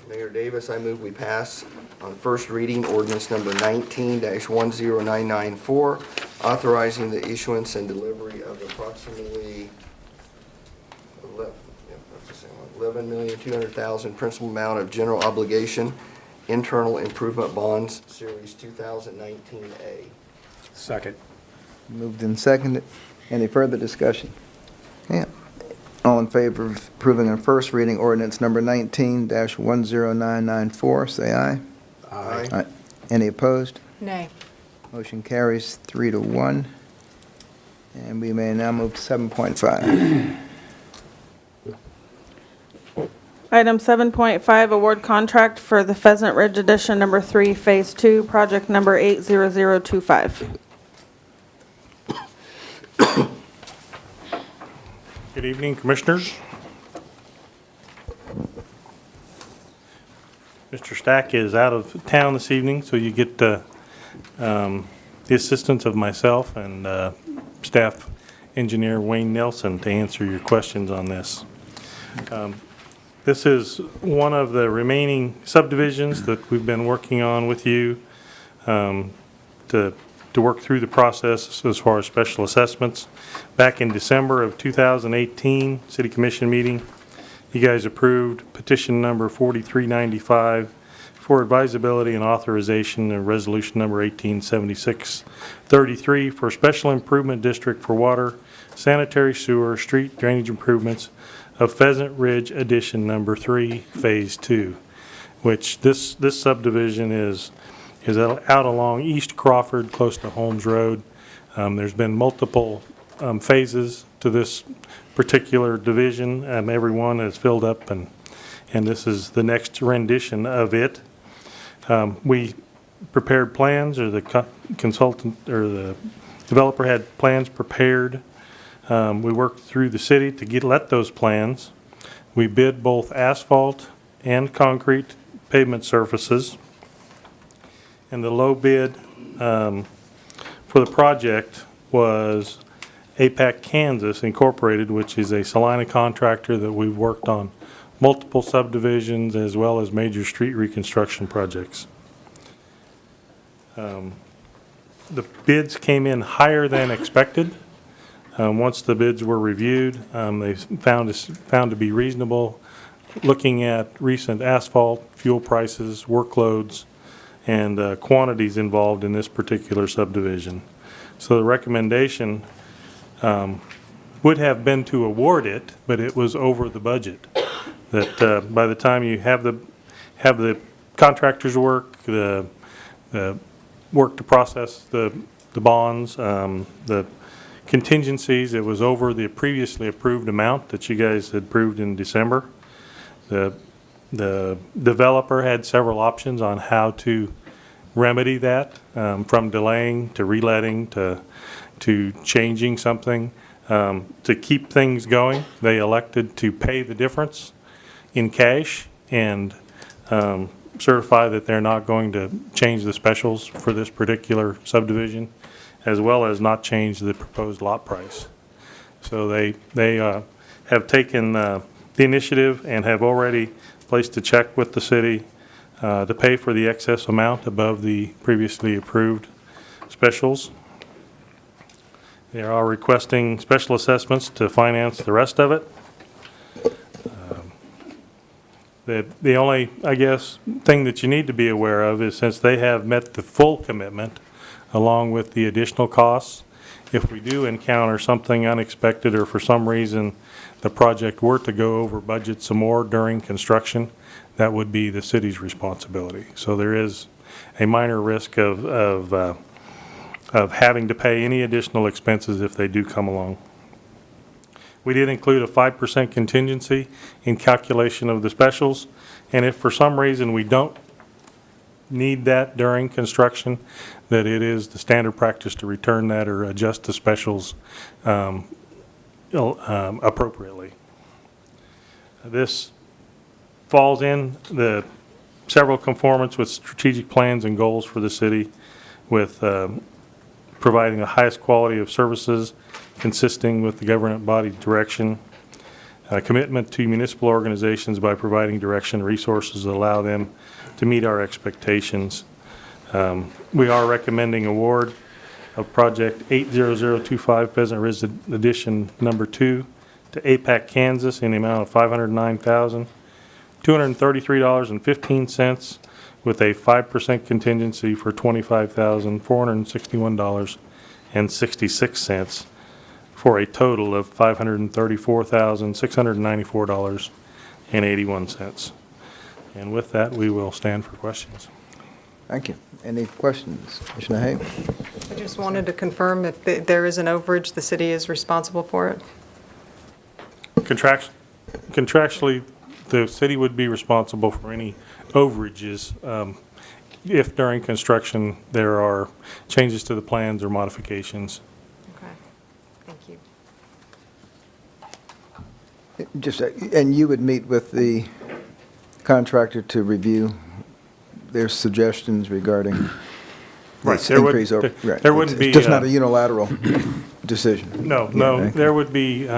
Mayor Davis, I move we pass on first reading ordinance number 19-10994, authorizing the issuance and delivery of approximately 11,200,000 principal amount of general obligation internal improvement bonds, Series 2019A. Second. Moved and seconded. Any further discussion? Yeah. All in favor of approving on first reading ordinance number 19-10994, say aye. Aye. Any opposed? Nay. Motion carries 3-1. And we may now move to 7.5. Item 7.5, award contract for the Pheasant Ridge Edition Number 3, Phase 2, project number 80025. Good evening, Commissioners. Mr. Stack is out of town this evening, so you get the assistance of myself and Staff Engineer Wayne Nelson to answer your questions on this. This is one of the remaining subdivisions that we've been working on with you to work through the process as far as special assessments. Back in December of 2018, City Commission meeting, you guys approved petition number 4395 for advisability and authorization of resolution number 187633 for special improvement district for water, sanitary sewer, street drainage improvements of Pheasant Ridge Edition Number 3, Phase 2, which this subdivision is out along East Crawford, close to Holmes Road. There's been multiple phases to this particular division. Every one is filled up, and this is the next rendition of it. We prepared plans, or the consultant or the developer had plans prepared. We worked through the city to let those plans. We bid both asphalt and concrete pavement surfaces. And the low bid for the project was APAC Kansas Incorporated, which is a Salina contractor that we've worked on multiple subdivisions as well as major street reconstruction projects. The bids came in higher than expected. Once the bids were reviewed, they found to be reasonable, looking at recent asphalt, fuel prices, workloads, and quantities involved in this particular subdivision. So the recommendation would have been to award it, but it was over the budget. That by the time you have the contractors work, the work to process the bonds, the contingencies, it was over the previously approved amount that you guys had approved in December. The developer had several options on how to remedy that, from delaying to reletting to changing something. To keep things going, they elected to pay the difference in cash and certify that they're not going to change the specials for this particular subdivision, as well as not change the proposed lot price. So they have taken the initiative and have already placed a check with the city to pay for the excess amount above the previously approved specials. They are requesting special assessments to finance the rest of it. The only, I guess, thing that you need to be aware of is, since they have met the full commitment along with the additional costs, if we do encounter something unexpected or for some reason the project were to go over budget some more during construction, that would be the city's responsibility. So there is a minor risk of having to pay any additional expenses if they do come along. We did include a 5% contingency in calculation of the specials, and if for some reason we don't need that during construction, that it is the standard practice to return that or adjust the specials appropriately. This falls in the several conformance with strategic plans and goals for the city, with providing the highest quality of services consisting with the government body direction. commitment to municipal organizations by providing direction and resources that allow them to meet our expectations. We are recommending award of project 80025 Pheasant Ridge Edition Number 2 to APAC Kansas in the amount of $509,233.15 with a 5% contingency for $25,461.66 for a total of $534,694.81. And with that, we will stand for questions. Thank you. Any questions? Commissioner Hay? I just wanted to confirm if there is an overage, the city is responsible for it? Contractually, the city would be responsible for any overages if during construction there are changes to the plans or modifications. Okay, thank you. Just, and you would meet with the contractor to review their suggestions regarding Right, this there would- increase over? Right. there wouldn't be, It's just not a unilateral decision? No, Yeah, no, okay. there would be,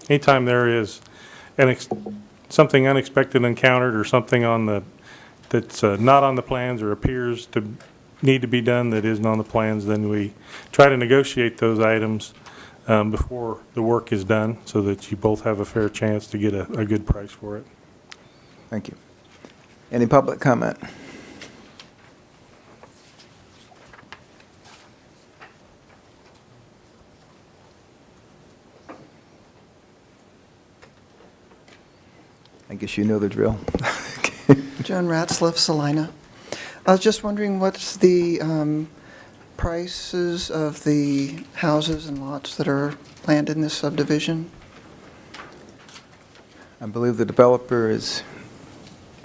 anytime there is something unexpected encountered or something that's not on the plans or appears to need to be done that isn't on the plans, then we try to negotiate those items before the work is done so that you both have a fair chance to get a good price for it. Thank you. Any public comment? I guess you know the drill. Joan Ratzliff, Salina. I was just wondering what's the prices of the houses and lots that are planned in this subdivision? I believe the developer is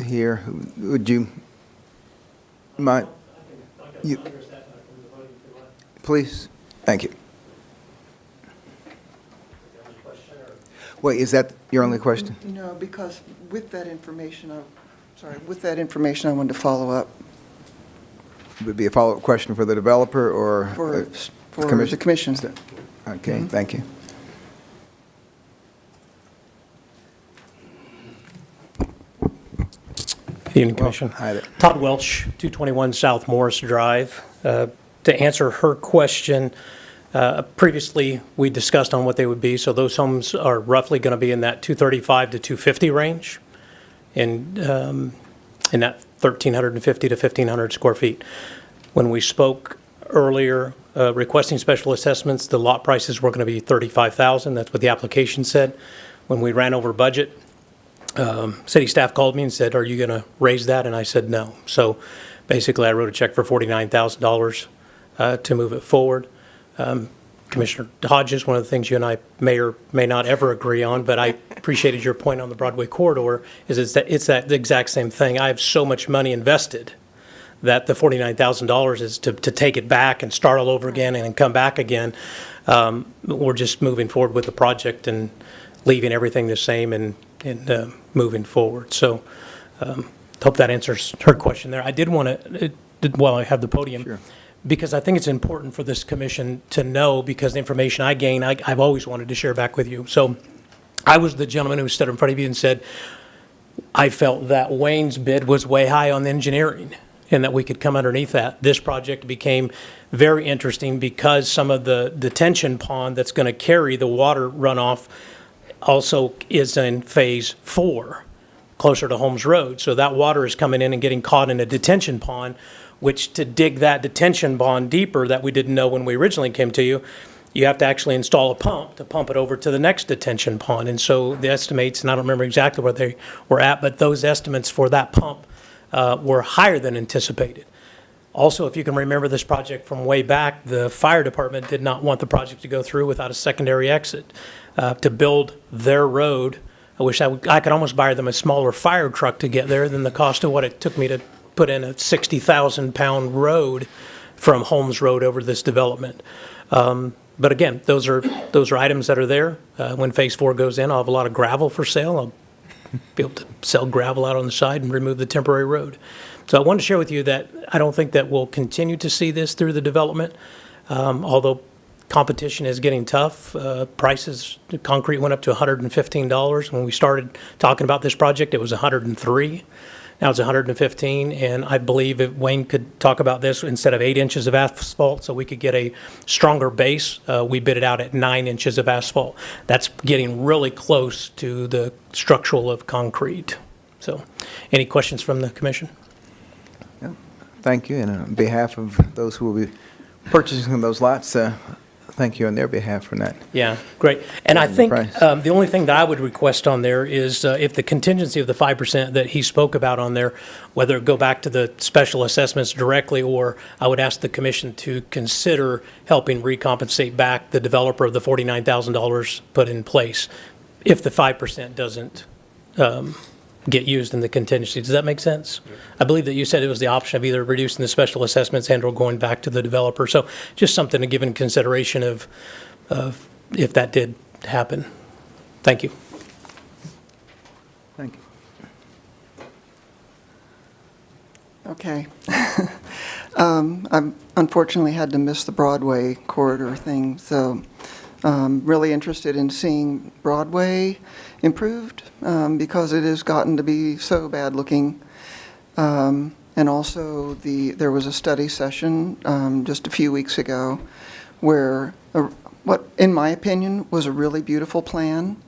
here. Would you mind? Please, thank you. Wait, is that your only question? No, because with that information, I wanted to follow up Would be a follow-up question for the developer or? for commission? the commission. Okay, thank you. Evening, Commission. Hi there. Todd Welch, 221 South Morris Drive. To answer her question, previously, we discussed on what they would be, so those homes are roughly going to be in that 235 to 250 range, in that 1,350 to 1,500 square feet. When we spoke earlier, requesting special assessments, the lot prices were going to be $35,000. That's what the application said. When we ran over budget, city staff called me and said, "Are you going to raise that?" And I said, "No." So basically, I wrote a check for $49,000 to move it forward. Commissioner Hodges, one of the things you and I may or may not ever agree on, but I appreciated your point on the Broadway corridor, is it's that exact same thing. I have so much money invested that the $49,000 is to take it back and start all over again and come back again. We're just moving forward with the project and leaving everything the same and moving forward. So hope that answers her question there. I did want to, while I have the podium, Sure. because I think it's important for this commission to know, because the information I gain, I've always wanted to share back with you. So I was the gentleman who stood in front of you and said, I felt that Wayne's bid was way high on the engineering and that we could come underneath that. This project became very interesting because some of the detention pond that's going to carry the water runoff also is in Phase 4, closer to Holmes Road. So that water is coming in and getting caught in a detention pond, which to dig that detention pond deeper that we didn't know when we originally came to you, you have to actually install a pump to pump it over to the next detention pond. And so the estimates, and I don't remember exactly where they were at, but those estimates for that pump were higher than anticipated. Also, if you can remember this project from way back, the fire department did not want the project to go through without a secondary exit. To build their road, I wish I could almost buy them a smaller fire truck to get there than the cost of what it took me to put in a 60,000-pound road from Holmes Road over this development. But again, those are items that are there. When Phase 4 goes in, I'll have a lot of gravel for sale. I'll be able to sell gravel out on the side and remove the temporary road. So I wanted to share with you that I don't think that we'll continue to see this through the development, although competition is getting tough. Prices, concrete went up to $115. When we started talking about this project, it was $103. Now it's $115, and I believe if Wayne could talk about this, instead of 8 inches of asphalt, so we could get a stronger base, we bid it out at 9 inches of asphalt. That's getting really close to the structural of concrete. So, any questions from the commission? Thank you, and on behalf of those who will be purchasing those lots, thank you on their behalf for that. Yeah, great. And I And the think price. the only thing that I would request on there is if the contingency of the 5% that he spoke about on there, whether it go back to the special assessments directly, or I would ask the commission to consider helping recompensate back the developer of the $49,000 put in place if the 5% doesn't get used in the contingency. Does that make sense? I believe that you said it was the option of either reducing the special assessments and or going back to the developer. So just something to give in consideration of if that did happen. Thank you. Thank you. Okay. I unfortunately had to miss the Broadway corridor thing, so really interested in seeing Broadway improved because it has gotten to be so bad looking. And also there was a study session just a few weeks ago where what, in my opinion, was a really beautiful plan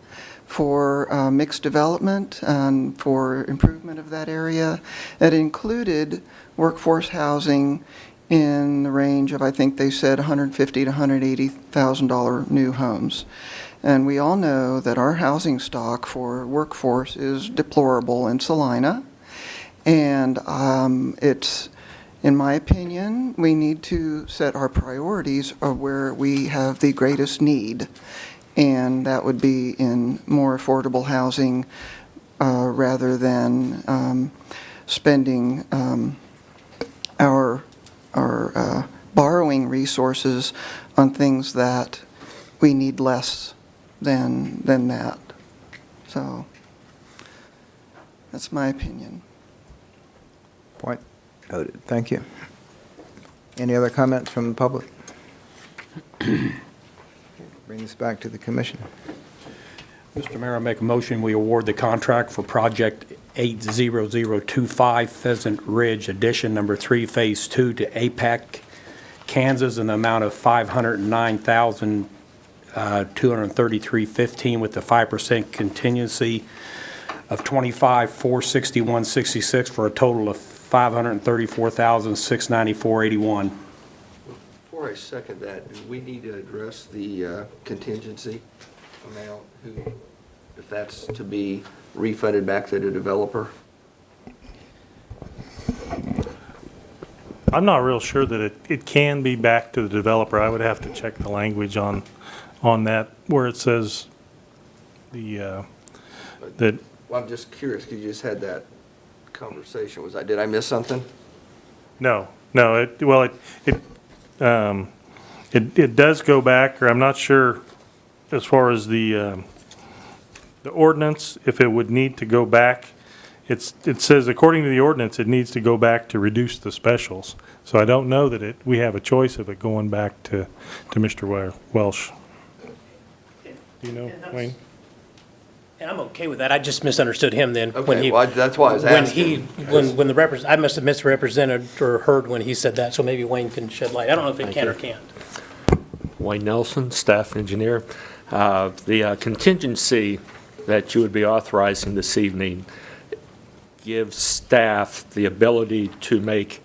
for mixed development and for improvement of that area. It included workforce housing in the range of, I think they said, $150,000 to $180,000 new homes. And we all know that our housing stock for workforce is deplorable in Salina. And it's, in my opinion, we need to set our priorities of where we have the greatest need. And that would be in more affordable housing rather than spending our borrowing resources on things that we need less than that. So that's my opinion. Point noted. Thank you. Any other comments from the public? Bring this back to the commission. Mr. Mayor, I make a motion, we award the contract for Project 80025 Pheasant Ridge Addition Number 3, Phase 2 to APAC, Kansas, in the amount of $509,233.15 with the 5% contingency of $25,461.66 for a total of $534,694.81. Before I second that, do we need to address the contingency amount, if that's to be refunded back to the developer? I'm not real sure that it can be back to the developer. I would have to check the language on that, where it says that. Well, I'm just curious, because you just had that conversation. Did I miss something? No, it does go back, or I'm not sure as far as the ordinance, if it would need to go back. It says, according to the ordinance, it needs to go back to reduce the specials. So I don't know that we have a choice of it going back to Mr. Welsh. Do you know, Wayne? And I'm okay with that. I just misunderstood him then. when Okay, he well, that's why I was asking. When I must have misrepresented or heard when he said that, so maybe Wayne can shed light. I don't know if it can or can't. Wayne Nelson, staff engineer. The contingency that you would be authorizing this evening gives staff the ability to make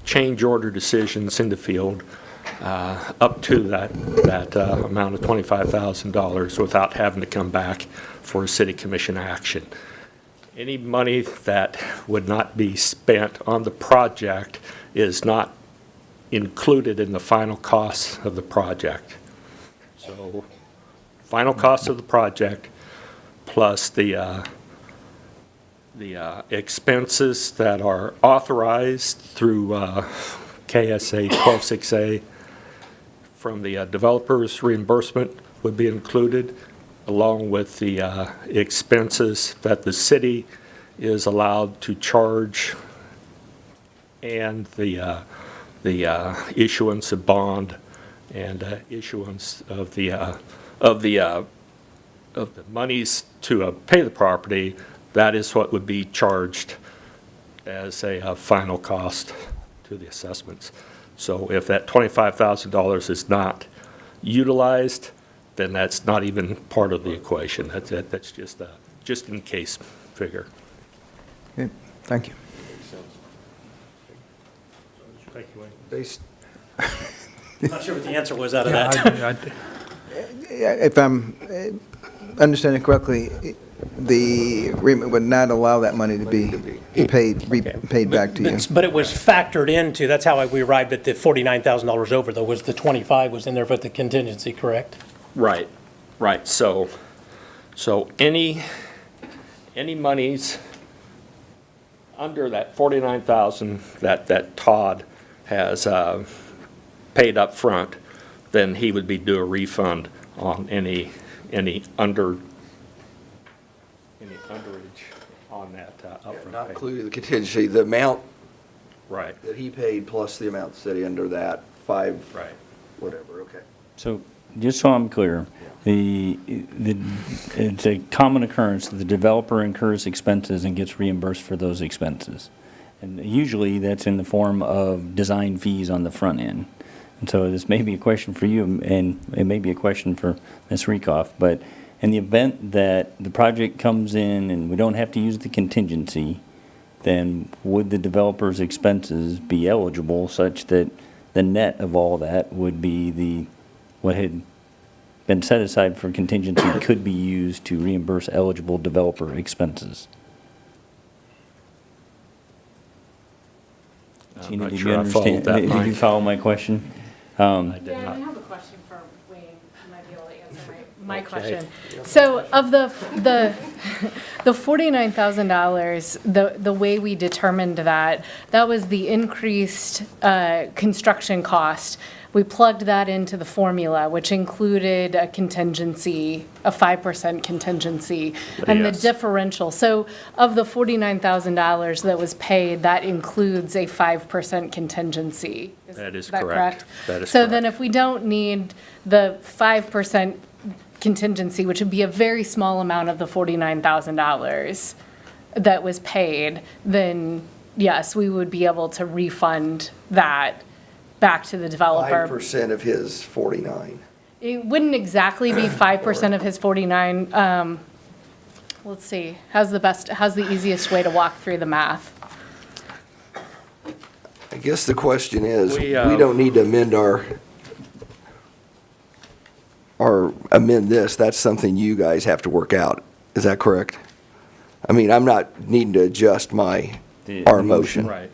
change order decisions in the field up to that amount of $25,000 without having to come back for a city commission action. Any money that would not be spent on the project is not included in the final costs of the project. So, final cost of the project plus the expenses that are authorized through KSA 126A from the developer's reimbursement would be included, along with the expenses that the city is allowed to charge and the issuance of bond and issuance of the monies to pay the property, that is what would be charged as a final cost to the assessments. So if that $25,000 is not utilized, then that's not even part of the equation. That's just a just-in-case figure. Okay, thank you. Thank you, Wayne. Based, I'm not sure what the answer was out of that. If I'm understanding correctly, the agreement would not allow that money to be paid back to you. But it was factored into, that's how we arrived at the $49,000 over, though, was the 25 was in there for the contingency, correct? Right, right. So any monies under that 49,000 that Todd has paid up front, then he would be due a refund on any underage on that upfront not payment. including the contingency, the amount Right, that he paid plus the amount city under that, right. whatever, okay. So, just so I'm clear, it's a common occurrence that the developer incurs expenses and gets reimbursed for those expenses. And usually, that's in the form of design fees on the front end. And so this may be a question for you, and it may be a question for Ms. Rieckhoff, but in the event that the project comes in and we don't have to use the contingency, then would the developer's expenses be eligible such that the net of all that would be what had been set aside for contingency could be used to reimburse eligible developer expenses? I'm Gina, not did sure you I followed understand? that, Did you Mike. follow my question? I did Yeah, not. I have a question for Wayne. You might be able to answer my Okay. question. So of the $49,000, the way we determined that was the increased construction cost. We plugged that into the formula, which included a contingency, a 5% contingency, and the Yes. differential. So of the $49,000 that was paid, that includes a 5% contingency. That is that correct. That is So then correct. if we don't need the 5% contingency, which would be a very small amount of the $49,000 that was paid, then yes, we would be able to refund that back to the developer. 5% of his 49. It wouldn't exactly be 5% of his 49. Let's see, how's the easiest way to walk through the math? I guess the question is, We, we don't need to amend amend this. That's something you guys have to work out. Is that correct? I mean, I'm not needing to adjust our motion. Right.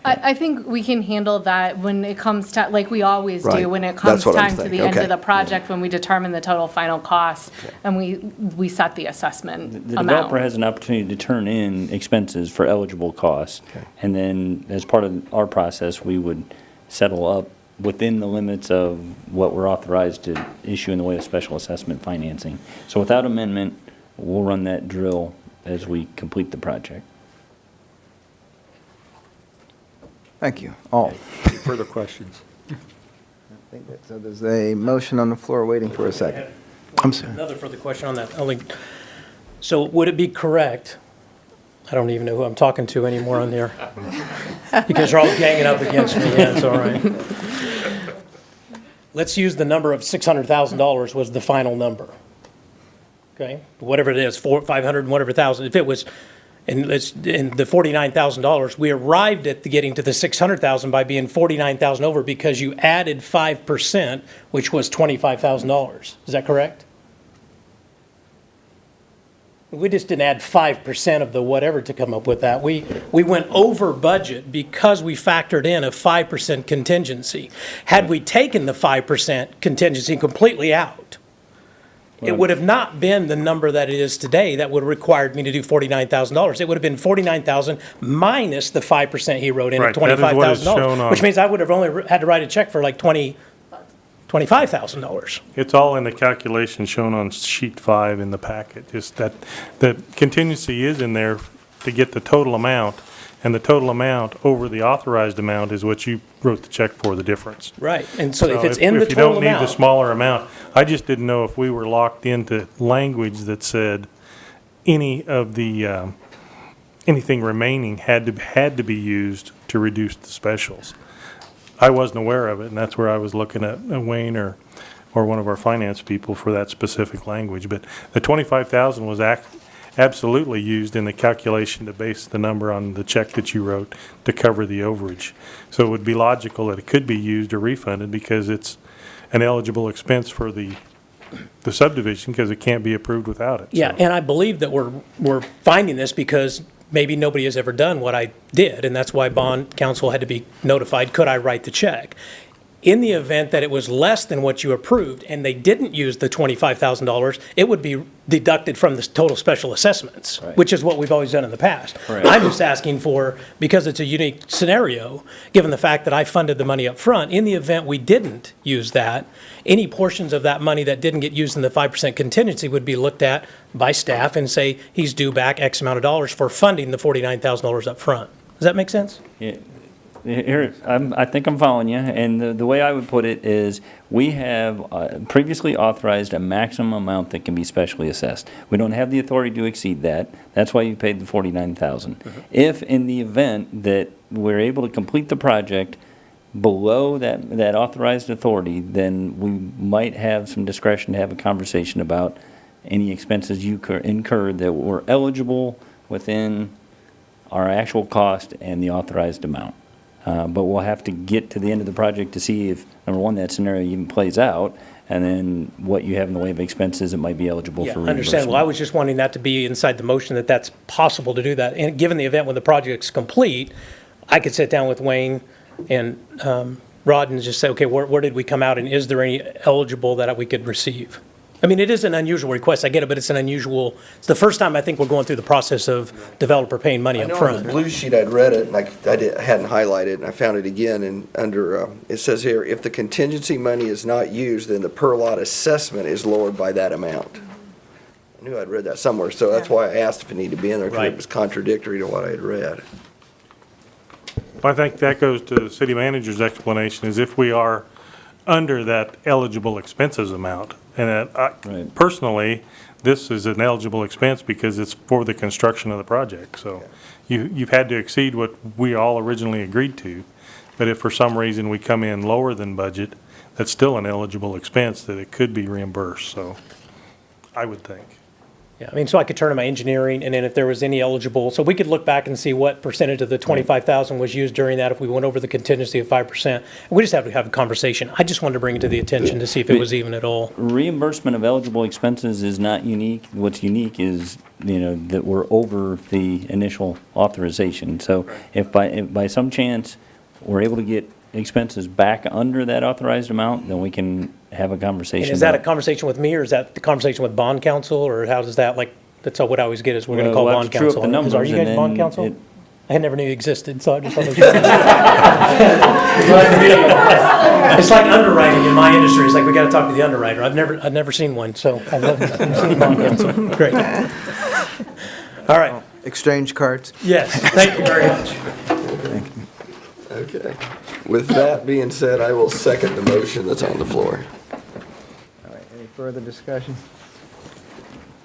I think we can handle that when it comes to, like we always Right. do, when it That's comes what I'm time to the thinking. end of Okay. the project, when we determine the total final cost, and we set the assessment The developer amount. has an opportunity to turn in expenses for eligible costs. And then, as part of our process, we would settle up within the limits of what we're authorized to issue in the way of special assessment financing. So without amendment, we'll run that drill as we complete the project. Thank you, all. Any further questions? So there's a motion on the floor waiting for a second. I'm sorry. Another further question on that. So would it be correct, I don't even know who I'm talking to anymore on there, because you're all ganging up against me, yeah, it's all right. Let's use the number of $600,000 was the final number. Okay, whatever it is, 500 and whatever thousand, if it was, and the $49,000, we arrived at getting to the 600,000 by being 49,000 over because you added 5%, which was $25,000. Is that correct? We just didn't add 5% of the whatever to come up with that. We went over budget because we factored in a 5% contingency. Had we taken the 5% contingency completely out, it would have not been the number that it is today that would have required me to do $49,000. It would have been $49,000 minus the 5% he wrote in of Right, that is what is shown $25,000, on- which means I would have only had to write a check for like $25,000. It's all in the calculation shown on sheet 5 in the packet, just that the contingency is in there to get the total amount, and the total amount over the authorized amount is what you wrote the check for, the difference. Right, and so if it's in the If you total don't need the amount, smaller amount, I just didn't know if we were locked into language that said any of the, anything remaining had to be used to reduce the specials. I wasn't aware of it, and that's where I was looking at Wayne or one of our finance people for that specific language. But the 25,000 was absolutely used in the calculation to base the number on the check that you wrote to cover the overage. So it would be logical that it could be used or refunded because it's an eligible expense for the subdivision because it can't be approved without it. yeah, So- and I believe that we're finding this because maybe nobody has ever done what I did, and that's why bond counsel had to be notified, could I write the check? In the event that it was less than what you approved and they didn't use the $25,000, it would be deducted from the total special assessments, which is what we've always done in the past. Correct. I'm just asking for, because it's a unique scenario, given the fact that I funded the money up front, in the event we didn't use that, any portions of that money that didn't get used in the 5% contingency would be looked at by staff and say, he's due back X amount of dollars for funding the $49,000 up front. Does that make sense? Yeah. Here, I think I'm following you, and the way I would put it is, we have previously authorized a maximum amount that can be specially assessed. We don't have the authority to exceed that. That's why you paid the $49,000. If in the event that we're able to complete the project below that authorized authority, then we might have some discretion to have a conversation about any expenses you incurred that were eligible within our actual cost and the authorized amount. But we'll have to get to the end of the project to see if, number one, that scenario even plays out, and then what you have in the way of expenses that might be eligible Yeah, for reimbursement. understandable. I was just wanting that to be inside the motion, that that's possible to do that. And given the event when the project's complete, I could sit down with Wayne and Rod and just say, okay, where did we come out, and is there any eligible that we could receive? I mean, it is an unusual request, I get it, but it's the first time I think we're going through the process of developer paying money I up know on front. the blue sheet, I'd read it, and hadn't highlighted, and I found it again, and under, it says here, if the contingency money is not used, then the per lot assessment is lowered by that amount. I knew I'd read that somewhere, so that's why I asked if it needed to be in there, because Right. it was contradictory to what I had read. I think that goes to the city manager's explanation, is if we are under that eligible expenses amount. And Right. personally, this is an eligible expense because it's for the construction of the project. So you've had to exceed what we all originally agreed to. But if for some reason we come in lower than budget, that's still an eligible expense that it could be reimbursed, so I would think. Yeah, I mean, so I could turn to my engineering, and then if there was any eligible, so we could look back and see what percentage of the 25,000 was used during that if we went over the contingency of 5%. We just have to have a conversation. I just wanted to bring it to the attention to see if it was even at all. Reimbursement of eligible expenses is not unique. What's unique is, that we're over the initial authorization. So if by some chance, we're able to get expenses back under that authorized amount, then we can have a conversation. And is that a about- conversation with me, or is that the conversation with bond counsel, or how does that, that's what I always get, is we're going to Well, call we'll have bond to true up counsel. the numbers, Are you and guys bond then counsel? it- I never knew you existed, so I just wanted to. It's like underwriting in my industry. It's like, we got to talk to the underwriter. I've never seen one, so I've seen bond counsel. Great. All right. Exchange cards? Yes, thank you very much. Okay. With that being said, I will second the motion that's on the floor. All right, any further discussion?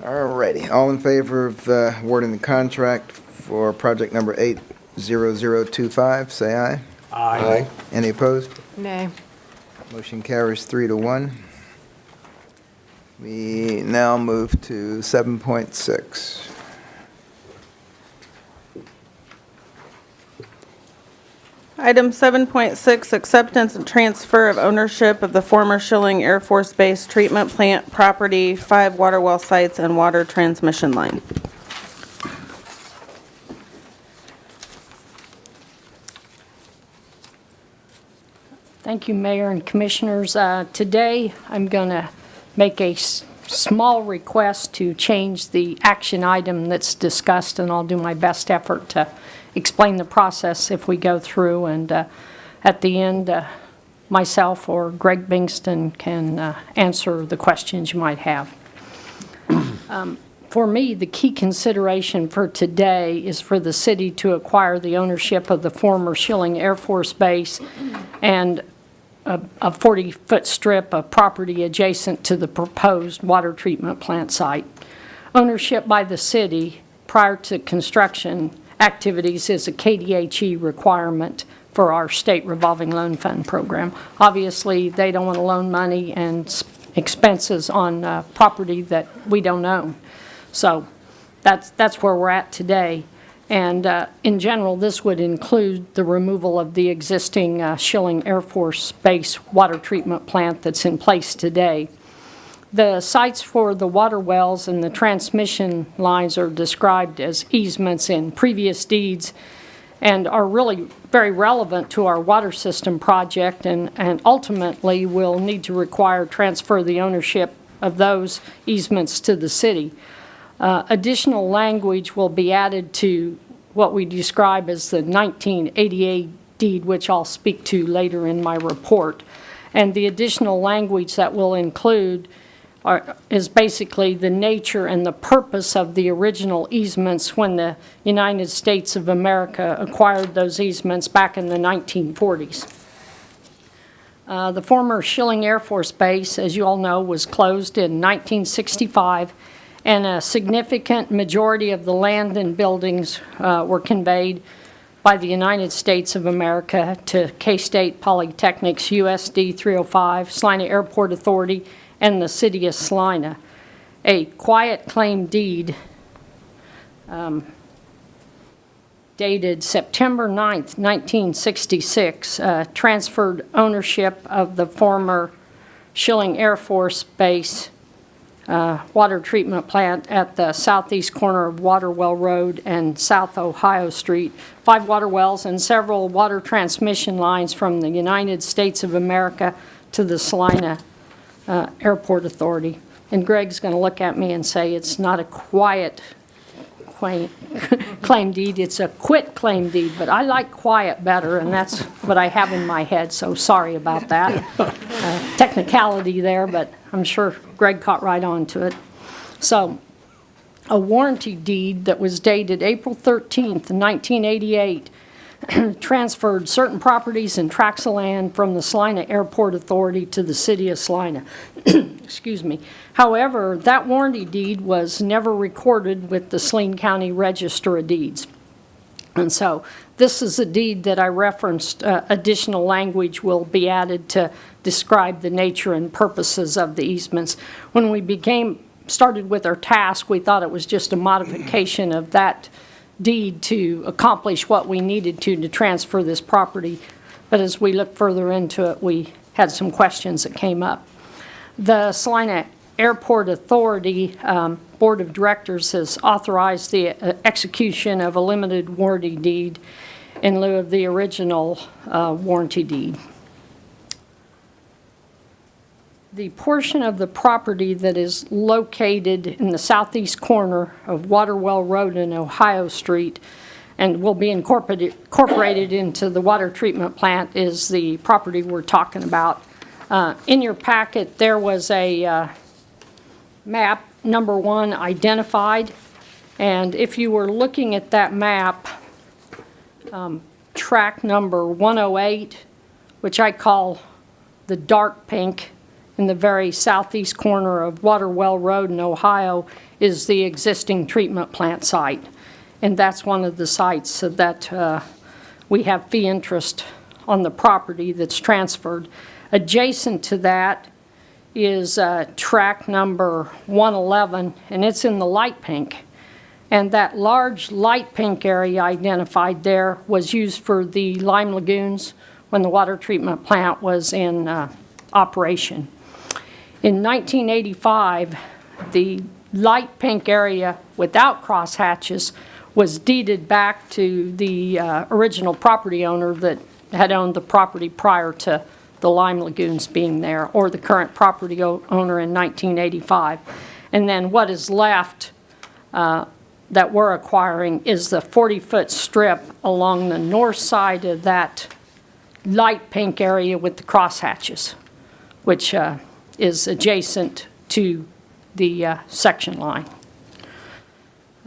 All righty, all in favor of awarding the contract for project number 80025, say aye. Aye. Any opposed? Nay. Motion carries 3-1. We now move to 7.6. Item 7.6, acceptance and transfer of ownership of the former Schilling Air Force Base Treatment Plant property, 5 water well sites, and water transmission line. Thank you, Mayor and Commissioners. Today, I'm going to make a small request to change the action item that's discussed, and I'll do my best effort to explain the process if we go through, and at the end, myself or Greg Bingston can answer the questions you might have. For me, the key consideration for today is for the city to acquire the ownership of the former Schilling Air Force Base and a 40-foot strip of property adjacent to the proposed water treatment plant site. Ownership by the city prior to construction activities is a KDHE requirement for our state revolving loan fund program. Obviously, they don't want to loan money and expenses on property that we don't own. So that's where we're at today. And in general, this would include the removal of the existing Schilling Air Force Base water treatment plant that's in place today. The sites for the water wells and the transmission lines are described as easements in previous deeds and are really very relevant to our water system project and ultimately will need to require transfer the ownership of those easements to the city. Additional language will be added to what we describe as the 1988 deed, which I'll speak to later in my report. And the additional language that will include is basically the nature and the purpose of the original easements when the United States of America acquired those easements back in the 1940s. The former Schilling Air Force Base, as you all know, was closed in 1965, and a significant majority of the land and buildings were conveyed by the United States of America to K-State Polytechnic's USD 305, Salina Airport Authority, and the city of Salina. A quiet claim deed dated September 9th, 1966, transferred ownership of the former Schilling Air Force Base water treatment plant at the southeast corner of Waterwell Road and South Ohio Street, 5 water wells and several water transmission lines from the United States of America to the Salina Airport Authority. And Greg's going to look at me and say it's not a quiet claim deed, it's a quit claim deed, but I like quiet better, and that's what I have in my head, so sorry about that. Technicality there, but I'm sure Greg caught right on to it. So, a warranty deed that was dated April 13th, 1988, transferred certain properties and tracts of land from the Salina Airport Authority to the city of Salina. Excuse me. However, that warranty deed was never recorded with the Saline County Register of Deeds. And so this is a deed that I referenced. Additional language will be added to describe the nature and purposes of the easements. When we started with our task, we thought it was just a modification of that deed to accomplish what we needed to transfer this property. But as we looked further into it, we had some questions that came up. The Salina Airport Authority Board of Directors has authorized the execution of a limited warranty deed in lieu of the original warranty deed. The portion of the property that is located in the southeast corner of Waterwell Road and Ohio Street and will be incorporated into the water treatment plant is the property we're talking about. In your packet, there was a map, number 1, identified. And if you were looking at that map, track number 108, which I call the dark pink, in the very southeast corner of Waterwell Road in Ohio, is the existing treatment plant site. And that's one of the sites that we have fee interest on the property that's transferred. Adjacent to that is track number 111, and it's in the light pink. And that large light pink area identified there was used for the lime lagoons when the water treatment plant was in operation. In 1985, the light pink area without crosshatches was deeded back to the original property owner that had owned the property prior to the lime lagoons being there, or the current property owner in 1985. And then what is left that we're acquiring is the 40-foot strip along the north side of that light pink area with the crosshatches, which is adjacent to the section line.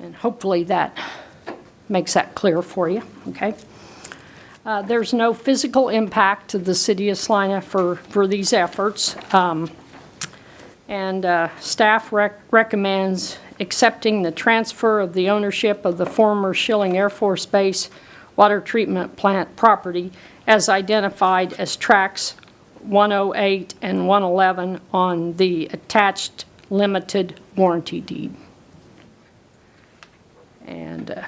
And hopefully that makes that clear for you, okay? There's no physical impact to the city of Salina for these efforts. Staff recommends accepting the transfer of the ownership of the former Schilling Air Force Base water treatment plant property as identified as tracts 108 and 111 on the attached limited warranty deed. And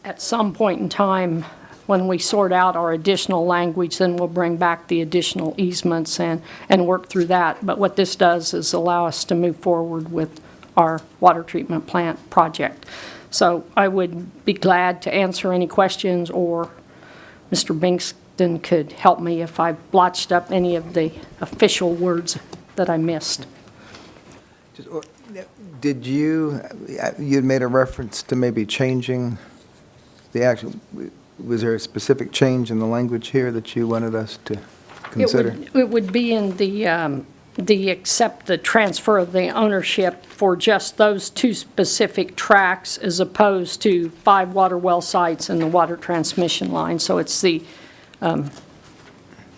at some point in time, when we sort out our additional language, then we'll bring back the additional easements and work through that. But what this does is allow us to move forward with our water treatment plant project. So I would be glad to answer any questions, or Mr. Bingston could help me if I blotched up any of the official words that I missed. Did you had made a reference to maybe changing the actual, was there a specific change in the language here that you wanted us to consider? It would be in the accept the transfer of the ownership for just those two specific tracts as opposed to 5 water well sites and the water transmission line. So it's the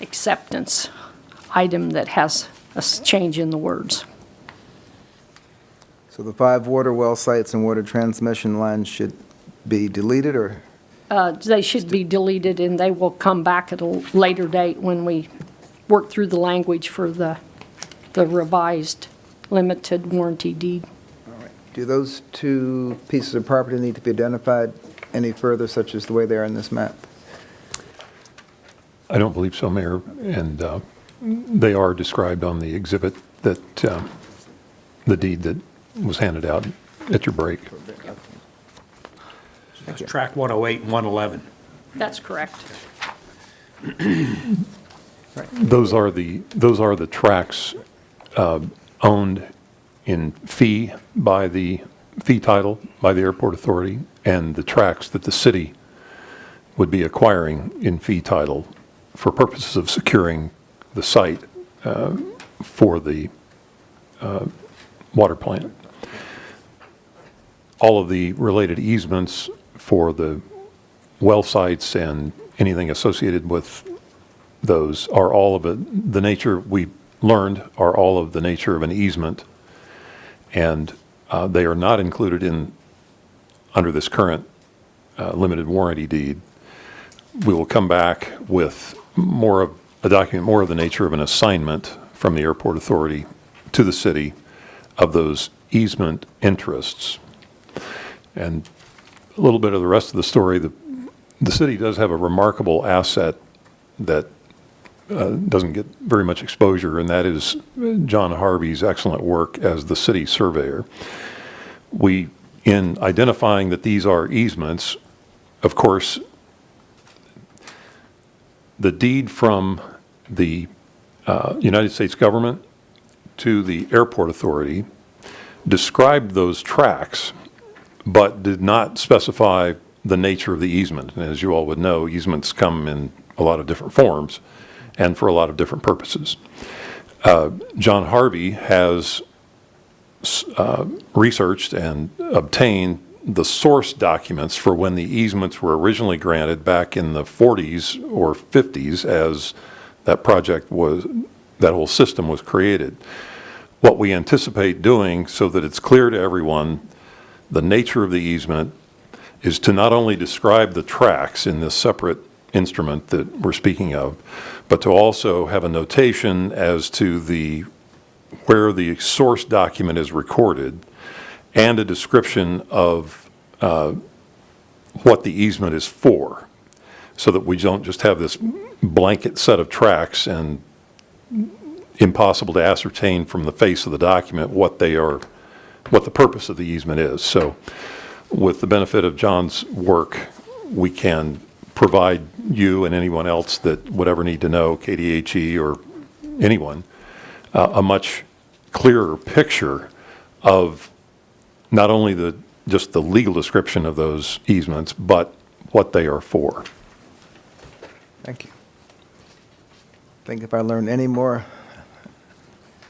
acceptance item that has a change in the words. So the 5 water well sites and water transmission lines should be deleted, or? They should be deleted, and they will come back at a later date when we work through the language for the revised limited warranty deed. All right. Do those 2 pieces of property need to be identified any further, such as the way they are in this map? I don't believe so, Mayor, and they are described on the exhibit that, the deed that was handed out at your break. That's track 108 and 111. That's correct. Those are the tracts owned in fee by the fee title by the airport authority, and the tracts that the city would be acquiring in fee title for purposes of securing the site for the water plant. All of the related easements for the well sites and anything associated with those are all of it, the nature we learned are all of the nature of an easement, and they are not included in under this current limited warranty deed. We will come back with more of a document, more of the nature of an assignment from the airport authority to the city of those easement interests. And a little bit of the rest of the story, the city does have a remarkable asset that doesn't get very much exposure, and that is John Harvey's excellent work as the city surveyor. We, in identifying that these are easements, of course, the deed from the United States government to the airport authority described those tracts, but did not specify the nature of the easement. And as you all would know, easements come in a lot of different forms and for a lot of different purposes. John Harvey has researched and obtained the source documents for when the easements were originally granted back in the 40s or 50s as that project was, that whole system was created. What we anticipate doing so that it's clear to everyone the nature of the easement is to not only describe the tracks in this separate instrument that we're speaking of, but to also have a notation as to where the source document is recorded and a description of what the easement is for, so that we don't just have this blanket set of tracks and impossible to ascertain from the face of the document what they are, what the purpose of the easement is. So with the benefit of John's work, we can provide you and anyone else that would ever need to know, KDHE or anyone, a much clearer picture of not only just the legal description of those easements, but what they are for. Thank you. I think if I learn any more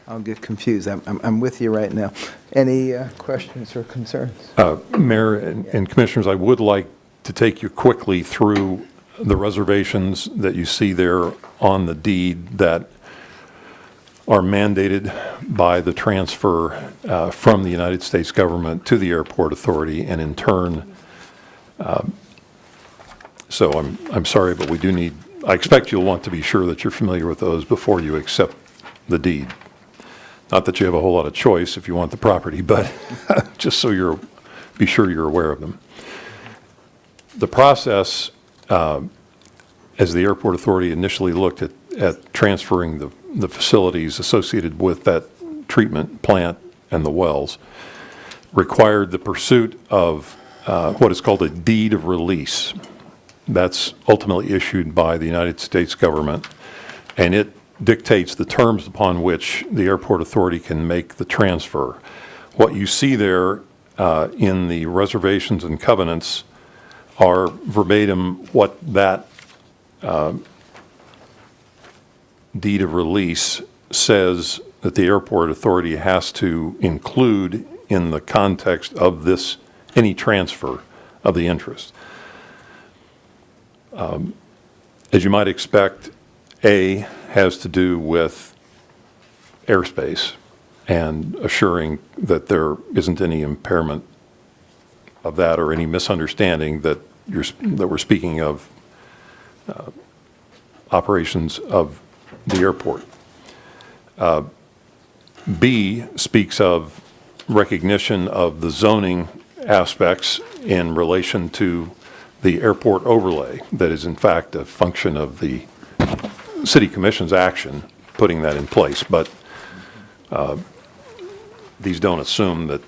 I'll get confused. I'm with you right now. Any questions or concerns? Mayor and Commissioners, I would like to take you quickly through the reservations that you see there on the deed that are mandated by the transfer from the United States government to the Airport Authority, and in turn, so I'm sorry, but we do need, I expect you'll want to be sure that you're familiar with those before you accept the deed. Not that you have a whole lot of choice if you want the property, but just so be sure you're aware of them. The process, as the Airport Authority initially looked at transferring the facilities associated with that treatment plant and the wells, required the pursuit of what is called a deed of release. That's ultimately issued by the United States government, and it dictates the terms upon which the Airport Authority can make the transfer. What you see there in the reservations and covenants are verbatim what that deed of release says that the Airport Authority has to include in the context of this, any transfer of the interest. As you might expect, A has to do with airspace and assuring that there isn't any impairment of that or any misunderstanding that we're speaking of operations of the airport. B speaks of recognition of the zoning aspects in relation to the airport overlay that is in fact a function of the City Commission's action putting that in place. But these don't assume that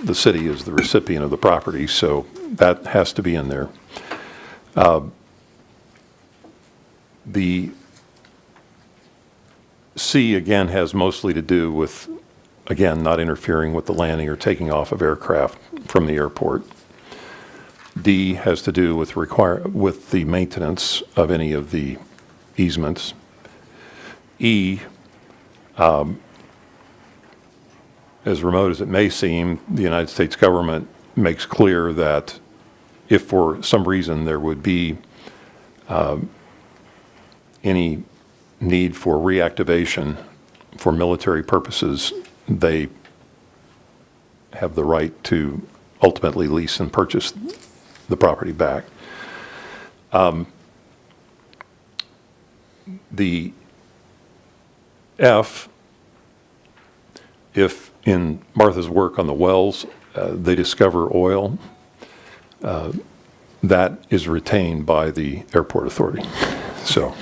the city is the recipient of the property, so that has to be in there. The C, again, has mostly to do with, again, not interfering with the landing or taking off of aircraft from the airport. D has to do with with the maintenance of any of the easements. E, as remote as it may seem, the United States government makes clear that if for some reason there would be any need for reactivation for military purposes, they have the right to ultimately lease and purchase the property back. The F, if in Martha's work on the wells, they discover oil, that is retained by the Airport Authority. So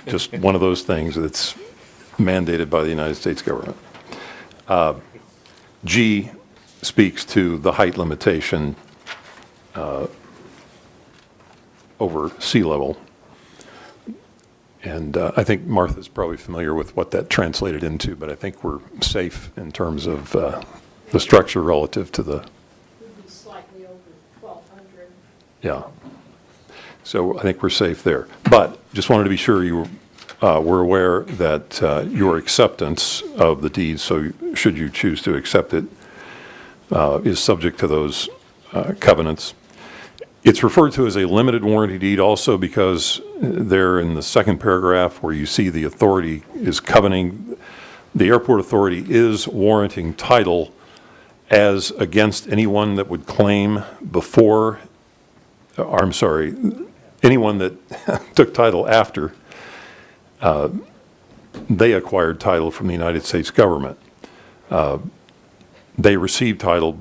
just one of those things that's mandated by the United States government. G speaks to the height limitation over sea level. And I think Martha's probably familiar with what that translated into, but I think we're safe in terms of the structure relative to the... Would be slightly over 1,200. Yeah. So I think we're safe there. But just wanted to be sure you were aware that your acceptance of the deed, so should you choose to accept it, is subject to those covenants. It's referred to as a limited warranty deed also because there in the second paragraph where you see the authority is covenanting, the Airport Authority is warranting title as against anyone that would claim before, or I'm sorry, anyone that took title after they acquired title from the United States government. They received title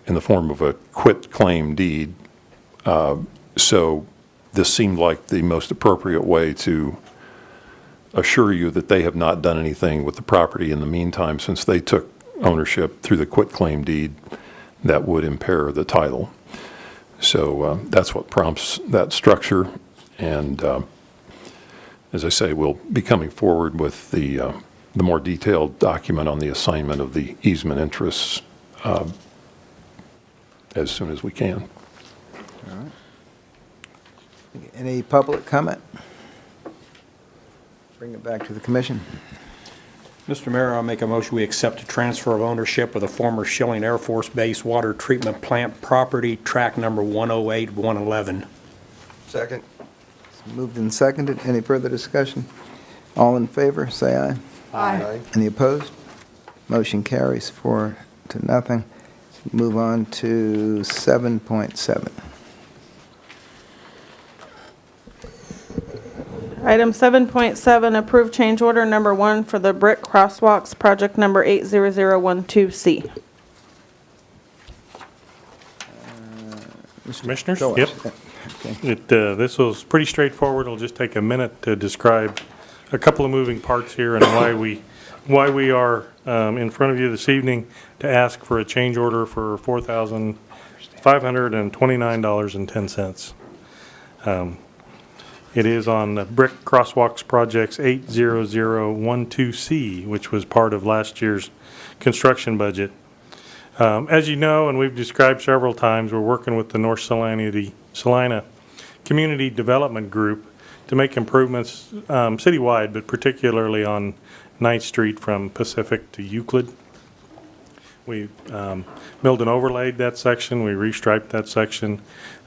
in the form of a quit claim deed. So this seemed like the most appropriate way to assure you that they have not done anything with the property in the meantime since they took ownership through the quit claim deed that would impair the title. So that's what prompts that structure. And as I say, we'll be coming forward with the more detailed document on the assignment of the easement interests as soon as we can. All right. Any public comment? Bring it back to the commission. Mr. Mayor, I'll make a motion, we accept a transfer of ownership of the former Schilling Air Force Base water treatment plant property, track number 108-111. Second. Moved and seconded. Any further discussion? All in favor, say aye. Aye. Any opposed? Motion carries 4-0. Move on to 7.7. Item 7.7, approve change order number 1 for the brick crosswalks, project number 80012C. Commissioners? Phillips. Yep. Okay. This was pretty straightforward. It'll just take a minute to describe a couple of moving parts here and why we are in front of you this evening to ask for a change order for $4,529.10. It is on the Brick Crosswalks Projects 80012C, which was part of last year's construction budget. As you know, and we've described several times, we're working with the North Salina Community Development Group to make improvements citywide, but particularly on 9th Street from Pacific to Euclid. We milled and overlaid that section. We restriped that section.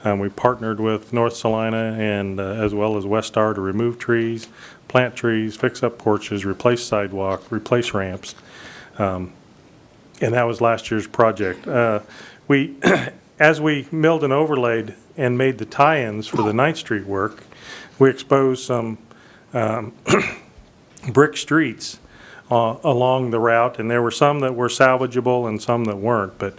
We partnered with North Salina and as well as Westar to remove trees, plant trees, fix up porches, replace sidewalk, replace ramps. And that was last year's project. As we milled and overlaid and made the tie-ins for the 9th Street work, we exposed some brick streets along the route, and there were some that were salvageable and some that weren't, but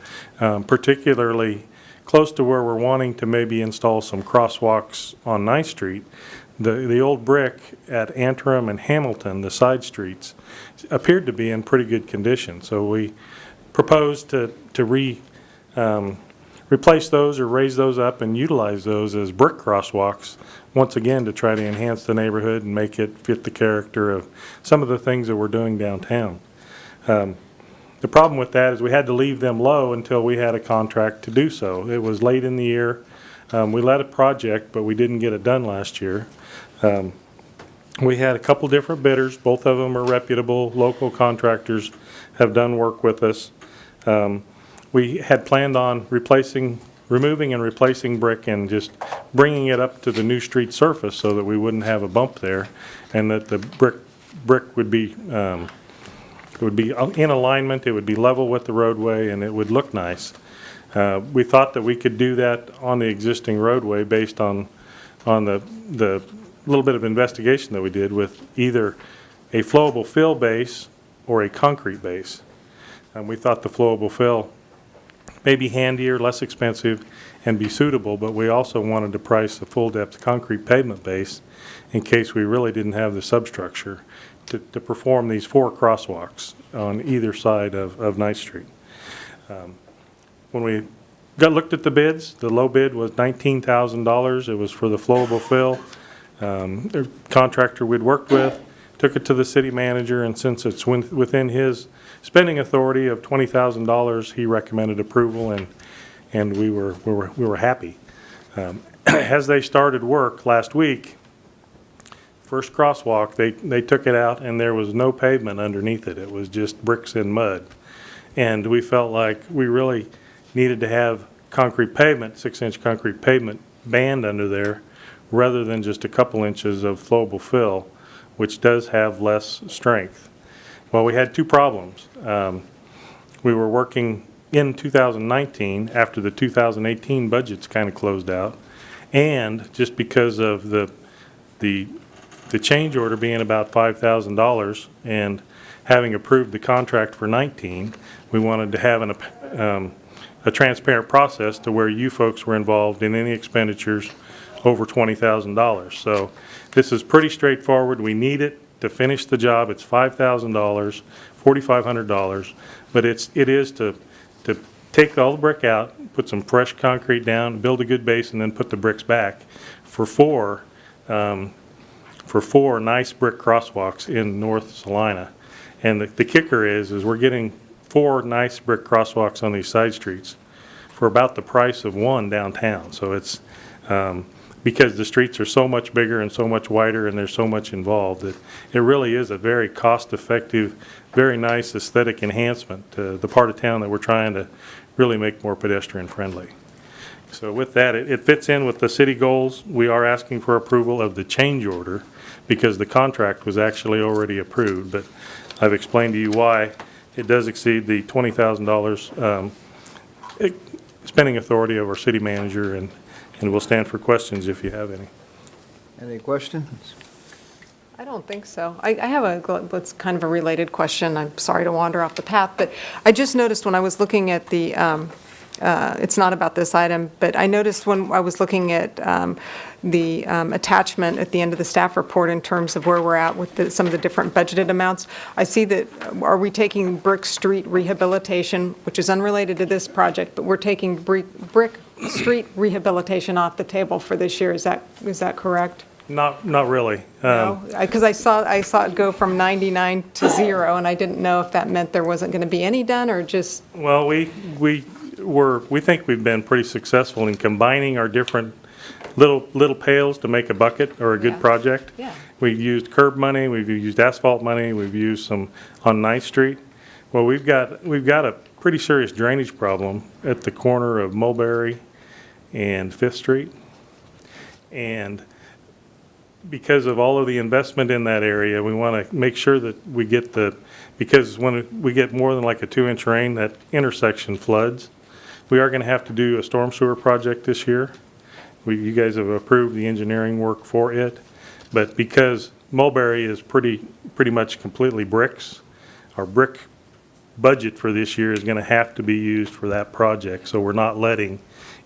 particularly close to where we're wanting to maybe install some crosswalks on 9th Street, the old brick at Antrim and Hamilton, the side streets, appeared to be in pretty good condition. So we proposed to replace those or raise those up and utilize those as brick crosswalks, once again to try to enhance the neighborhood and make it fit the character of some of the things that we're doing downtown. The problem with that is we had to leave them low until we had a contract to do so. It was late in the year. We led a project, but we didn't get it done last year. We had a couple different bidders. Both of them are reputable. Local contractors have done work with us. We had planned on removing and replacing brick and just bringing it up to the new street surface so that we wouldn't have a bump there, and that the brick would be in alignment, it would be level with the roadway, and it would look nice. We thought that we could do that on the existing roadway based on the little bit of investigation that we did with either a flowable fill base or a concrete base. And we thought the flowable fill may be handier, less expensive, and be suitable, but we also wanted to price a full-depth concrete pavement base in case we really didn't have the substructure to perform these 4 crosswalks on either side of 9th Street. When we looked at the bids, the low bid was $19,000. It was for the flowable fill. The contractor we'd worked with took it to the city manager, and since it's within his spending authority of $20,000, he recommended approval, and we were happy. As they started work last week, first crosswalk, they took it out and there was no pavement underneath it. It was just bricks and mud. And we felt like we really needed to have concrete pavement, 6-inch concrete pavement band under there, rather than just a couple inches of flowable fill, which does have less strength. Well, we had 2 problems. We were working in 2019 after the 2018 budgets kind of closed out, and just because of the change order being about $5,000 and having approved the contract for 19, we wanted to have a transparent process to where you folks were involved in any expenditures over $20,000. So this is pretty straightforward. We need it to finish the job. It's $5,000, $4,500, but it is to take all the brick out, put some fresh concrete down, build a good base, and then put the bricks back for 4 nice brick crosswalks in North Salina. And the kicker is we're getting 4 nice brick crosswalks on these side streets for about the price of 1 downtown. So it's because the streets are so much bigger and so much wider and there's so much involved, that it really is a very cost-effective, very nice aesthetic enhancement to the part of town that we're trying to really make more pedestrian-friendly. So with that, it fits in with the city goals. We are asking for approval of the change order because the contract was actually already approved, but I've explained to you why it does exceed the $20,000 spending authority of our city manager, and we'll stand for questions if you have any. Any questions? I don't think so. I have what's kind of a related question. I'm sorry to wander off the path, but I just noticed when I was looking at the, it's not about this item, but I noticed when I was looking at the attachment at the end of the staff report in terms of where we're at with some of the different budgeted amounts, I see that, are we taking Brick Street rehabilitation, which is unrelated to this project, but we're taking Brick Street rehabilitation off the table for this year. Is that correct? Not really. No, because I saw it go from 99 to 0, and I didn't know if that meant there wasn't going to be any done, or just... Well, we think we've been pretty successful in combining our different little pails to make a bucket or a good project. Yeah. We've used curb money, we've used asphalt money, we've used some on 9th Street. Well, we've got a pretty serious drainage problem at the corner of Mulberry and 5th Street. And because of all of the investment in that area, we want to make sure that we get because when we get more than like a 2-inch rain, that intersection floods. We are going to have to do a storm sewer project this year. You guys have approved the engineering work for it, but because Mulberry is pretty much completely bricks, our brick budget for this year is going to have to be used for that project, so we're not letting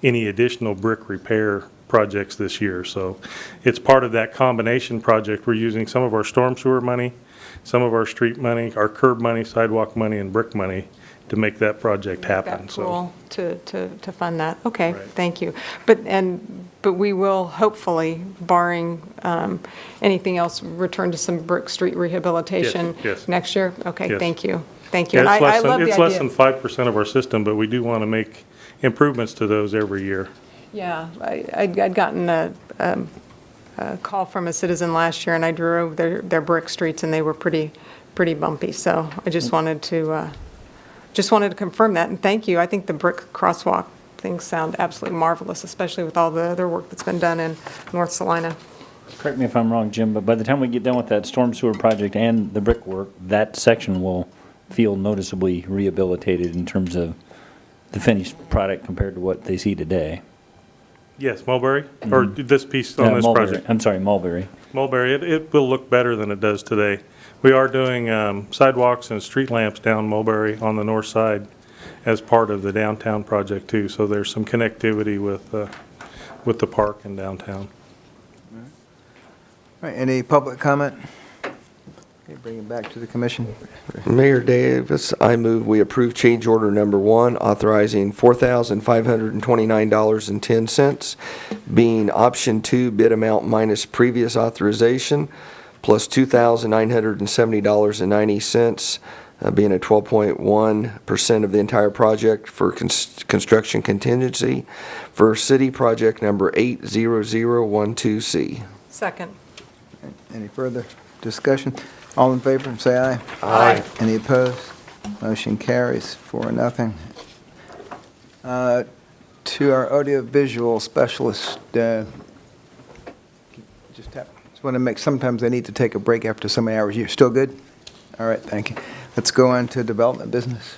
any additional brick repair projects this year. So it's part of that combination project. We're using some of our storm sewer money, some of our street money, our curb money, sidewalk money, and brick money to make that project happen. That pool to fund that. Okay, Right. thank you. But we will hopefully, barring anything else, return to some Brick Street rehabilitation Yes. next year? Okay, Yes. thank you. Thank you. Yeah, And I love the it's less idea. than 5% of our system, but we do want to make improvements to those every year. Yeah, I'd gotten a call from a citizen last year, and I drove their brick streets, and they were pretty bumpy. So I just wanted to confirm that, and thank you. I think the brick crosswalk things sound absolutely marvelous, especially with all the other work that's been done in North Salina. Correct me if I'm wrong, Jim, but by the time we get done with that storm sewer project and the brickwork, that section will feel noticeably rehabilitated in terms of the finished product compared to what they see today. Yes, Mulberry, or this piece on this Mulberry. project. I'm sorry, Mulberry. Mulberry, it will look better than it does today. We are doing sidewalks and street lamps down Mulberry on the north side as part of the downtown project too, so there's some connectivity with the park and downtown. All right, any public comment? Okay, bring it back to the commission. Mayor Davis, I move we approve change order number 1, authorizing $4,529.10, being option 2 bid amount minus previous authorization, plus $2,970.90, being a 12.1% of the entire project for construction contingency for city project number 80012C. Second. Any further discussion? All in favor, say aye. Aye. Any opposed? Motion carries 4-0. To our audiovisual specialist, just want to make, sometimes I need to take a break after so many hours. You're still good? All right, thank you. Let's go on to development business.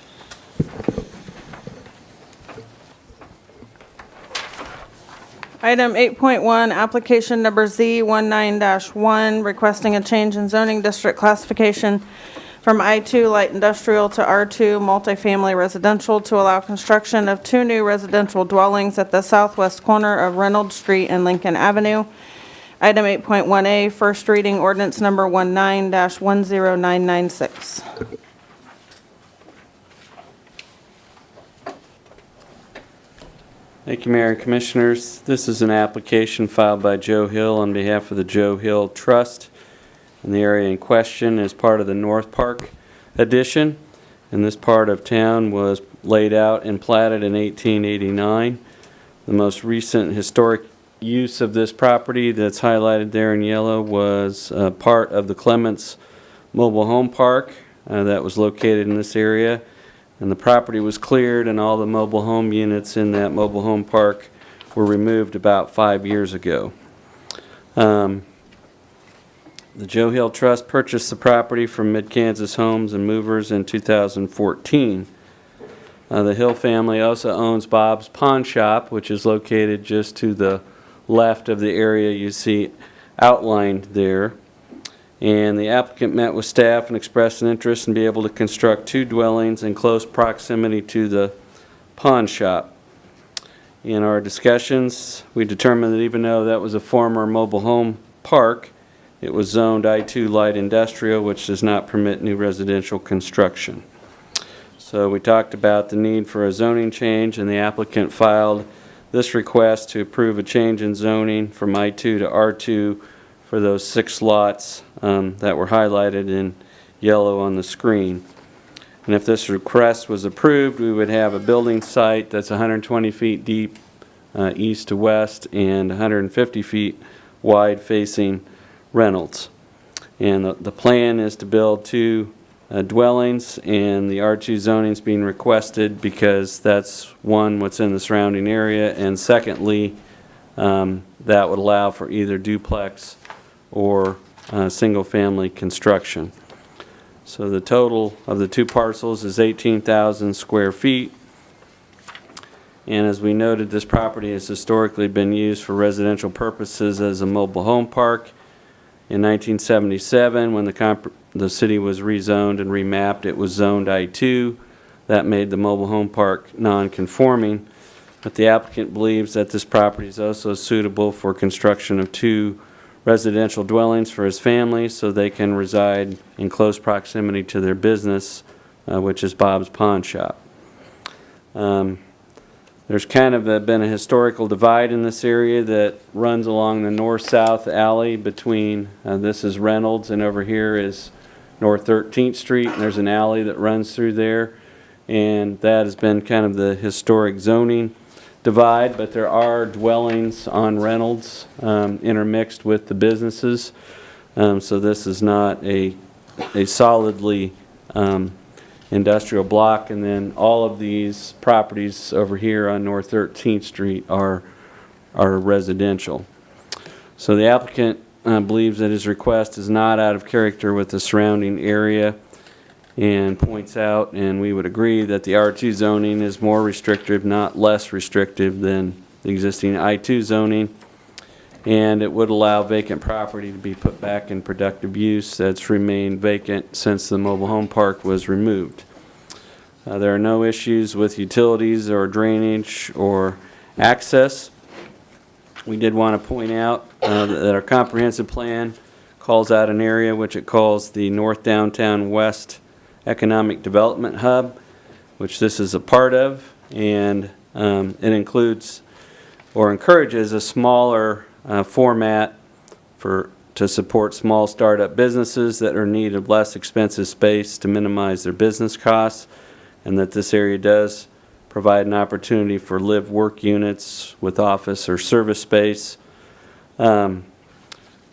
Item 8.1, application number Z19-1, requesting a change in zoning district classification from I2 light industrial to R2 multifamily residential to allow construction of 2 new residential dwellings at the southwest corner of Reynolds Street and Lincoln Avenue. Item 8.1A, first reading ordinance number 19-10996. Thank you, Mayor and Commissioners. This is an application filed by Joe Hill on behalf of the Joe Hill Trust. And the area in question is part of the North Park addition. And this part of town was laid out and platted in 1889. The most recent historic use of this property that's highlighted there in yellow was part of the Clements Mobile Home Park that was located in this area. And the property was cleared and all the mobile home units in that mobile home park were removed about 5 years ago. The Joe Hill Trust purchased the property from Mid-Kansas Homes and Movers in 2014. The Hill family also owns Bob's Pawn Shop, which is located just to the left of the area you see outlined there. And the applicant met with staff and expressed an interest in being able to construct 2 dwellings in close proximity to the pawn shop. In our discussions, we determined that even though that was a former mobile home park, it was zoned I-2 light industrial, which does not permit new residential construction. So we talked about the need for a zoning change, and the applicant filed this request to approve a change in zoning from I-2 to R2 for those 6 lots that were highlighted in yellow on the screen. And if this request was approved, we would have a building site that's 120 feet deep east to west and 150 feet wide facing Reynolds. And the plan is to build 2 dwellings, and the R2 zoning is being requested because that's, one, what's in the surrounding area, and secondly, that would allow for either duplex or single-family construction. So the total of the 2 parcels is 18,000 square feet. And as we noted, this property has historically been used for residential purposes as a mobile home park. In 1977, when the city was rezoned and remapped, it was zoned I-2. That made the mobile home park non-conforming. But the applicant believes that this property is also suitable for construction of 2 residential dwellings for his family so they can reside in close proximity to their business, which is Bob's Pawn Shop. There's kind of been a historical divide in this area that runs along the north-south alley between, this is Reynolds, and over here is North 13th Street, and there's an alley that runs through there, and that has been kind of the historic zoning divide, but there are dwellings on Reynolds intermixed with the businesses, so this is not a solidly industrial block. And then all of these properties over here on North 13th Street are residential. So the applicant believes that his request is not out of character with the surrounding area, and points out, and we would agree, that the R2 zoning is more restrictive, not less restrictive than the existing I2 zoning, and it would allow vacant property to be put back in productive use that's remained vacant since the mobile home park was removed. There are no issues with utilities or drainage or access. We did want to point out that our comprehensive plan calls out an area which it calls the North Downtown West Economic Development Hub, which this is a part of, and it includes or encourages a smaller format to support small startup businesses that are in need of less expensive space to minimize their business costs, and that this area does provide an opportunity for live-work units with office or service space.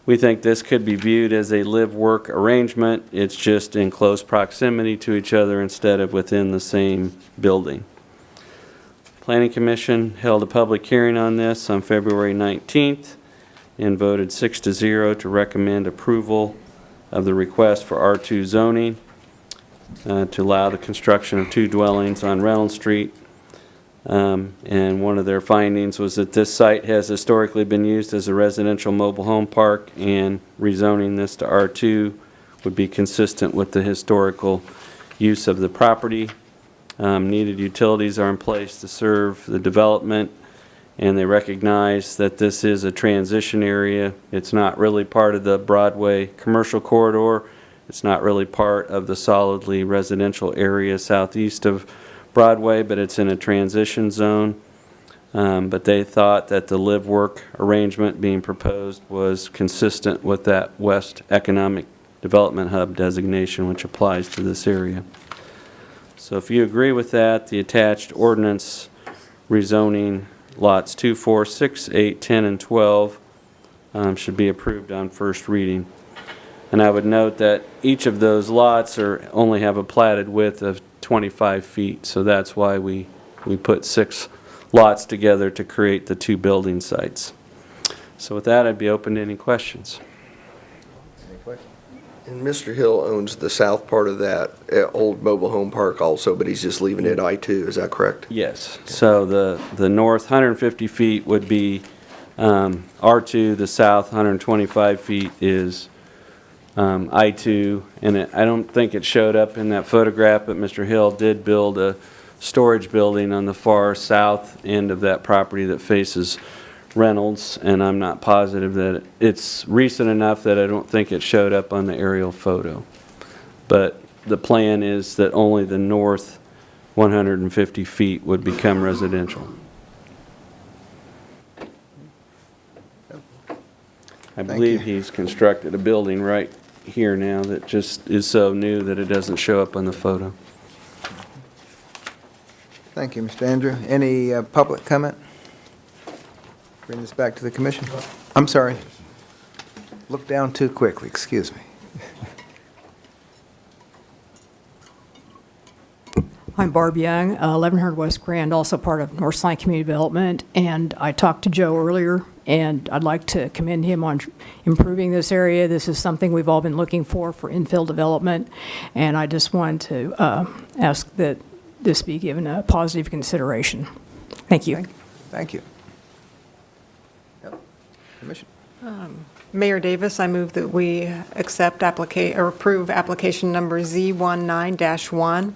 We think this could be viewed as a live-work arrangement. It's just in close proximity to each other instead of within the same building. Planning Commission held a public hearing on this on February 19th and voted 6-0 to recommend approval of the request for R2 zoning to allow the construction of 2 dwellings on Reynolds Street. And one of their findings was that this site has historically been used as a residential mobile home park, and rezoning this to R2 would be consistent with the historical use of the property. Needed utilities are in place to serve the development, and they recognize that this is a transition area. It's not really part of the Broadway commercial corridor. It's not really part of the solidly residential area southeast of Broadway, but it's in a transition zone. But they thought that the live-work arrangement being proposed was consistent with that West Economic Development Hub designation, which applies to this area. So if you agree with that, the attached ordinance rezoning lots 2, 4, 6, 8, 10, and 12 should be approved on first reading. And I would note that each of those lots only have a platted width of 25 feet, so that's why we put 6 lots together to create the 2 building sites. So with that, I'd be open to any questions. And Mr. Hill owns the south part of that old mobile home park also, but he's just leaving it I-2, is that correct? Yes. So the north 150 feet would be R2, the south 125 feet is I-2, and I don't think it showed up in that photograph, but Mr. Hill did build a storage building on the far south end of that property that faces Reynolds, and I'm not positive that it's recent enough that I don't think it showed up on the aerial photo. But the plan is that only the north 150 feet would become residential. I believe he's constructed a building right here now that just is so new that it doesn't show up on the photo. Thank you, Mr. Andrew. Any public comment? Bring this back to the commission. I'm sorry. Look down too quickly, excuse me. I'm Barb Young, 1100 West Grand, also part of Northside Community Development, and I talked to Joe earlier, and I'd like to commend him on improving this area. This is something we've all been looking for infill development, and I just wanted to ask that this be given a positive consideration. Thank you. Thank you. Commission. Mayor Davis, I move that we accept or approve application number Z19-1,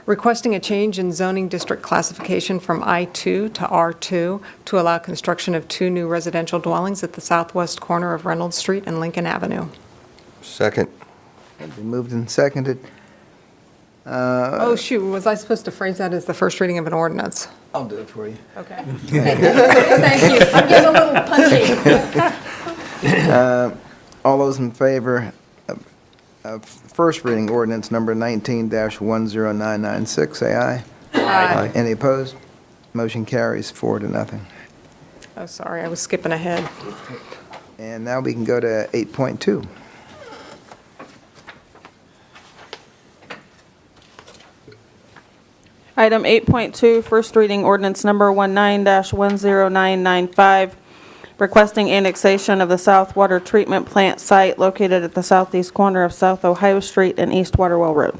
requesting a change in zoning district classification from I-2 to R2 to allow construction of 2 new residential dwellings at the southwest corner of Reynolds Street and Lincoln Avenue. Second. Been moved and seconded. Oh, shoot, was I supposed to phrase that as the first reading of an ordinance? I'll do it for you. Okay. Thank you. I'm getting a little punchy. All those in favor of first reading ordinance number 19-10996, say aye. Aye. Any opposed? Motion carries 4-0. Oh, sorry, I was skipping ahead. And now we can go to 8.2. Item 8.2, first reading ordinance number 19-10995, requesting annexation of the South Water Treatment Plant site located at the southeast corner of South Ohio Street and East Waterwell Road.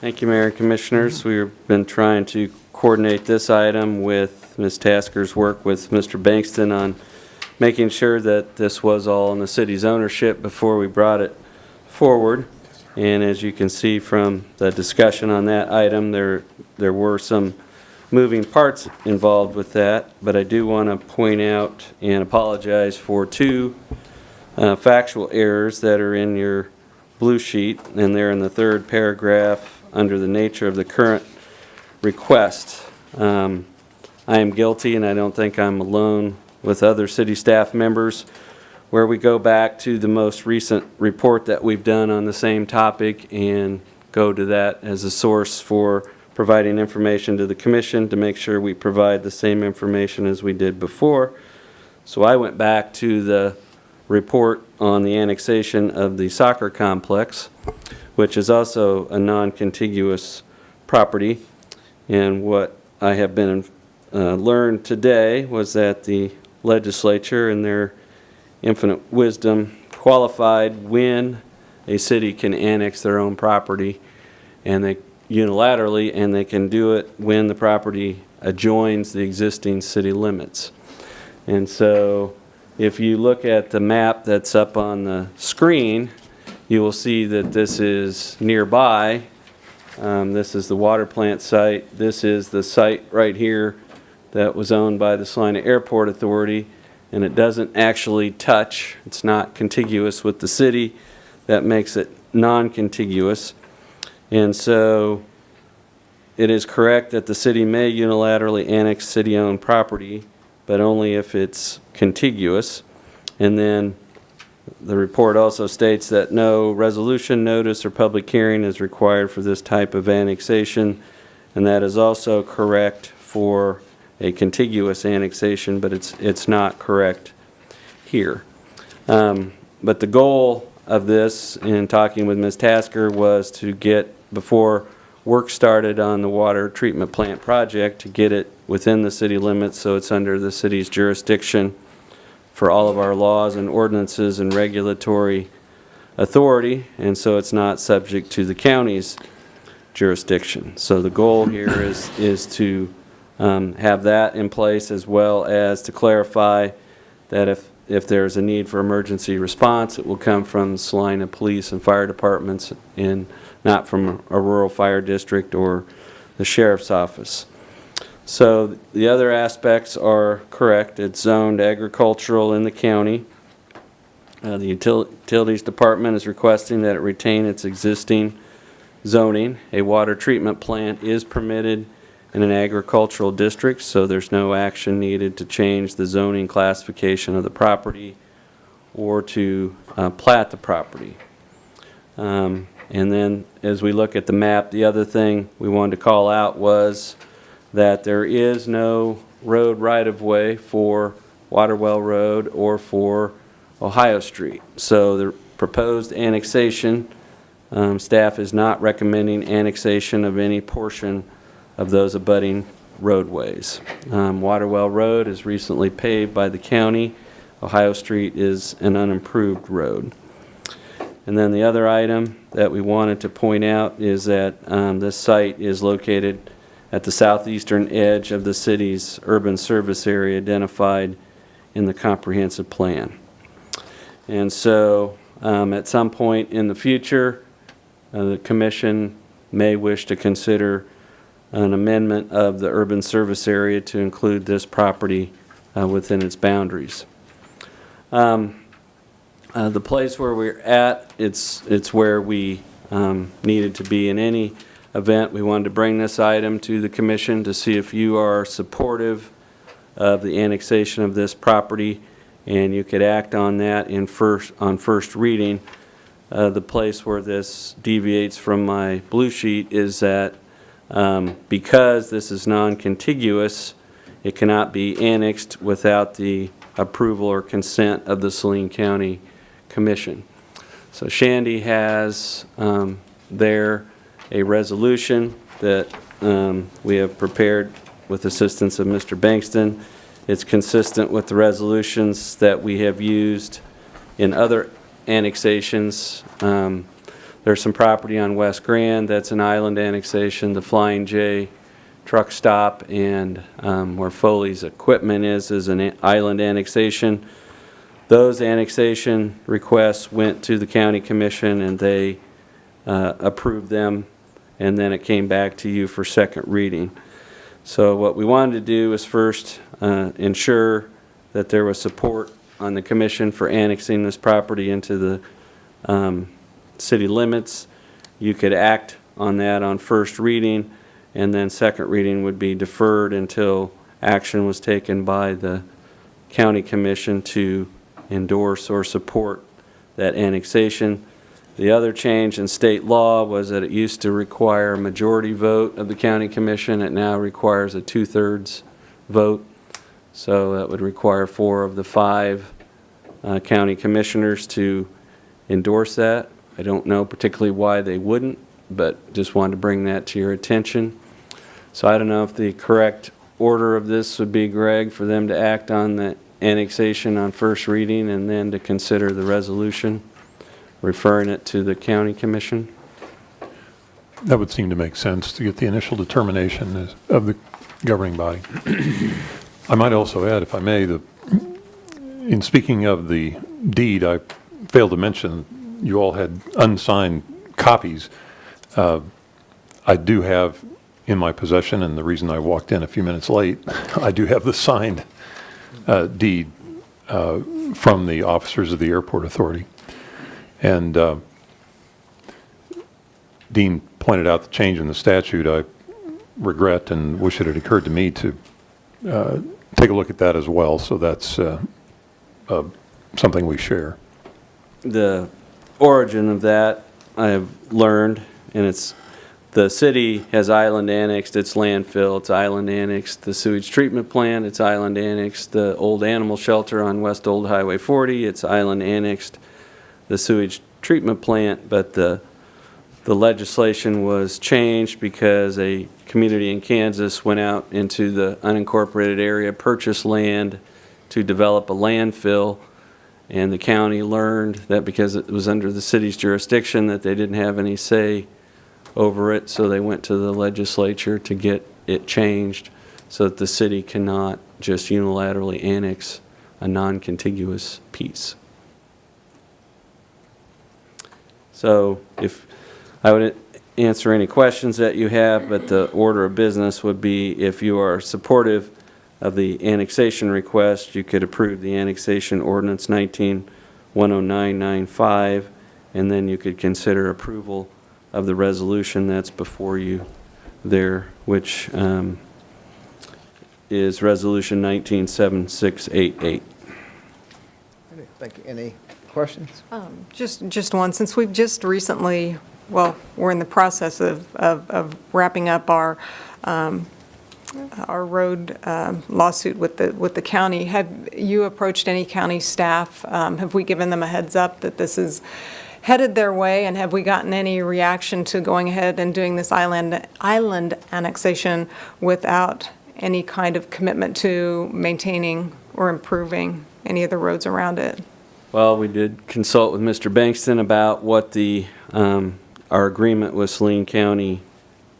Thank you, Mayor and Commissioners. We've been trying to coordinate this item with Ms. Tasker's work with Mr. Bankston on making sure that this was all in the city's ownership before we brought it forward. And as you can see from the discussion on that item, there were some moving parts involved with that, but I do want to point out and apologize for 2 factual errors that are in your blue sheet, and they're in the 3rd paragraph under the nature of the current request. I am guilty, and I don't think I'm alone with other city staff members, where we go back to the most recent report that we've done on the same topic and go to that as a source for providing information to the commission to make sure we provide the same information as we did before. So I went back to the report on the annexation of the soccer complex, which is also a non-contiguous property. And what I have been learned today was that the legislature in their infinite wisdom qualified when a city can annex their own property, and they unilaterally, and they can do it when the property adjoins the existing city limits. And so if you look at the map that's up on the screen, you will see that this is nearby. This is the water plant site. This is the site right here that was owned by the Salina Airport Authority, and it doesn't actually touch. It's not contiguous with the city. That makes it non-contiguous. And so it is correct that the city may unilaterally annex city-owned property, but only if it's contiguous. And then the report also states that no resolution, notice, or public hearing is required for this type of annexation, And that is also correct for a contiguous annexation, but it's not correct here. But the goal of this, in talking with Ms. Tasker, was to get, before work started on the water treatment plant project, to get it within the city limits so it's under the city's jurisdiction for all of our laws and ordinances and regulatory authority, and so it's not subject to the county's jurisdiction. So the goal here is to have that in place, as well as to clarify that if there's a need for emergency response, it will come from Salina Police and Fire Departments, and not from a rural fire district or the sheriff's office. So the other aspects are correct. It's zoned agricultural in the county. The Utilities Department is requesting that it retain its existing zoning. A water treatment plant is permitted in an agricultural district, so there's no action needed to change the zoning classification of the property or to plat the property. And then as we look at the map, the other thing we wanted to call out was that there is no road right-of-way for Waterwell Road or for Ohio Street. So the proposed annexation, staff is not recommending annexation of any portion of those abutting roadways. Waterwell Road is recently paved by the county. Ohio Street is an unimproved road. And then the other item that we wanted to point out is that this site is located at the southeastern edge of the city's urban service area identified in the comprehensive plan. And so at some point in the future, the commission may wish to consider an amendment of the urban service area to include this property within its boundaries. The place where we're at, it's where we needed to be in any event. We wanted to bring this item to the commission to see if you are supportive of the annexation of this property, and you could act on that on first reading. The place where this deviates from my blue sheet is that because this is non-contiguous, it cannot be annexed without the approval or consent of the Saline County Commission. So Shandy has there a resolution that we have prepared with assistance of Mr. Bankston. It's consistent with the resolutions that we have used in other annexations. There's some property on West Grand that's an island annexation, the Flying J truck stop, and where Foley's equipment is an island annexation. Those annexation requests went to the county commission and they approved them, and then it came back to you for second reading. So what we wanted to do is first ensure that there was support on the commission for annexing this property into the city limits. You could act on that on first reading, and then second reading would be deferred until action was taken by the county commission to endorse or support that annexation. The other change in state law was that it used to require a majority vote of the county commission. It now requires a 2/3 vote. So that would require 4 of the 5 county commissioners to endorse that. I don't know particularly why they wouldn't, but just wanted to bring that to your attention. So I don't know if the correct order of this would be, Greg, for them to act on the annexation on first reading and then to consider the resolution, referring it to the county commission. That would seem to make sense, to get the initial determination of the governing body. I might also add, if I may, in speaking of the deed, I failed to mention you all had unsigned copies. I do have in my possession, and the reason I walked in a few minutes late, I do have the signed deed from the officers of the Airport Authority. And Dean pointed out the change in the statute. I regret and wish it had occurred to me to take a look at that as well. So that's something we share. The origin of that I have learned, and it's the city has island annexed its landfill, it's island annexed the sewage treatment plant, it's island annexed the old animal shelter on West Old Highway 40, it's island annexed the sewage treatment plant, but the legislation was changed because a community in Kansas went out into the unincorporated area, purchased land to develop a landfill, and the county learned that because it was under the city's jurisdiction that they didn't have any say over it, so they went to the legislature to get it changed so that the city cannot just unilaterally annex a non-contiguous piece. So if I would answer any questions that you have, but the order of business would be if you are supportive of the annexation request, you could approve the annexation ordinance 19-10995, and then you could consider approval of the resolution that's before you there, which is Resolution 19-7688. Thank you. Any questions? Just one, since we've just recently, well, we're in the process of wrapping up our road lawsuit with the county. Have you approached any county staff? Have we given them a heads up that this is headed their way, and have we gotten any reaction to going ahead and doing this island annexation without any kind of commitment to maintaining or improving any of the roads around it? Well, we did consult with Mr. Bankston about what our agreement with Saline County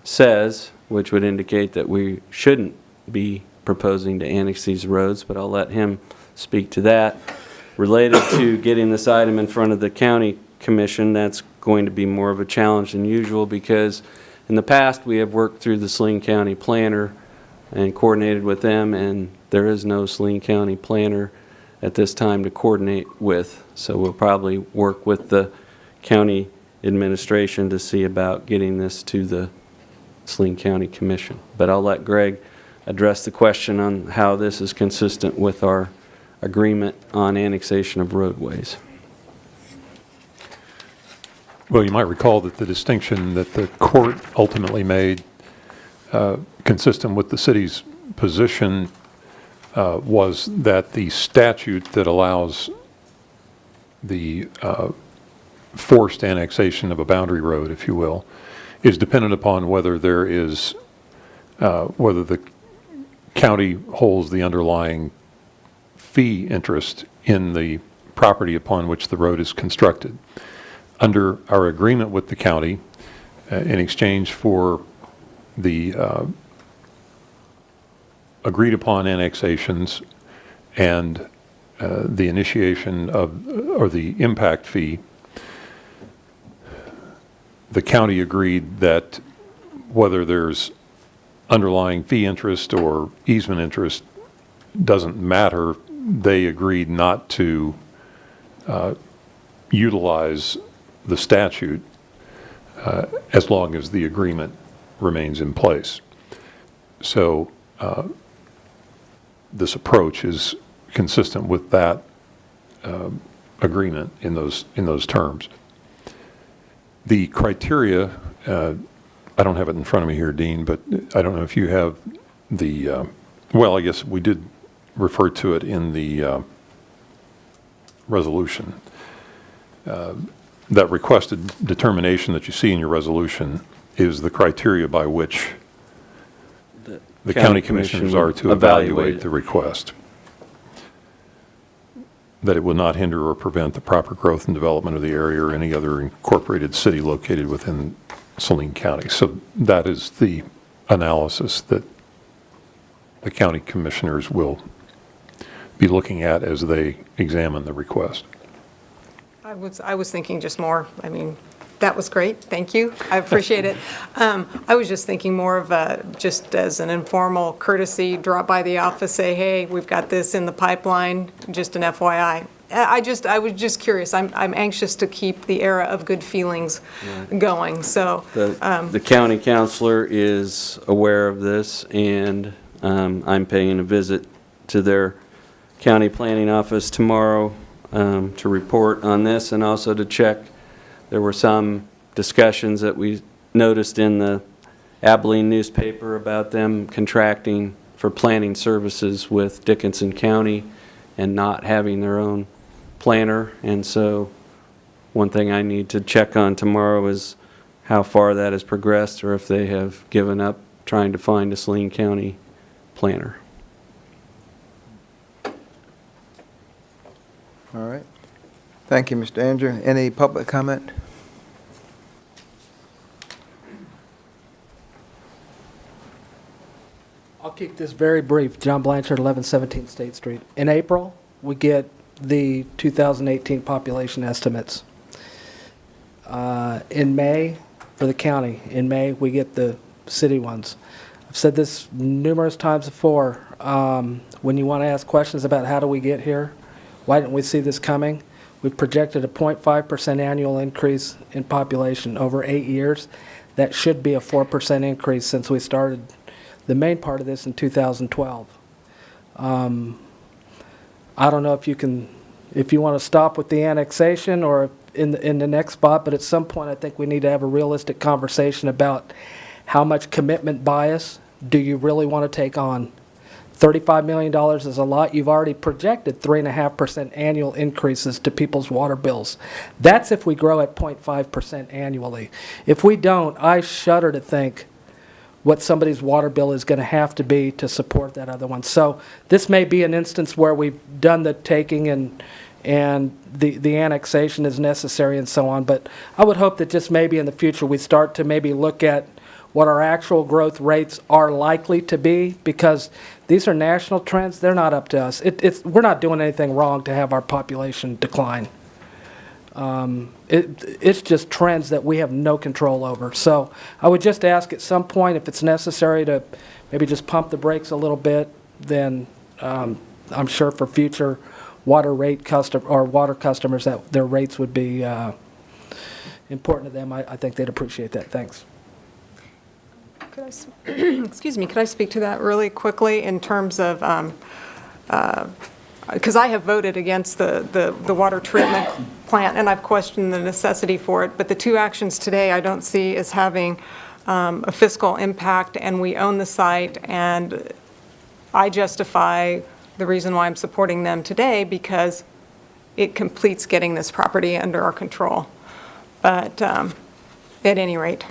says, which would indicate that we shouldn't be proposing to annex these roads, but I'll let him speak to that. Related to getting this item in front of the county commission, that's going to be more of a challenge than usual because in the past we have worked through the Saline County planner and coordinated with them, and there is no Saline County planner at this time to coordinate with. So we'll probably work with the county administration to see about getting this to the Saline County Commission. But I'll let Greg address the question on how this is consistent with our agreement on annexation of roadways. Well, you might recall that the distinction that the court ultimately made, consistent with the city's position, was that the statute that allows the forced annexation of a boundary road, if you will, is dependent upon whether there is, whether the county holds the underlying fee interest in the property upon which the road is constructed. Under our agreement with the county, in exchange for the agreed upon annexations and the initiation of, or the impact fee, the county agreed that whether there's underlying fee interest or easement interest doesn't matter. They agreed not to utilize the statute as long as the agreement remains in place. So this approach is consistent with that agreement in those terms. The criteria, I don't have it in front of me here, Dean, but I don't know if you have the, well, I guess we did refer to it in the resolution. That requested determination that you see in your resolution is the criteria by which the county commissioners are to evaluate the request. That it will not hinder or prevent the proper growth and development of the area or any other incorporated city located within Saline County. So that is the analysis that the county commissioners will be looking at as they examine the request. I was thinking just more, I mean, that was great, thank you, I appreciate it. I was just thinking more of just as an informal courtesy, drop by the office, say, hey, we've got this in the pipeline, just an FYI. I was just curious, I'm anxious to keep the era of good feelings going, so. The county counselor is aware of this, and I'm paying a visit to their county planning office tomorrow to report on this and also to check. There were some discussions that we noticed in the Abilene newspaper about them contracting for planning services with Dickinson County and not having their own planner. And so one thing I need to check on tomorrow is how far that has progressed, or if they have given up trying to find a Saline County planner. All right. Thank you, Mr. Andrew. Any public comment? I'll keep this very brief. John Blanchard, 1117 State Street. In April, we get the 2018 population estimates. In May, for the county, in May, we get the city ones. I've said this numerous times before. When you want to ask questions about how do we get here, why didn't we see this coming? We've projected a 0.5% annual increase in population over 8 years. That should be a 4% increase since we started the main part of this in 2012. I don't know if you want to stop with the annexation or in the next spot, but at some point I think we need to have a realistic conversation about how much commitment bias do you really want to take on. $35 million is a lot. You've already projected 3.5% annual increases to people's water bills. That's if we grow at 0.5% annually. If we don't, I shudder to think what somebody's water bill is going to have to be to support that other one. So this may be an instance where we've done the taking and the annexation is necessary and so on. But I would hope that just maybe in the future we start to maybe look at what our actual growth rates are likely to be, because these are national trends. They're not up to us. We're not doing anything wrong to have our population decline. It's just trends that we have no control over. So I would just ask at some point if it's necessary to maybe just pump the brakes a little bit, then I'm sure for future water customers that their rates would be important to them. I think they'd appreciate that. Thanks. Excuse me, could I speak to that really quickly in terms of, because I have voted against the water treatment plant, and I've questioned the necessity for it, but the two actions today I don't see as having a fiscal impact, and we own the site, and I justify the reason why I'm supporting them today because it completes getting this property under our control. But at any rate,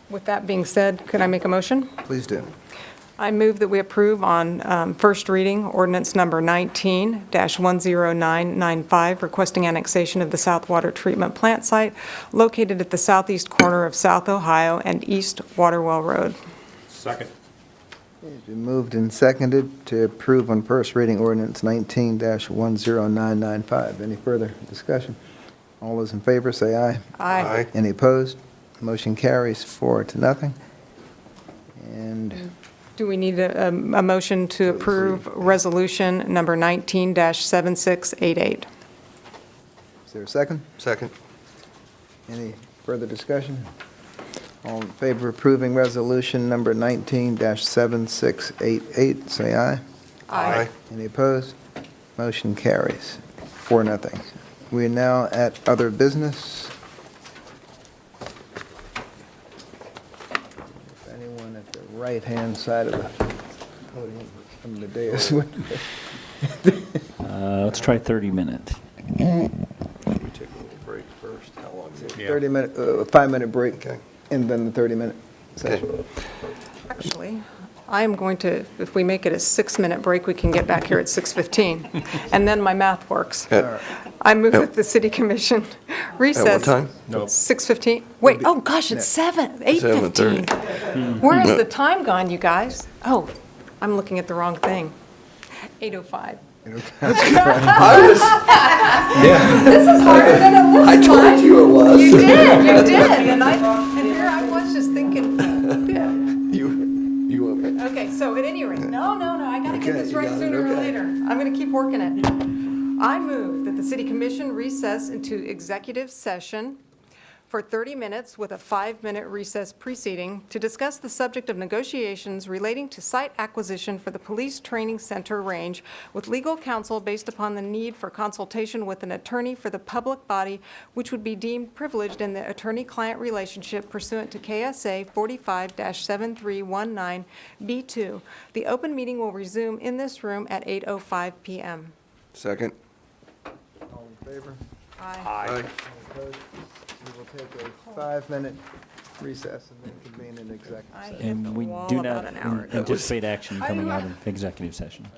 with that being said, could I make a motion? Please do. I move that we approve on first reading ordinance number 19-10995, requesting annexation of the South Water Treatment Plant site located at the southeast corner of South Ohio and East Waterwell Road. Second. It's been moved and seconded to approve on first reading ordinance 19-10995. Any further discussion? All those in favor say aye. Aye. Any opposed? Motion carries 4-0. And Do we need a motion to approve resolution number 19-7688? is there a second? Second. Any further discussion? All in favor of approving resolution number 19-7688, say aye. Aye. Any opposed? Motion carries 4-0. We are now at other business. If anyone at the right-hand side of the podium from the dais would. Let's try 30 minutes. We take a little break first. How long is it? 30-minute, 5-minute break, Okay. and then the 30-minute session. Okay. Actually, I am going to, if we make it a 6-minute break, we can get back here at 6:15. And then my math works. At I move that the city commission recess. what time? 6:15? Wait, oh gosh, it's 8:15. 7:30. Where has the time gone, you guys? Oh, I'm looking at the wrong thing. 8:05. This is harder than it looks like. I told you it was. You did, and here I was just thinking, yeah. You want me? Okay, so at any rate, no, I gotta get Okay, this you right got it, sooner or okay. later. I'm gonna keep working it. I move that the city commission recess into executive session for 30 minutes with a 5-minute recess preceding to discuss the subject of negotiations relating to site acquisition for the Police Training Center range with legal counsel based upon the need for consultation with an attorney for the public body, which would be deemed privileged in the attorney-client relationship pursuant to KSA 45-7319B2. The open meeting will resume in this room at 8:05 PM. Second. All in favor? Aye. Opposed? We will take a 5-minute recess and then convene an executive session. And we do not anticipate action coming out of executive session.